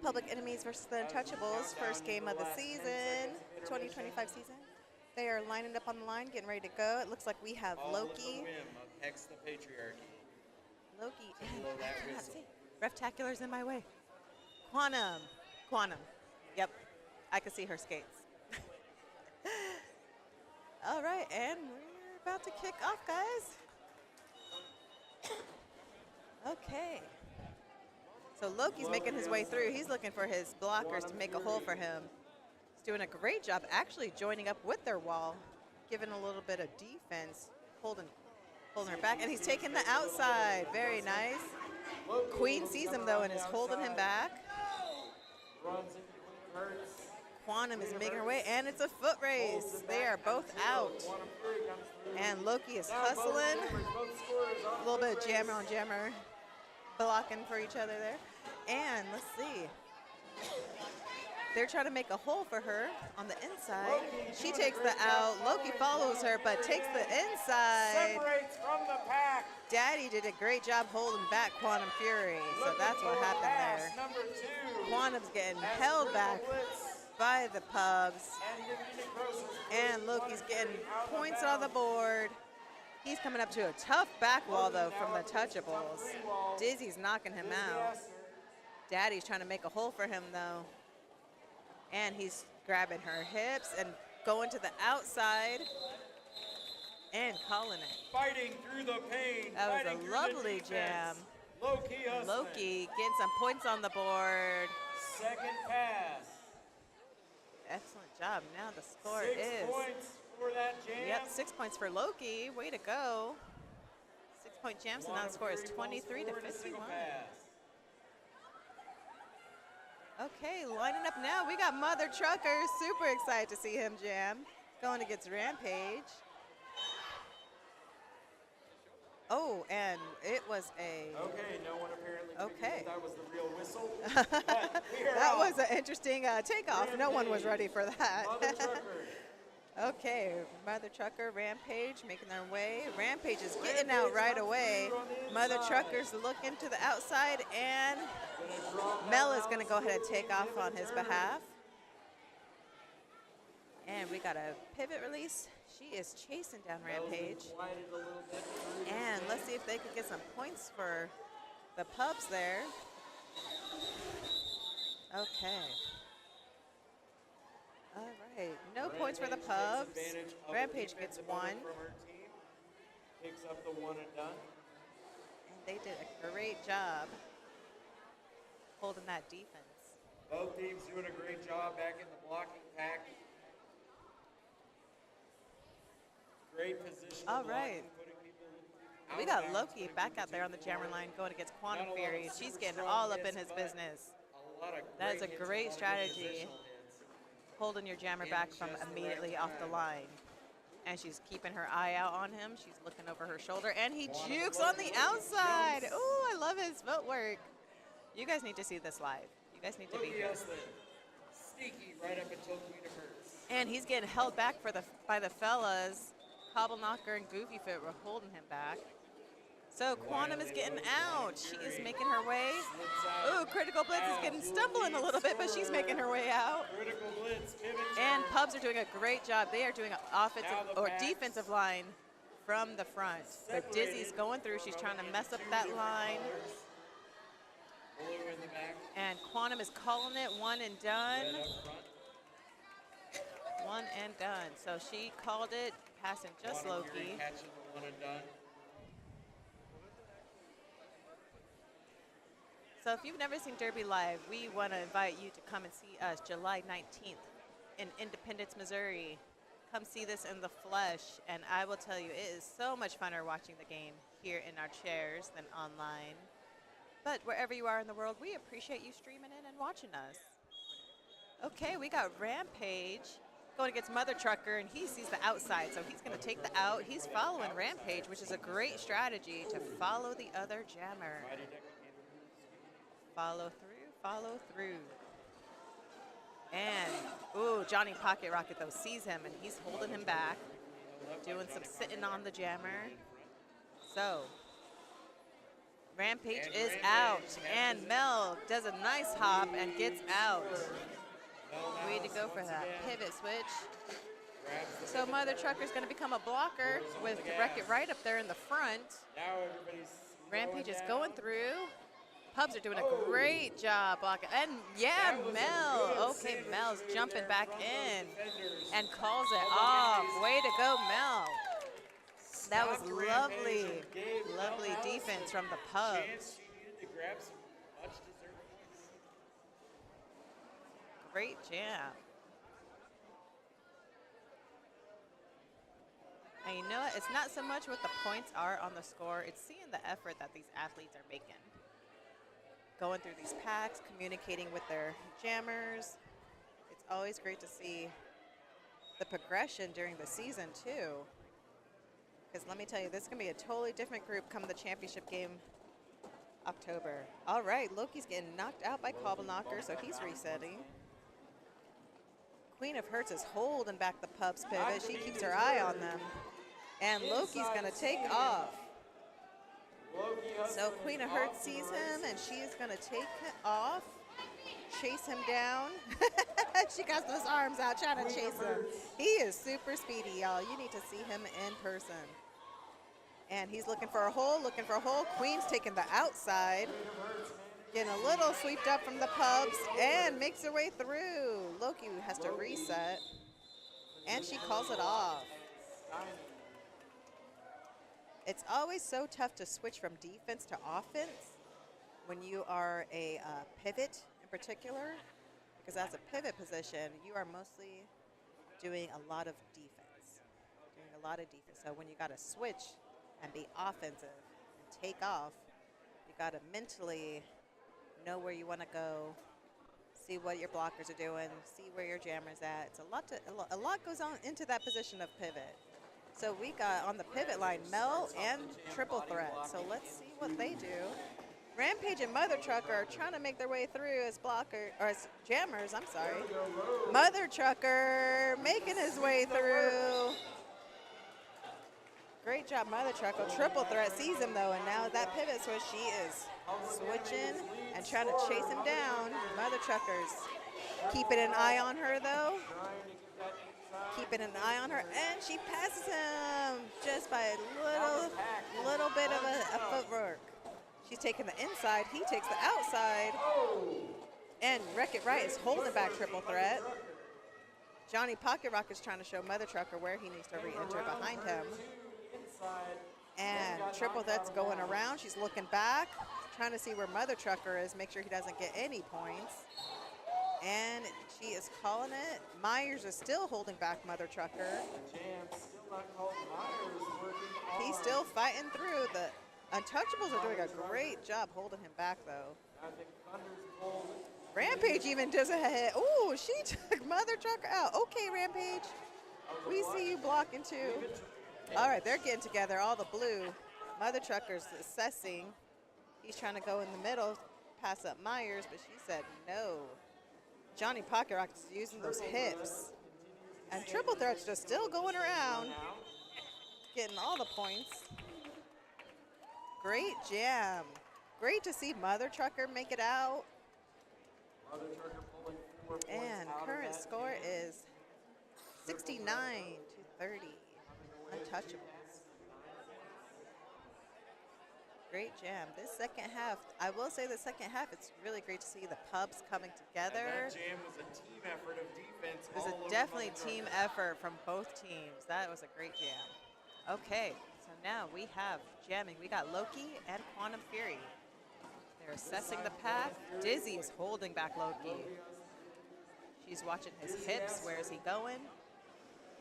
Public Enemies versus the Untouchables first game of the season, 2025 season. They are lining up on the line, getting ready to go. It looks like we have all with the Loki. whim of Hex the Patriarchy. Loki. blow that I cannot whistle. see. Reftacular's in my way. Quantum. Quantum. Yep. I can see her skates. All right, and we're about to kick off, guys. Okay. So Loki's making his way through. He's looking for his blockers to make a hole for him. He's doing a great job actually joining up with their wall, giving a little bit of defense, holding her back, and he's taking the outside. Very nice. Queen sees him though and is holding him back. Runs into Hurts. Quantum is making her way, and it's a foot race. They are both out. And Loki is hustling. A little bit of jammer on jammer, blocking for each other there. And let's see. They're trying to make a hole for her on the inside. She takes the out. Loki follows her, but takes the inside. Separates from the pack. Daddy did a great job holding back Quantum Fury. So that's what happened there. Number 2. Quantum's getting held back by the pubs. And Loki's getting points on the board. He's coming up to a tough back wall, though, from the Touchables. Dizzy's knocking him out. Daddy's trying to make a hole for him, though. And he's grabbing her hips and going to the outside and calling it. Fighting through the pain. That was fighting a through lovely the jam. defense. Loki hustling. Loki getting some points on the board. Second pass. Excellent job. Now the score 6 is. points for that jam. Yep, 6 points for Loki. Way to go. 6-point jam, so now the score is 23 to 51. Okay, lining up now. We got Mother Trucker. Super excited to see him jam. Going against Rampage. Oh, and it was a. Okay, no one apparently Okay. figured that was the real whistle. But we are That off. was an interesting takeoff. No one was ready for that. Mother Trucker. Okay, Mother Trucker, Rampage making their way. Rampage is getting out right away. Mother Trucker's looking to the outside, and Mel is going to go ahead and take off on his behalf. And we got a pivot release. She is chasing down Rampage. Glided a little bit through. And let's see if they can get some points for the pubs there. Okay. All right, no points for the pubs. Advantage of Rampage the gets defensive one. moment from her team. Picks up the one and done. And they did a great job holding that defense. Both teams doing a great job back in the blocking pack. Great position. All right. Putting people We out got of bounds, Loki putting back people out there on the to jammer board. line going against Quantum Not a lot of Fury. She's super getting strong all up hits, in his but business. A lot of That's great a hits, great lot of strategy. positional hits. Holding your jammer back from immediately off the line. And she's keeping her eye out on him. She's looking over her shoulder, and he jukes on the outside. Ooh, I love his footwork. You guys need to see this live. You guys need to be Loki here. hustling. Sneaky right up until Queen of Hurts. And he's getting held back by the fellas. Cobble Knocker and Goofy Foot were holding him back. So Quantum is getting out. She is making her way. Ooh, Critical Blitz is getting stumbling a little bit, but she's making her way out. Critical blitz, pivot And charge. Pubs are doing a great job. They are doing an offensive Now the or backs. defensive line from the front. But Dizzy's going through. She's trying to mess up that line. Blue in the back. And Quantum is calling it one and done. Red up front. One and done. So she called it, passing just Quantum Fury Loki. catching the one and done. So if you've never seen Derby live, we want to invite you to come and see us July 19th in Independence, Missouri. Come see this in the flesh, and I will tell you, it is so much funner watching the game here in our chairs than online. But wherever you are in the world, we appreciate you streaming in and watching us. Okay, we got Rampage going against Mother Trucker, and he sees the outside, so he's going to take the out. He's following Rampage, which is a great strategy to follow the other jammer. Follow through, follow through. And, ooh, Johnny Pocket Rocket, though, sees him, and he's holding him back. doing some sitting on the jammer. So, Rampage is out, and Mel does a nice hop and gets out. Way to go for that pivot switch. So Mother Trucker's going to become a blocker with Wreck-It Right up there in the front. Rampage is going through. Pubs are doing a great job blocking. And yeah, Mel. Okay, Mel's jumping back in and calls it off. Way to go, Mel. That was lovely, lovely defense from the Pubs. Great jam. And you know what? It's not so much what the points are on the score. It's seeing the effort that these athletes are making. Going through these packs, communicating with their jammers. It's always great to see the progression during the season, too. Because let me tell you, this is going to be a totally different group come the championship game October. All right, Loki's getting knocked out by Cobble Knocker, so he's resetting. Queen of Hearts is holding back the Pubs pivot. She keeps her eye on them. And Loki's going to take off. So Queen of Hearts sees him, and she is going to take him off, chase him down. She got those arms out trying to chase him. He is super speedy, y'all. You need to see him in person. And he's looking for a hole, looking for a hole. Queen's taking the outside, getting a little sweeped up from the Pubs, and makes her way through. Loki has to reset, and she calls it off. It's always so tough to switch from defense to offense when you are a pivot in particular, because as a pivot position, you are mostly doing a lot of defense. So when you got to switch and be offensive and take off, you got to mentally know where you want to go, see what your blockers are doing, see where your jammer's at. It's a lot goes on into that position of pivot. So we got on the pivot line Mel and Triple Threat. So let's see what they do. Rampage and Mother Trucker are trying to make their way through as as jammers. I'm sorry. Mother Trucker making his way through. Great job, Mother Trucker. Triple Threat sees him though, and now that pivot switch, she is switching and trying to chase him down. Mother Trucker's keeping an eye on her though. Keeping an eye on her, and she passes him just by a little bit of a footwork. She's taking the inside, he takes the outside, and Wreck-It Right is holding back Triple Threat. Johnny Pocket Rock is trying to show Mother Trucker where he needs to re-enter behind him. And Triple Threat's going around, she's looking back, trying to see where Mother Trucker is, make sure he doesn't get any points. And she is calling it. Myers is still holding back Mother Trucker. He's still fighting through. The Untouchables are doing a great job holding him back, though. Rampage even does a hit. Ooh, she took Mother Trucker out. Okay, Rampage. We see you blocking, too. All right, they're getting together, all the blue. Mother Trucker's assessing. He's trying to go in the middle, pass up Myers, but she said no. Johnny Pocket Rock is using those hips. And Triple Threat's just still going around, getting all the points. Great jam. Great to see Mother Trucker make it out. And current score is 69-30. Untouchables. Great jam. This second half, I will say the second half, it's really great to see the Pubs coming together. And that jam was a team effort of defense. It was a definitely team effort from both teams. That was a great jam. Okay, so now we have jamming. We got Loki and Quantum Fury. They're assessing the path. Dizzy is holding back Loki. She's watching his hips. Where is he going?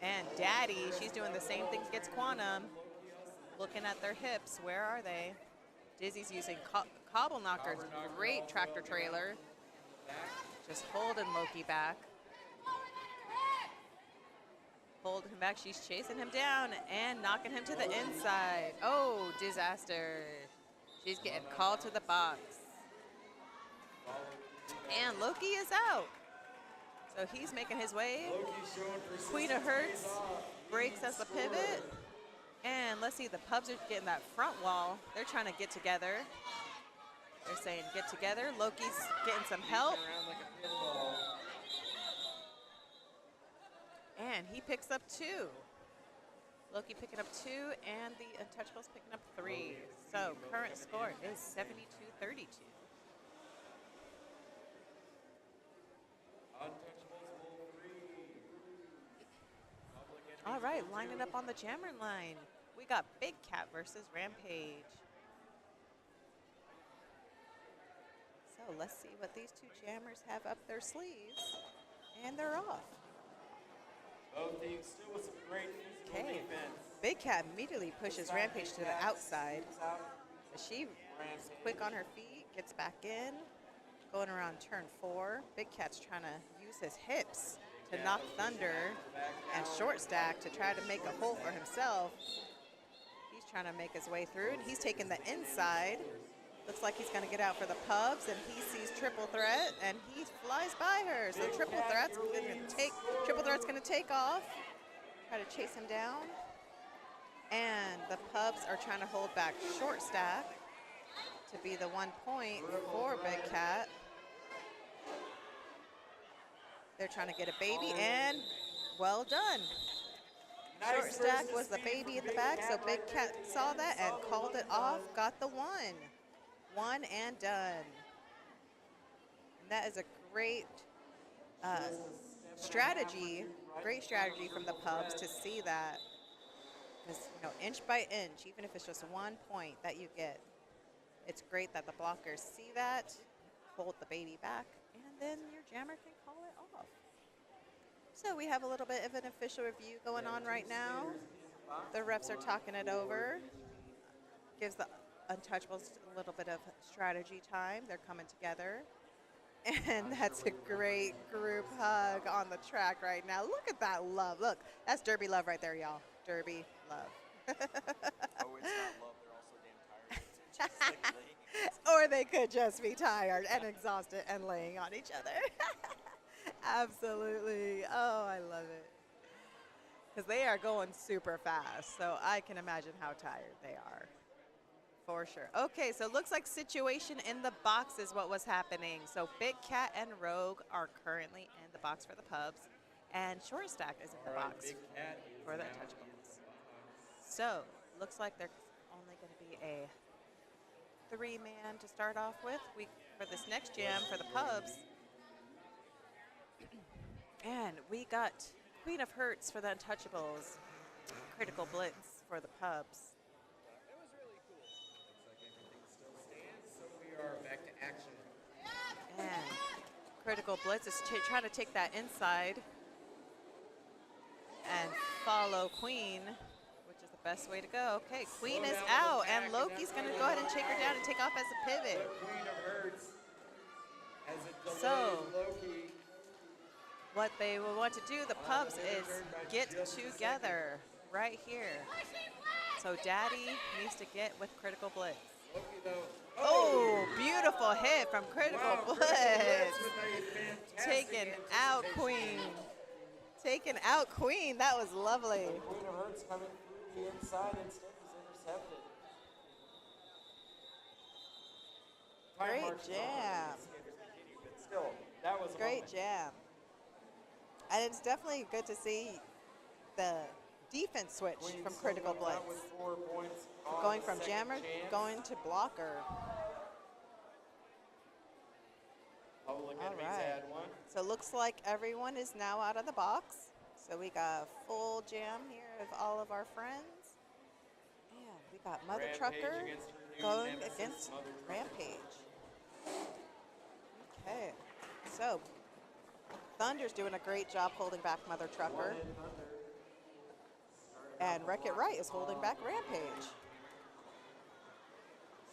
And Daddy, she's doing the same things against Quantum. Looking at their hips. Where are they? Dizzy's using Cobble Knocker's great tractor trailer. Just holding Loki back. Holding him back. She's chasing him down and knocking him to the inside. Oh, disaster. She's getting called to the box. And Loki is out. So he's making his way. Queen of Hearts breaks as the pivot. And let's see, the Pubs are getting that front wall. They're trying to get together. They're saying get together. Loki's getting some help. Around like a pinball. And he picks up 2. Loki picking up 2, and the Untouchables picking up 3. So current score is 72-32. All right, lining up on the jammer line. We got Big Cat versus Rampage. So let's see what these 2 jammers have up their sleeves. And they're off. Both teams still with some great physical Okay. defense. Big Cat immediately pushes Rampage to the outside. But she is quick on her feet, gets back in, going around turn 4. Big Cat's trying to use his hips to knock Thunder and short stack to try to make a hole for himself. He's trying to make his way through, and he's taking the inside. Looks like he's going to get out for the Pubs, and he sees Triple Threat, and he flies by her. So Triple Threat's going to take off, try to chase him down. And the Pubs are trying to hold back short stack to be the 1 point for Big Cat. They're trying to get a baby, and well done. Short stack was the baby in the back, so Big Cat saw that and called it off, got the 1. 1 and done. And that is a great strategy from the Pubs to see that. Because, inch by inch, even if it's just 1 point that you get, it's great that the blockers see that, hold the baby back, and then your jammer can call it off. So we have a little bit of an official review going on right now. The refs are talking it over. Gives the Untouchables a little bit of strategy time. They're coming together. And that's a great group hug on the track right now. Look at that love. Look, that's Derby love right there, y'all. Derby love. Oh, it's not love. They're also damn tired. Or they could just be tired and exhausted and laying on each other. Absolutely. Oh, I love it. Because they are going super fast, so I can imagine how tired they are. For sure. Okay, so it looks like situation in the box is what was happening. So Big Cat and Rogue are currently in the box for the Pubs, and Short Stack is in the box for the Untouchables. So looks like there's only going to be a 3-man to start off with. For this next jam for the Pubs. And we got Queen of Hurts for the Untouchables. Critical Blitz for the Pubs. It was really cool. Looks like everything still stands, so we are back to action. And Critical Blitz is trying to take that inside and follow Queen, which is the best way to go. Okay, Queen is out, and Loki's going to go ahead and take her down and take off as a pivot. The Queen of Hurts as it delays So- Loki. What they will want to do, the Pubs, is get together right here. So Daddy needs to get with Critical Blitz. Loki, though. Oh, beautiful hit from Critical Wow, Blitz. with a fantastic Taking out anticipation. Queen. Taking out Queen. That was lovely. The Queen of Hurts coming through the inside instead was intercepted. Time Great march is on. jam. Skaters continue, but still, that was a Great moment. jam. And it's definitely good to see the defense switch Queen from still Critical coming out Blitz. with 4 points on Going the from second jammer, chance. going to blocker. Public All Enemies right. had one. So it looks like everyone is now out of the box. So we got a full jam here of all of our friends. And we got Mother Rampage Trucker against her new going nemesis, against Mother Trucker. Rampage. Okay, so Thunder's doing a great job holding back Mother Trucker. And Wreck-It Right is holding back Rampage.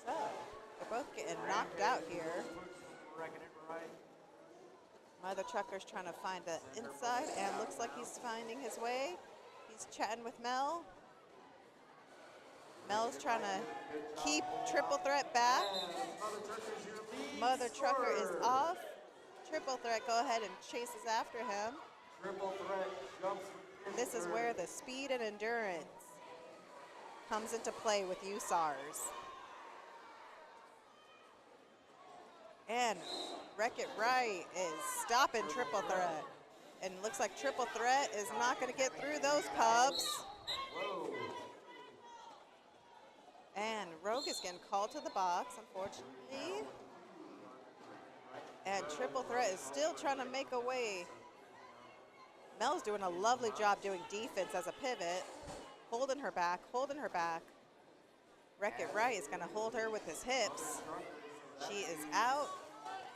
So they're both getting knocked out here. Wrecking it right. Mother Trucker's trying to find the inside and looks like he's finding his way. He's chatting with Mel. Mel's trying to keep Triple Threat back. Mother Trucker's your lead Mother Trucker is scorer. off. Triple Threat go ahead and chases after him. Triple Threat jumps with And this is where the speed and endurance comes into play with USARs. And Wreck-It Right is stopping Triple Threat. And looks like Triple Threat is not going to get through those pubs. And Rogue is getting called to the box, unfortunately. And Triple Threat is still trying to make a way. Mel's doing a lovely job doing defense as a pivot. Holding her back, holding her back. Wreck-It Right is going to hold her with his hips. She is out,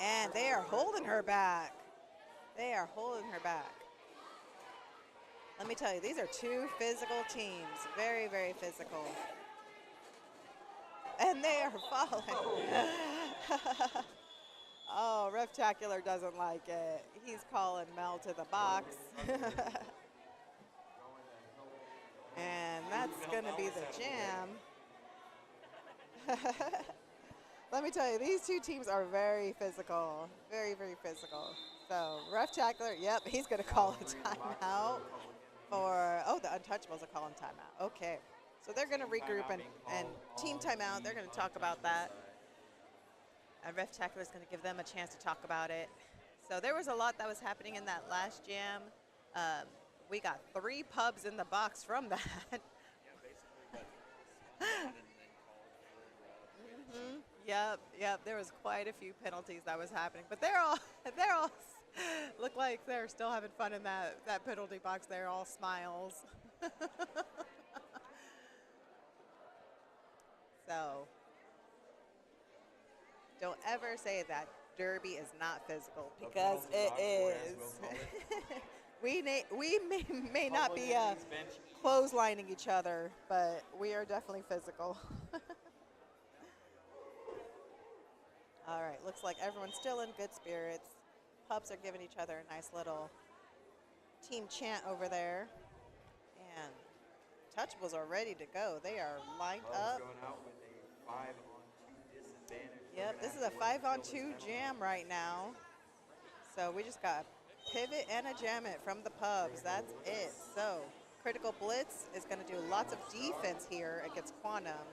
and they are holding her back. They are holding her back. Let me tell you, these are two physical teams. Very, very physical. And they are falling. Oh, Reftacular doesn't like it. He's calling Mel to the box. And that's going to be the jam. Let me tell you, these two teams are very physical. Very, very physical. So, Reftacular, yep, he's going to call a timeout for, oh, the Untouchables are calling timeout. Okay. So they're going to regroup and team timeout. They're going to talk about that. And Reftacular is going to give them a chance to talk about it. So there was a lot that was happening in that last jam. We got 3 pubs in the box from that. Yep. There was quite a few penalties that was happening, but they're all look like they're still having fun in that penalty box. They're all smiles. So don't ever say that Derby is not physical, because it is. We may not be clotheslining each other, but we are definitely physical. All right, looks like everyone's still in good spirits. Pubs are giving each other a nice little team chant over there. And Touchables are ready to go. They are lined up. Going out with a 5-on-2 disadvantage. Yep, this is a 5-on-2 jam right now. So we just got a pivot and a jam it from the pubs. That's it. So Critical Blitz is going to do lots of defense here against Quantum.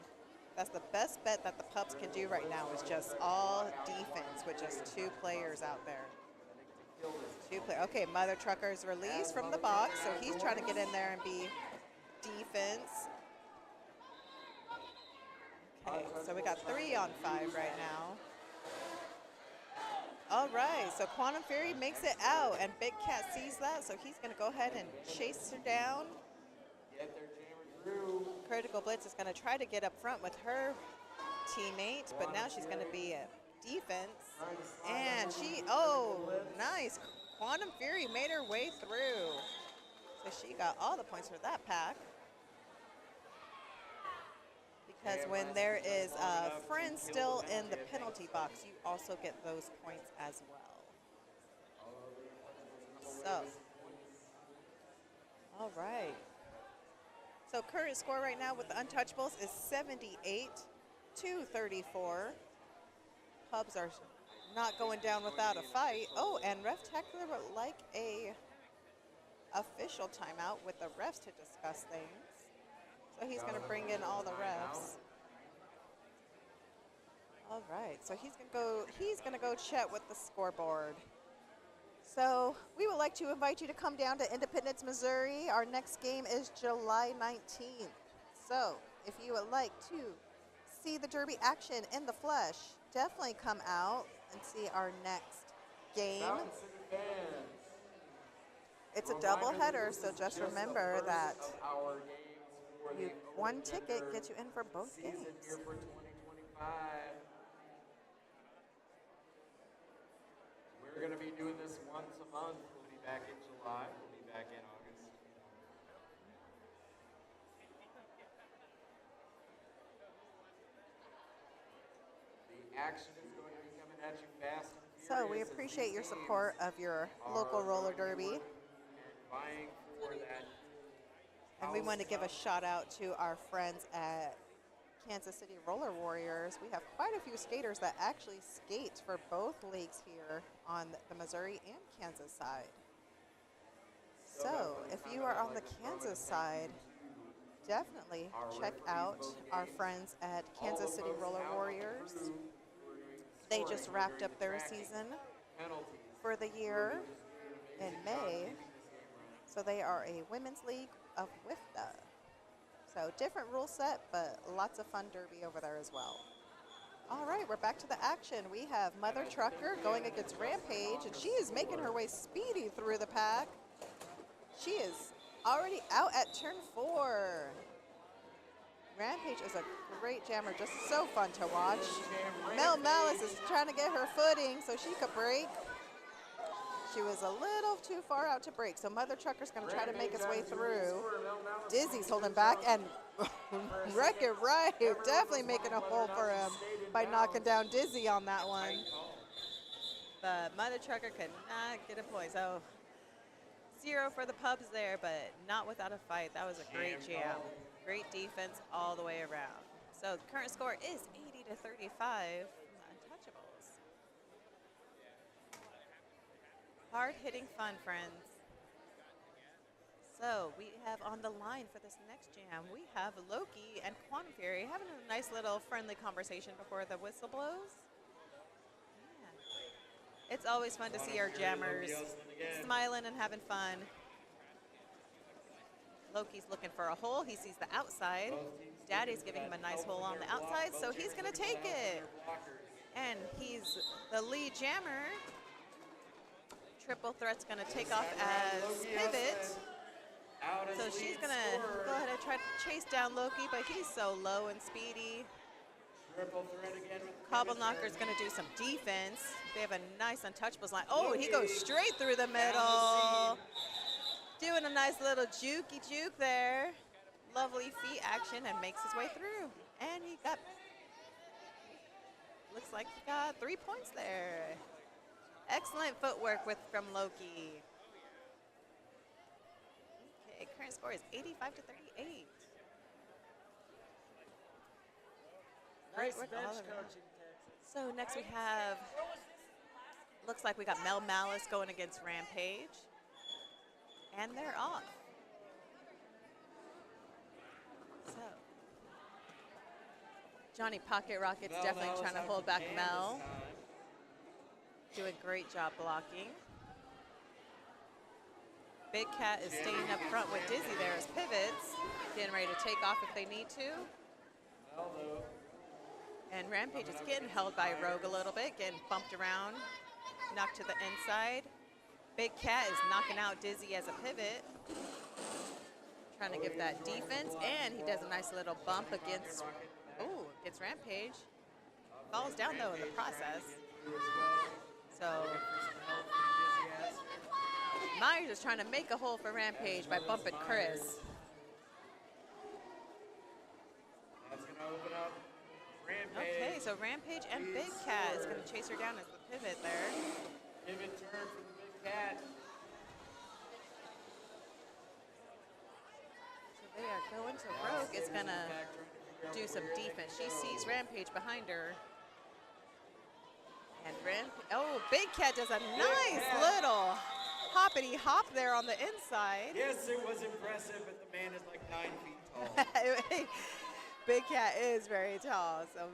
That's the best bet that the pubs can do right now, is just all defense with just 2 players out there. 2 players. Okay, Mother Trucker's released from the box, so he's trying to get in there and be defense. Okay, so we got 3 on 5 right now. All right, so Quantum Fury makes it out, and Big Cat sees that, so he's going to go ahead and chase her down. Get their jammer through. Critical Blitz is going to try to get up front with her teammate, but now she's going to be a defense. And she, oh, nice. Quantum Fury made her way through. So she got all the points for that pack. Because when there is a friend still in the penalty box, you also get those points as well. So, all right. So current score right now with the Untouchables is 78-34. Pubs are not going down without a fight. Oh, and Reftacular would like a official timeout with the refs to discuss things. So he's going to bring in all the refs. All right, so he's going to go chat with the scoreboard. So we would like to invite you to come down to Independence, Missouri. Our next game is July 19th. So if you would like to see the Derby action in the flesh, definitely come out and see our next game. It's a double header, so just remember that one ticket gets you in for both games. Here for 2025. We're going to be doing this once a month. We'll be back in July. We'll be back in August. The action is going to be coming at you fast and So we furious as appreciate these your teams support of your are local roller going derby. and vying for that. And we want to give a shout out to our friends at Kansas City Roller Warriors. We have quite a few skaters that actually skate for both leagues here on the Missouri and Kansas side. So, if you are on the Kansas side, definitely check out our friends at Kansas City Roller Warriors. They just wrapped up their season for the year in May. So they are a women's league of WIFTA. So different rule set, but lots of fun derby over there as well. All right, we're back to the action. We have Mother Trucker going against Rampage, and she is making her way speedy through the pack. She is already out at turn 4. Rampage is a great jammer, just so fun to watch. Mel Malice is trying to get her footing so she could break. She was a little too far out to break, so Mother Trucker's going to try to make his way through. Dizzy's holding back, and Wreck-It Right definitely making a hole for him by knocking down Dizzy on that one. But Mother Trucker could not get a point, so 0 for the Pubs there, but not without a fight. That was a great jam. Great defense all the way around. So the current score is 80-35 from the Untouchables. Hard-hitting fun, friends. So we have on the line for this next jam, we have Loki and Quantum Fury having a nice little friendly conversation before the whistle blows. Yeah. It's always fun to see our jammers smiling and having fun. Loki's looking for a hole. He sees the outside. Daddy's giving him a nice hole on the outside, so he's going to take it. And he's the lead jammer. Triple Threat's going to take off as pivot. So she's going to go ahead and try to chase down Loki, but he's so low and speedy. Cobble Knocker's going to do some defense. They have a nice Untouchables line. Oh, he goes straight through the middle. Doing a nice little jukey juke there. Lovely feet action and makes his way through. And he got, looks like he got 3 points there. Excellent footwork from Loki. Okay, current score is 85-38. Great work all around. So next we have, looks like we got Mel Malice going against Rampage. And they're off. So, Johnny Pocket Rocket's definitely trying to hold back Mel. Doing a great job blocking. Big Cat is staying up front with Dizzy there as pivots, getting ready to take off if they need to. And Rampage is getting held by Rogue a little bit, getting bumped around, knocked to the inside. Big Cat is knocking out Dizzy as a pivot. Trying to give that defense, and he does a nice little bump against Rampage. Falls down though in the process. So Myers is trying to make a hole for Rampage by bumping Chris. That's going to open up Rampage. Okay, so Rampage and Big Cat is going to chase her down as the pivot there. Pivot turn for the Big Cat. So they are going to Rogue. It's going to do some defense. She sees Rampage behind her. And Big Cat does a nice little hoppity hop there on the inside. Yes, it was impressive, but the man is like 9 feet tall. Big Cat is very tall, so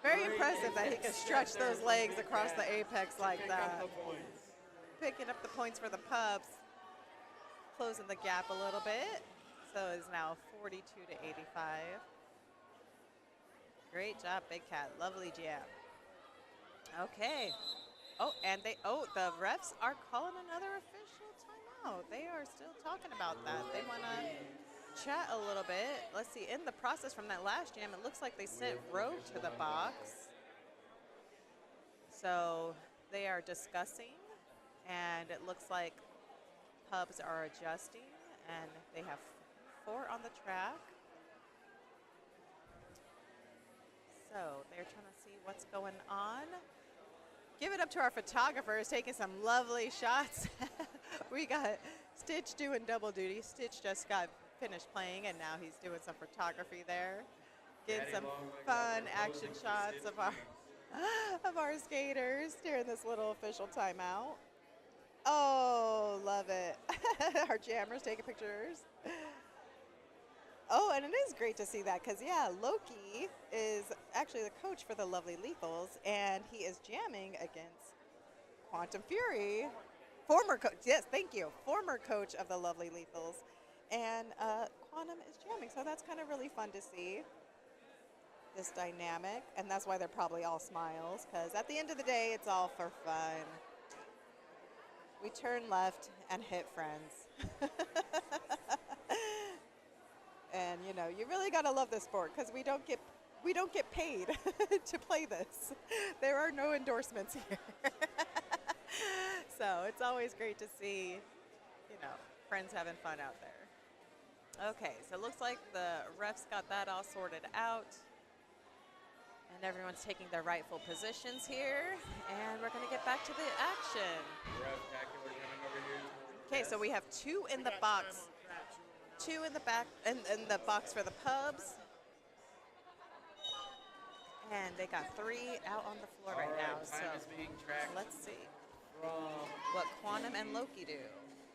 very impressive that he can stretch those legs across the apex like that. Picking up the points for the Pubs, closing the gap a little bit. So it's now 42-85. Great job, Big Cat. Lovely jam. Okay. And the refs are calling another official timeout. They are still talking about that. They want to chat a little bit. Let's see, in the process from that last jam, it looks like they sent Rogue to the box. So they are discussing, and it looks like Pubs are adjusting, and they have 4 on the track. So they're trying to see what's going on. Give it up to our photographers taking some lovely shots. We got Stitch doing double duty. Stitch just got finished playing, and now he's doing some photography there. Getting some fun action shots of our skaters during this little official timeout. Oh, love it. Our jammers taking pictures. Oh, and it is great to see that because, yeah, Loki is actually the coach for the Lovely Lethals, and he is jamming against Quantum Fury. Former coach, yes, thank you. Former coach of the Lovely Lethals. And Quantum is jamming, so that's kind of really fun to see this dynamic. And that's why they're probably all smiles, because at the end of the day, it's all for fun. We turn left and hit friends. And you know, you really gotta love this sport because we don't get paid to play this. There are no endorsements here. So it's always great to see, you know, friends having fun out there. Okay, so it looks like the refs got that all sorted out. And everyone's taking their rightful positions here. And we're gonna get back to the action. Spectacular coming over here. Okay, so we have 2 in the box. 2 in the back, in the box for the pubs. And they got 3 out on the floor right now. So Time is being tracked let's see from what Quantum and Loki do.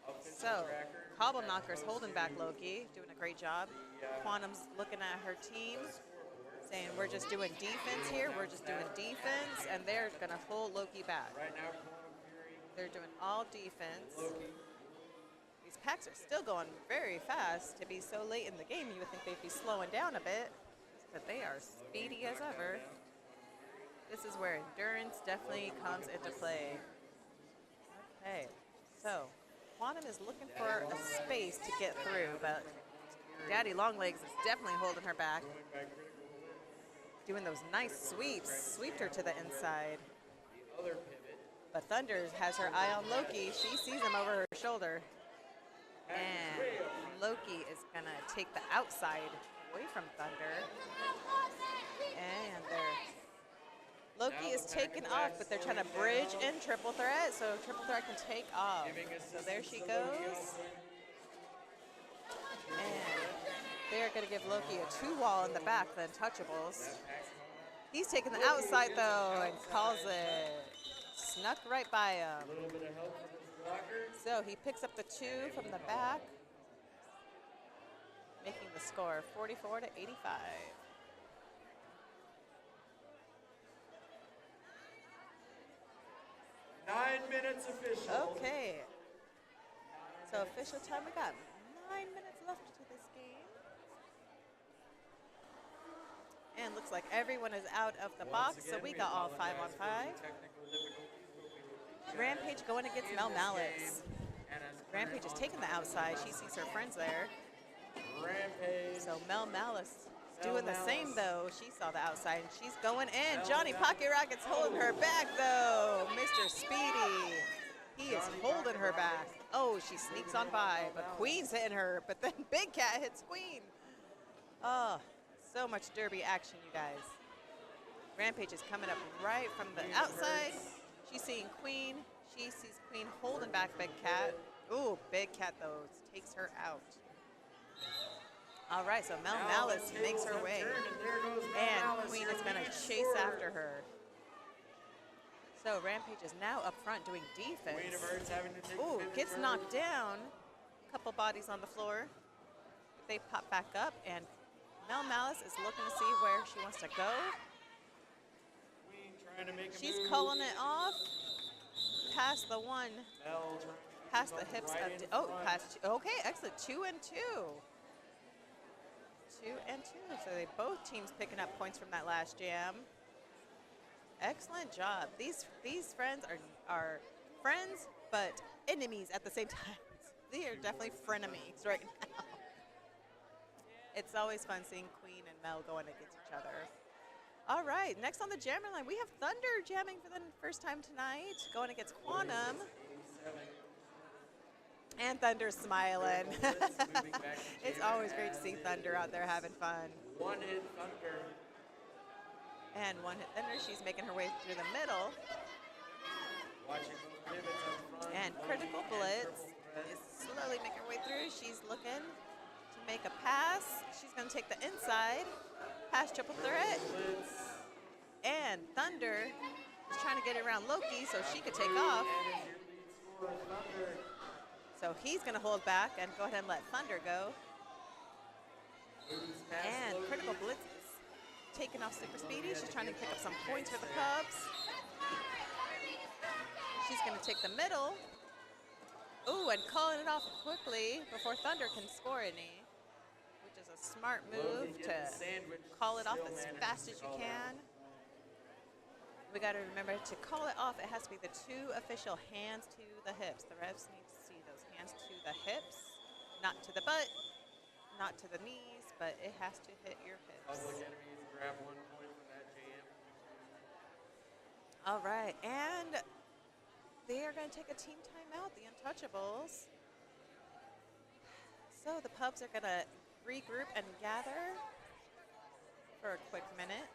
offensive So tracker. Cobble Knocker's holding back Loki, doing a great job. Quantum's looking at her team, saying we're just doing defense here. We're just doing defense, and they're gonna hold Loki back. Right now, Quantum Fury, They're doing all defense. Loki. These packs are still going very fast. To be so late in the game, you would think they'd be slowing down a bit, but they are speedy as ever. This is where endurance definitely comes into play. Okay, so Quantum is looking for a space to get through, but Daddy Longlegs is definitely holding her back. Doing those nice sweeps, sweeped her to the inside. The other pivot. But Thunder has her eye on Loki. She sees him over her shoulder. And Loki is going to take the outside away from Thunder. And Loki is taken off, but they're trying to bridge in triple threat, so triple threat can take off. So there she goes. And they're going to give Loki a 2-wall in the back, the Untouchables. He's taking the outside, though, and calls it. Snuck right by him. A little bit of help from his blocker. So he picks up the 2 from the back, making the score 44 to 85. Nine minutes official. Okay. So official time, we got 9 minutes left to this game. And looks like everyone is out of the box, so we got all 5 on 5. Rampage going against Mel Malice. Rampage is taking the outside. She sees her friends there. Rampage. So Mel Malice is doing the same, though. She saw the outside, and she's going in. Johnny Pocket Rocket's holding her back, though. Mr. Speedy, he is holding her back. Oh, she sneaks on by, but Queen's hitting her. But then Big Cat hits Queen. Oh, so much derby action, you guys. Rampage is coming up right from the outside. She's seeing Queen. She sees Queen holding back Big Cat. Ooh, Big Cat, though, takes her out. All right, so Mel Malice makes her way. And Queen is going to chase after her. So Rampage is now up front doing defense. Queen emerges having to take Ooh, pivot gets throw. knocked down. Couple bodies on the floor. They pop back up, and Mel Malice is looking to see where she wants to go. Queen trying to make a She's move. calling it off. Past the one. Mel trying to Past keep the up hips right of. in Oh, front. past. Okay, excellent. 2 and 2. 2 and 2. So they both teams picking up points from that last jam. Excellent job. These friends are friends, but enemies at the same time. They are definitely frenemies right now. It's always fun seeing Queen and Mel going against each other. All right, next on the jammer line, we have Thunder jamming for the first time tonight, going against Quantum. And Thunder's smiling. It's always great to see Thunder out there having fun. One hit Thunder. And one hit Thunder, she's making her way through the middle. Watching those pivots up front. And Critical Blitz is slowly making her way through. She's looking to make a pass. She's going to take the inside, pass triple threat. And Thunder is trying to get around Loki so she could take off. for Thunder. So he's going to hold back and go ahead and let Thunder go. Logan's pass And low. Critical Blitz is taking off super speedy. She's trying to pick up some points for the Cubs. She's going to take the middle. Ooh, and calling it off quickly before Thunder can score any, which is a smart move Logan to getting sandwiched, call it off still as manages fast to as you call it can. We got to remember to call it off, it has to be the two official hands to the hips. The refs need to see those hands to the hips, not to the butt, not to the knees, but it has to hit your hips. Public Enemies grab 1 point from that jam. All right, and they are going to take a team timeout, the Untouchables. So the Pubs are going to regroup and gather for a quick minute.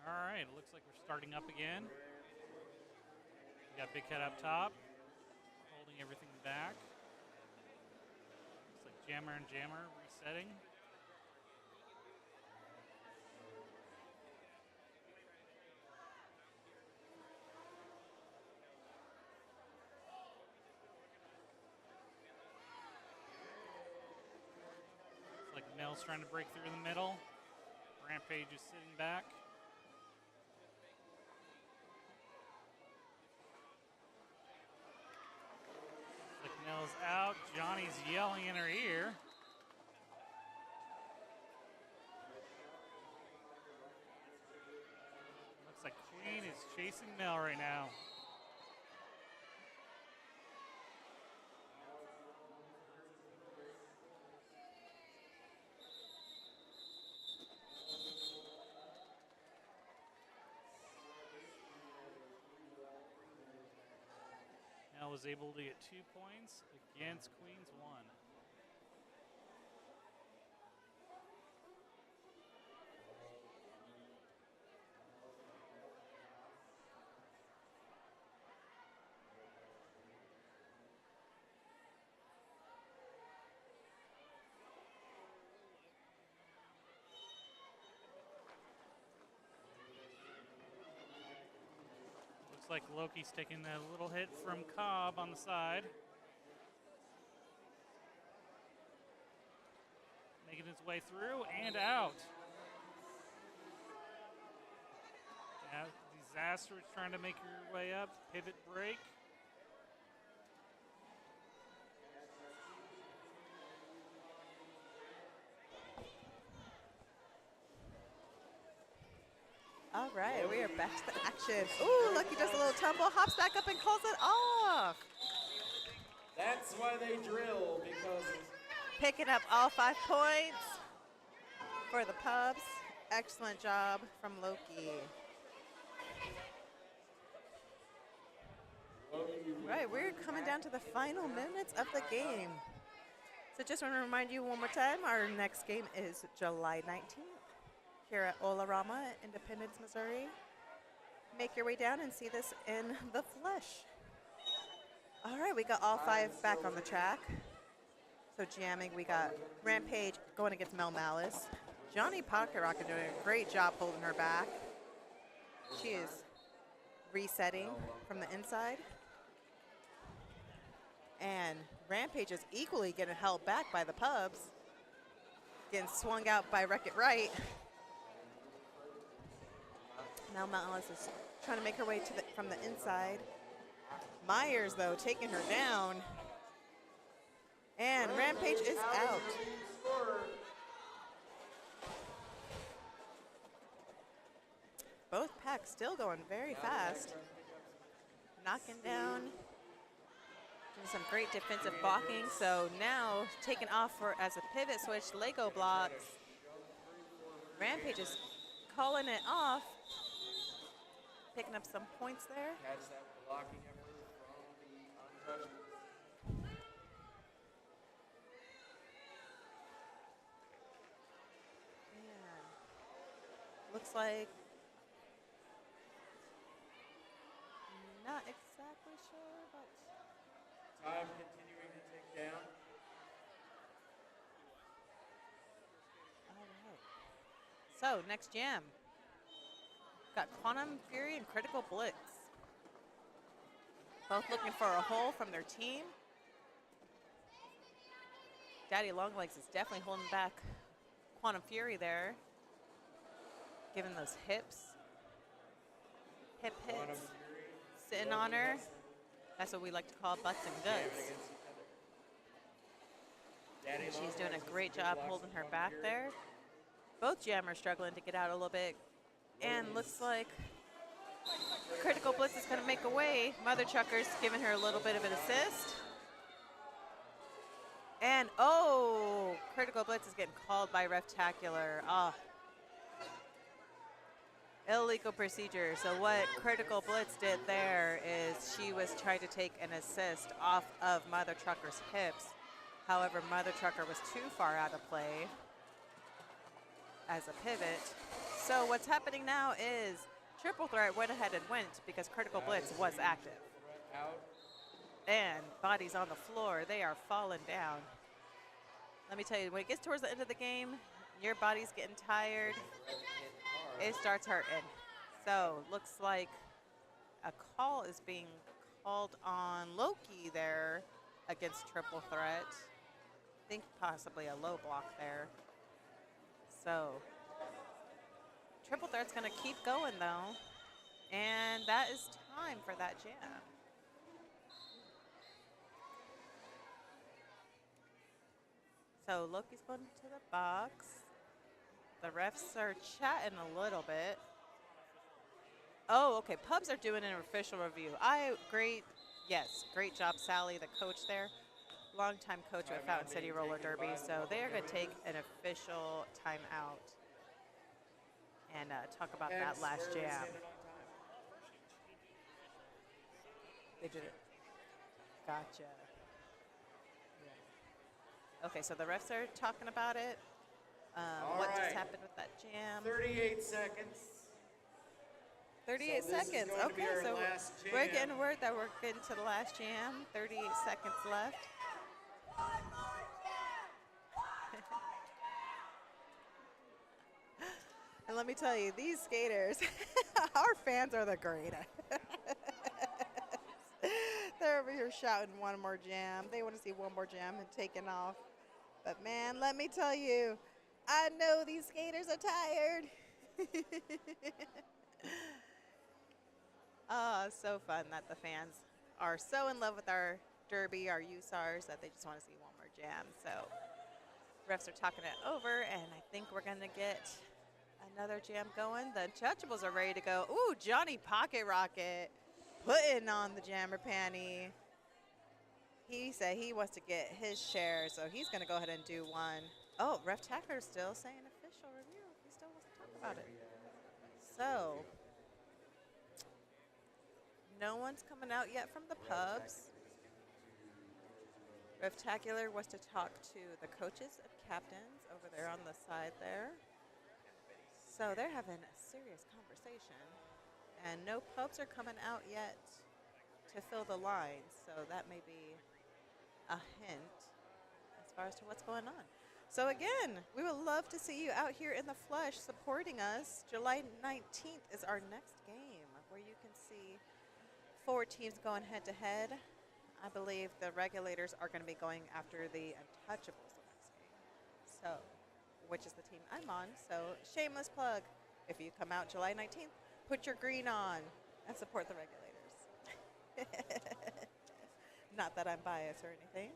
All right, it looks like we're starting up again. We got Big Cat up top, holding everything back. Looks like Jammer and Jammer resetting. Looks like Mills trying to break through the middle. Rampage is sitting back. Mills out. Johnny's yelling in her ear. Looks like Queen is chasing Mel right now. Mel was able to get 2 points against Queen's 1. Looks like Loki's taking a little hit from Cobb on the side. Making his way through and out. Yeah, Disaster is trying to make her way up. Pivot break. All right, we are back to the action. Ooh, Lucky does a little tumble, hops back up and calls it off. That's why they drill, because Picking up all 5 points for the Pubs. Excellent job from Loki. Right, we're coming down to the final minutes of the game. So just want to remind you one more time, our next game is July 19th here at Olarama, Independence, Missouri. Make your way down and see this in the flesh. All right, we got all 5 back on the track. So jamming, we got Rampage going against Mel Malice. Johnny Pocket Rocket doing a great job holding her back. She is resetting from the inside. And Rampage is equally getting held back by the Pubs. Getting swung out by Wreck-It Right. Mel Malice is trying to make her way to from the inside. Myers, though, taking her down. And Rampage is out. Both packs still going very fast. Knocking down, doing some great defensive blocking. So now taking off as a pivot switch, Lego blocks. Rampage is calling it off. Picking up some points there. Catch that blocking effort from the Untouchables. Man, looks like not exactly sure, but Time continuing to tick down. all right. So next jam, got Quantum Fury and Critical Blitz. Both looking for a hole from their team. Daddy Longlegs is definitely holding back Quantum Fury there. Giving those hips. Hip Quantum hits. Fury. Sitting on her. That's what we like to call butts and Jamming guts. against each other. Daddy She's Longlegs doing a with great some good job blocks holding from her Quantum back Fury. there. Both jammers struggling to get out a little bit. And looks like Critical Blitz is going to make a way. Mother Trucker's giving her a little bit of an assist. And, oh, Critical Blitz is getting called by Reftacular. Oh. Illegal procedure. So what Critical Blitz did there is she was trying to take an assist off of Mother Trucker's hips. However, Mother Trucker was too far out of play as a pivot. So what's happening now is Triple Threat went ahead and went because Critical Blitz was active. Out. And bodies on the floor, they are falling down. Let me tell you, when it gets towards the end of the game, your body's getting tired, it starts hurting. So looks like a call is being called on Loki there against Triple Threat. I think possibly a low block there. So Triple Threat's gonna keep going though. And that is time for that jam. So Loki's going to the box. The refs are chatting a little bit. Oh, okay. Pubs are doing an official review. Great job, Sally, the coach there. Longtime coach with Fountain City Roller Derby. So they are going to take an official timeout and talk about that last jam. They did it. Gotcha. Yeah. Okay, so the refs are talking about it. What just happened with that jam? 38 seconds. 38 So this is seconds. going to be Okay, our so last we're jam. getting word that we're getting to the last jam. 38 seconds left. And let me tell you, these skaters, our fans are the greatest. They're over here shouting one more jam. They want to see one more jam and taking off. But man, let me tell you, I know these skaters are tired. So fun that the fans are so in love with our derby, our USARs, that they just want to see one more jam. So refs are talking it over, and I think we're going to get another jam going. The Untouchables are ready to go. Ooh, Johnny Pocket Rocket putting on the jammer panty. He said he wants to get his share, so he's going to go ahead and do one. Oh, Ref Tacker still saying official review. He still wants to talk about it. So, no one's coming out yet from the pubs. Reftacular wants to talk to the coaches and captains over there on the side there. So they're having a serious conversation. And no pubs are coming out yet to fill the lines, so that may be a hint as far as to what's going on. So again, we would love to see you out here in the flesh supporting us. July 19th is our next game where you can see 4 teams going head to head. I believe the regulators are going to be going after the Untouchables the next game. So, which is the team I'm on. So shameless plug. If you come out July 19th, Put your green on and support the regulators. Not that I'm biased or anything.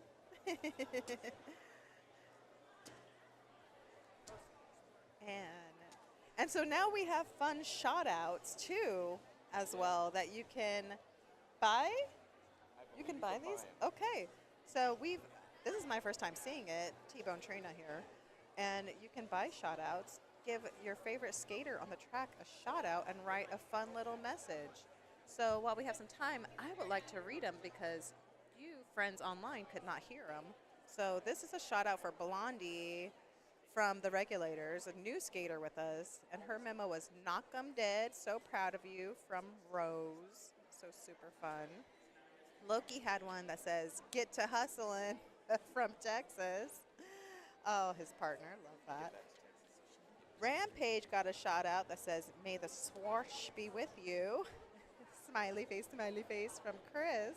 And so now we have fun shout outs too as well that you can buy. You can buy these? Okay. So this is my first time seeing it, T-Bone Trina here. And you can buy shout outs, give your favorite skater on the track a shout out and write a fun little message. So while we have some time, I would like to read them because you friends online could not hear them. So this is a shout out for Blondie from the Regulators, a new skater with us, and her memo was "Knock 'em dead, so proud of you" from Rose. So super fun. Loki had one that says "Get to hustling" from Texas. Oh, his partner, love that. Rampage got a shout out that says "May the swoosh be with you." Smiley face from Chris.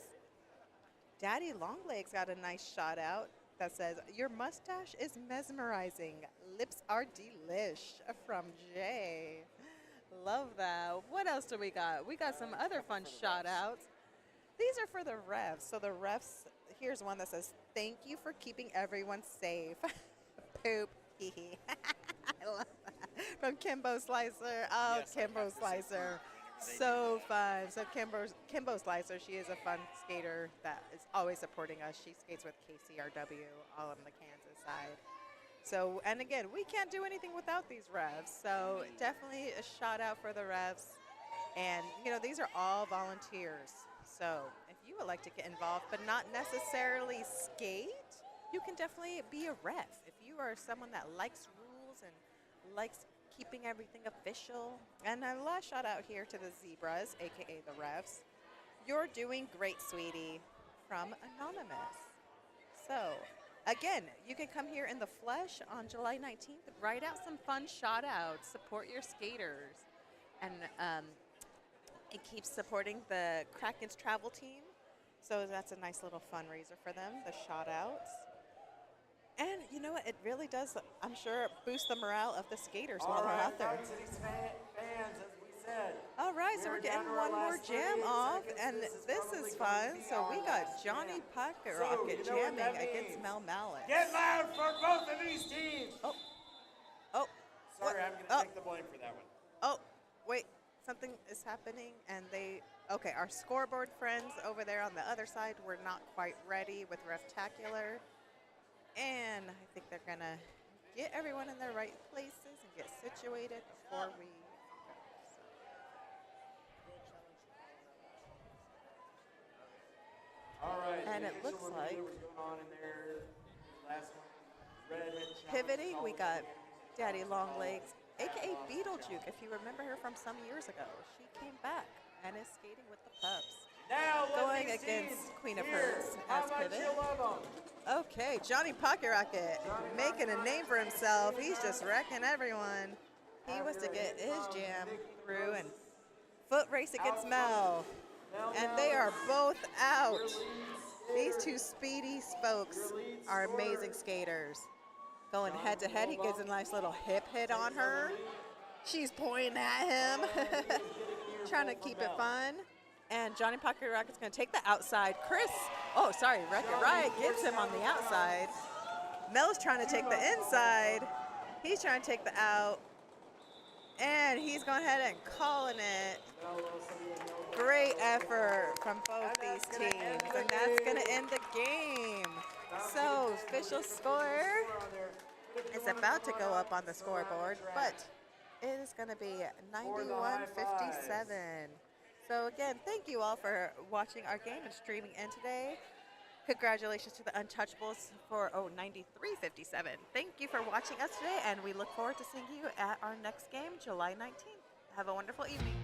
Daddy Longlegs got a nice shout out that says "Your mustache is mesmerizing. Lips are delish" from Jay. Love that. What else do we got? We got some other fun shout outs. These are for the refs. So the refs, here's one that says "Thank you for keeping everyone safe." Poop. Hee hee. I love that. From Kimbo Slicer. Oh, yes, Kimbo Slicer. So fun. So Kimbo Slicer, she is a fun skater that is always supporting us. She skates with KCRW, all on the Kansas side. So, and again, we can't do anything without these refs. So definitely a shout out for the refs. And, these are all volunteers. So if you would like to get involved, but not necessarily skate, you can definitely be a ref. If you are someone that likes rules and likes keeping everything official. And a last shout out here to the Zebras, aka the refs. You're doing great, sweetie, from Anonymous. So, again, you can come here in the flesh on July 19th, write out some fun shout outs, support your skaters. And it keeps supporting the Kraken's travel team. So that's a nice little fundraiser for them, the shout outs. And you know what? It really does, I'm sure, boost the morale of the skaters while they're out there. Fans, as we said. All right, so we're getting one more jam off, and this is fun. So we got Johnny Pocket Rocket jamming against Mel Mallet. Get loud for both of these teams. Oh. Sorry, I'm going to take the blame for that one. Oh, wait, something is happening, and okay, our scoreboard friends over there on the other side were not quite ready with Reftacular. And I think they're going to get everyone in their right places and get situated before we go. All right. And it looks like what's going on in there. Last one. Redhead pivoting, we got Daddy Longlegs, a.k.a. Beetlejuke, if you remember her from some years ago. She came back and is skating with the pups. Now Going against Queen of Hearts as pivot. Okay, Johnny Pocket Rocket making a name for himself. He's just wrecking everyone. He wants to get his jam through and foot race against Mel. And they are both out. These two speedy folks are amazing skaters. Going head to head, he gives a nice little hip hit on her. She's pointing at him, trying to keep it fun. And Johnny Pocket Rocket's going to take the outside. Wreck-It Riot gets him on the outside. Mel's trying to take the inside. He's trying to take the out. And he's going ahead and calling it. Great effort from both these teams. And that's going to end the game. So, official score is about to go up on the scoreboard, but it is going to be 91-57. So again, thank you all for watching our game and streaming in today. Congratulations to the Untouchables for 93-57. Thank you for watching us today, and we look forward to seeing you at our next game, July 19th. Have a wonderful evening.